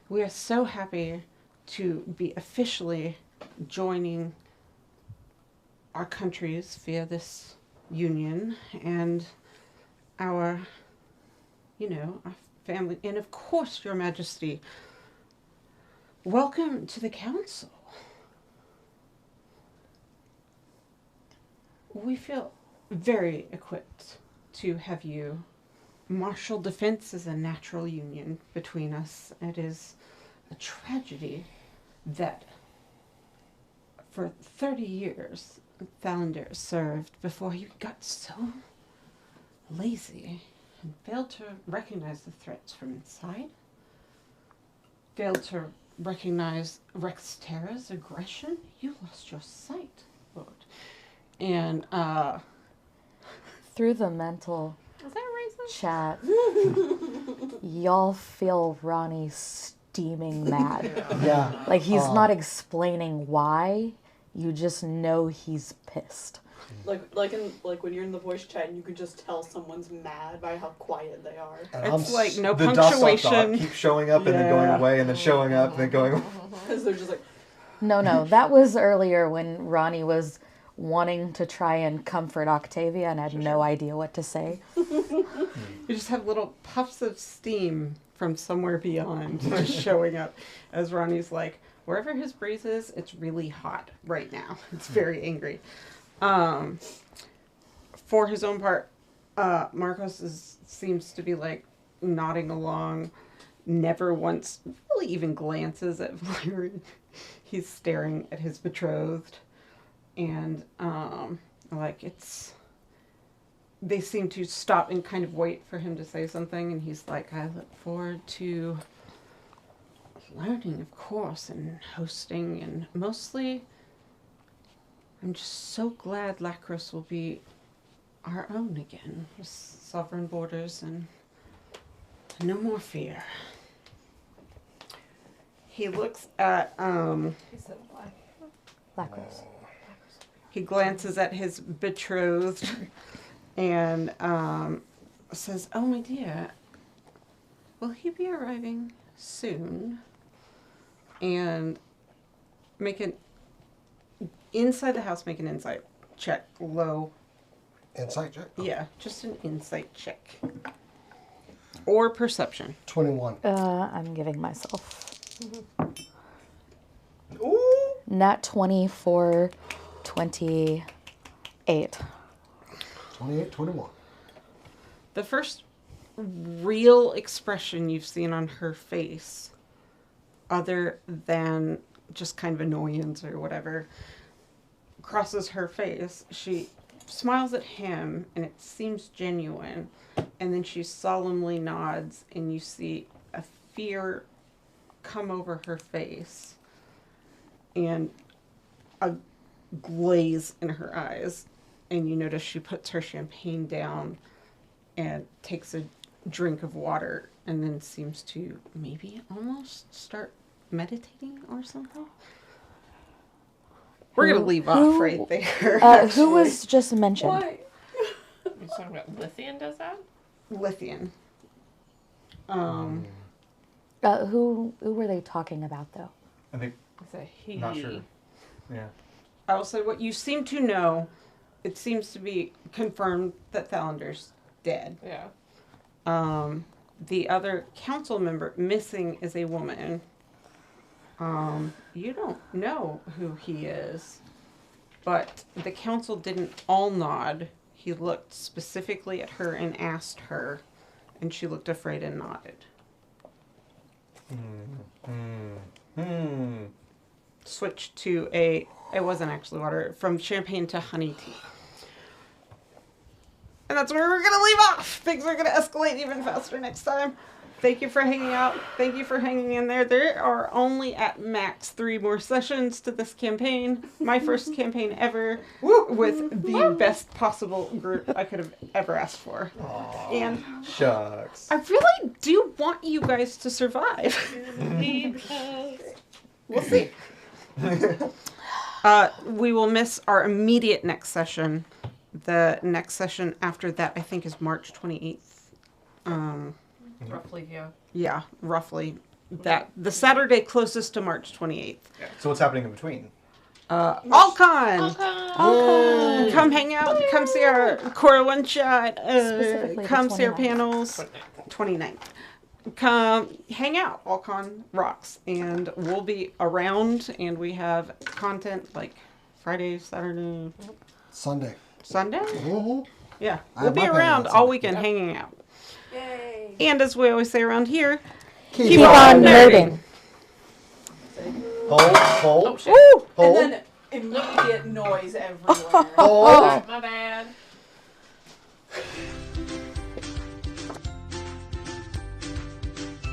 we are so happy to be officially joining our countries via this union and our family. And of course, Your Majesty, welcome to the council. We feel very equipped to have you. Martial defense is a natural union between us. It is a tragedy that for 30 years Thalander served before he got so lazy and failed to recognize the threats from inside, failed to recognize Rex Terra's aggression. You lost your sight, Lord. And Through the mental Is that racist? chat, y'all feel Ronnie steaming mad. Yeah. Like he's not explaining why. You just know he's pissed. Like when you're in the voice chat and you can just tell someone's mad by how quiet they are. And it's like no The dust up punctuation. dot keeps showing up and then going Yeah. away and then showing up and then going. Because they're just like, No, that was earlier when Ronnie was wanting to try and comfort Octavia and had no idea what to say. You just have little puffs of steam from somewhere beyond just showing up as Ronnie's like, wherever his breeze is, it's really hot right now. It's very angry. For his own part, Marcos seems to be like nodding along, never once really even glances at Valerian. He's staring at his betrothed, and they seem to stop and kind of wait for him to say something, and he's like, I look forward to learning, of course, and hosting, and mostly I'm just so glad Lacros will be our own again, with sovereign borders and no more fear. He looks at, He said why. Lacros. he glances at his betrothed and says, oh my dear, will he be arriving soon? And inside the house, make an insight check. Low. Insight check? Yeah, just an insight check. Or perception. 21. I'm giving myself. Ooh. Nat 20 for 28. 28, 21. The first real expression you've seen on her face, other than just kind of annoyance or whatever, crosses her face. She smiles at him, and it seems genuine. And then she solemnly nods, and you see a fear come over her face, and a glaze in her eyes. And you notice she puts her champagne down and takes a drink of water, and then seems to maybe almost start meditating or something. We're going to leave off right there. Who was just mentioned? Why? You're talking about Lithian does that? Lithian. Who were they talking about, though? I think, It's a he. not sure. Yeah. I will say what you seem to know, it seems to be confirmed that Thalander's dead. Yeah. The other council member missing is a woman. You don't know who he is, but the council didn't all nod. He looked specifically at her and asked her, and she looked afraid and nodded. Switched to it wasn't actually water, from champagne to honey tea. And that's where we're going to leave off. Things are going to escalate even faster next time. Thank you for hanging out. Thank you for hanging in there. There are only at max 3 more sessions to this campaign. My first campaign ever, with the best possible group I could have ever asked for. Aww, and shucks. I really do want you guys to survive. We'll see. We will miss our immediate next session. The next session after that, I think, is March 28th. Roughly, yeah. Yeah, roughly. That the Saturday closest to March 28th. So what's happening in between? Allcon! Allcon! Come hang out. Come see our Cora one shot. Specifically the Come see our 29th. panels. 29th. Come hang out. Allcon rocks. And we'll be around, and we have content like Friday, Saturday, Sunday. Sunday? Mm-hmm. Yeah. I We'll have be my around panel on all Sunday. weekend hanging out. Yay. And as we always say around here, Keep on nerding. Hold. Oh, shit. Woo! Hold. And then immediate noise everywhere. Hold. My bad.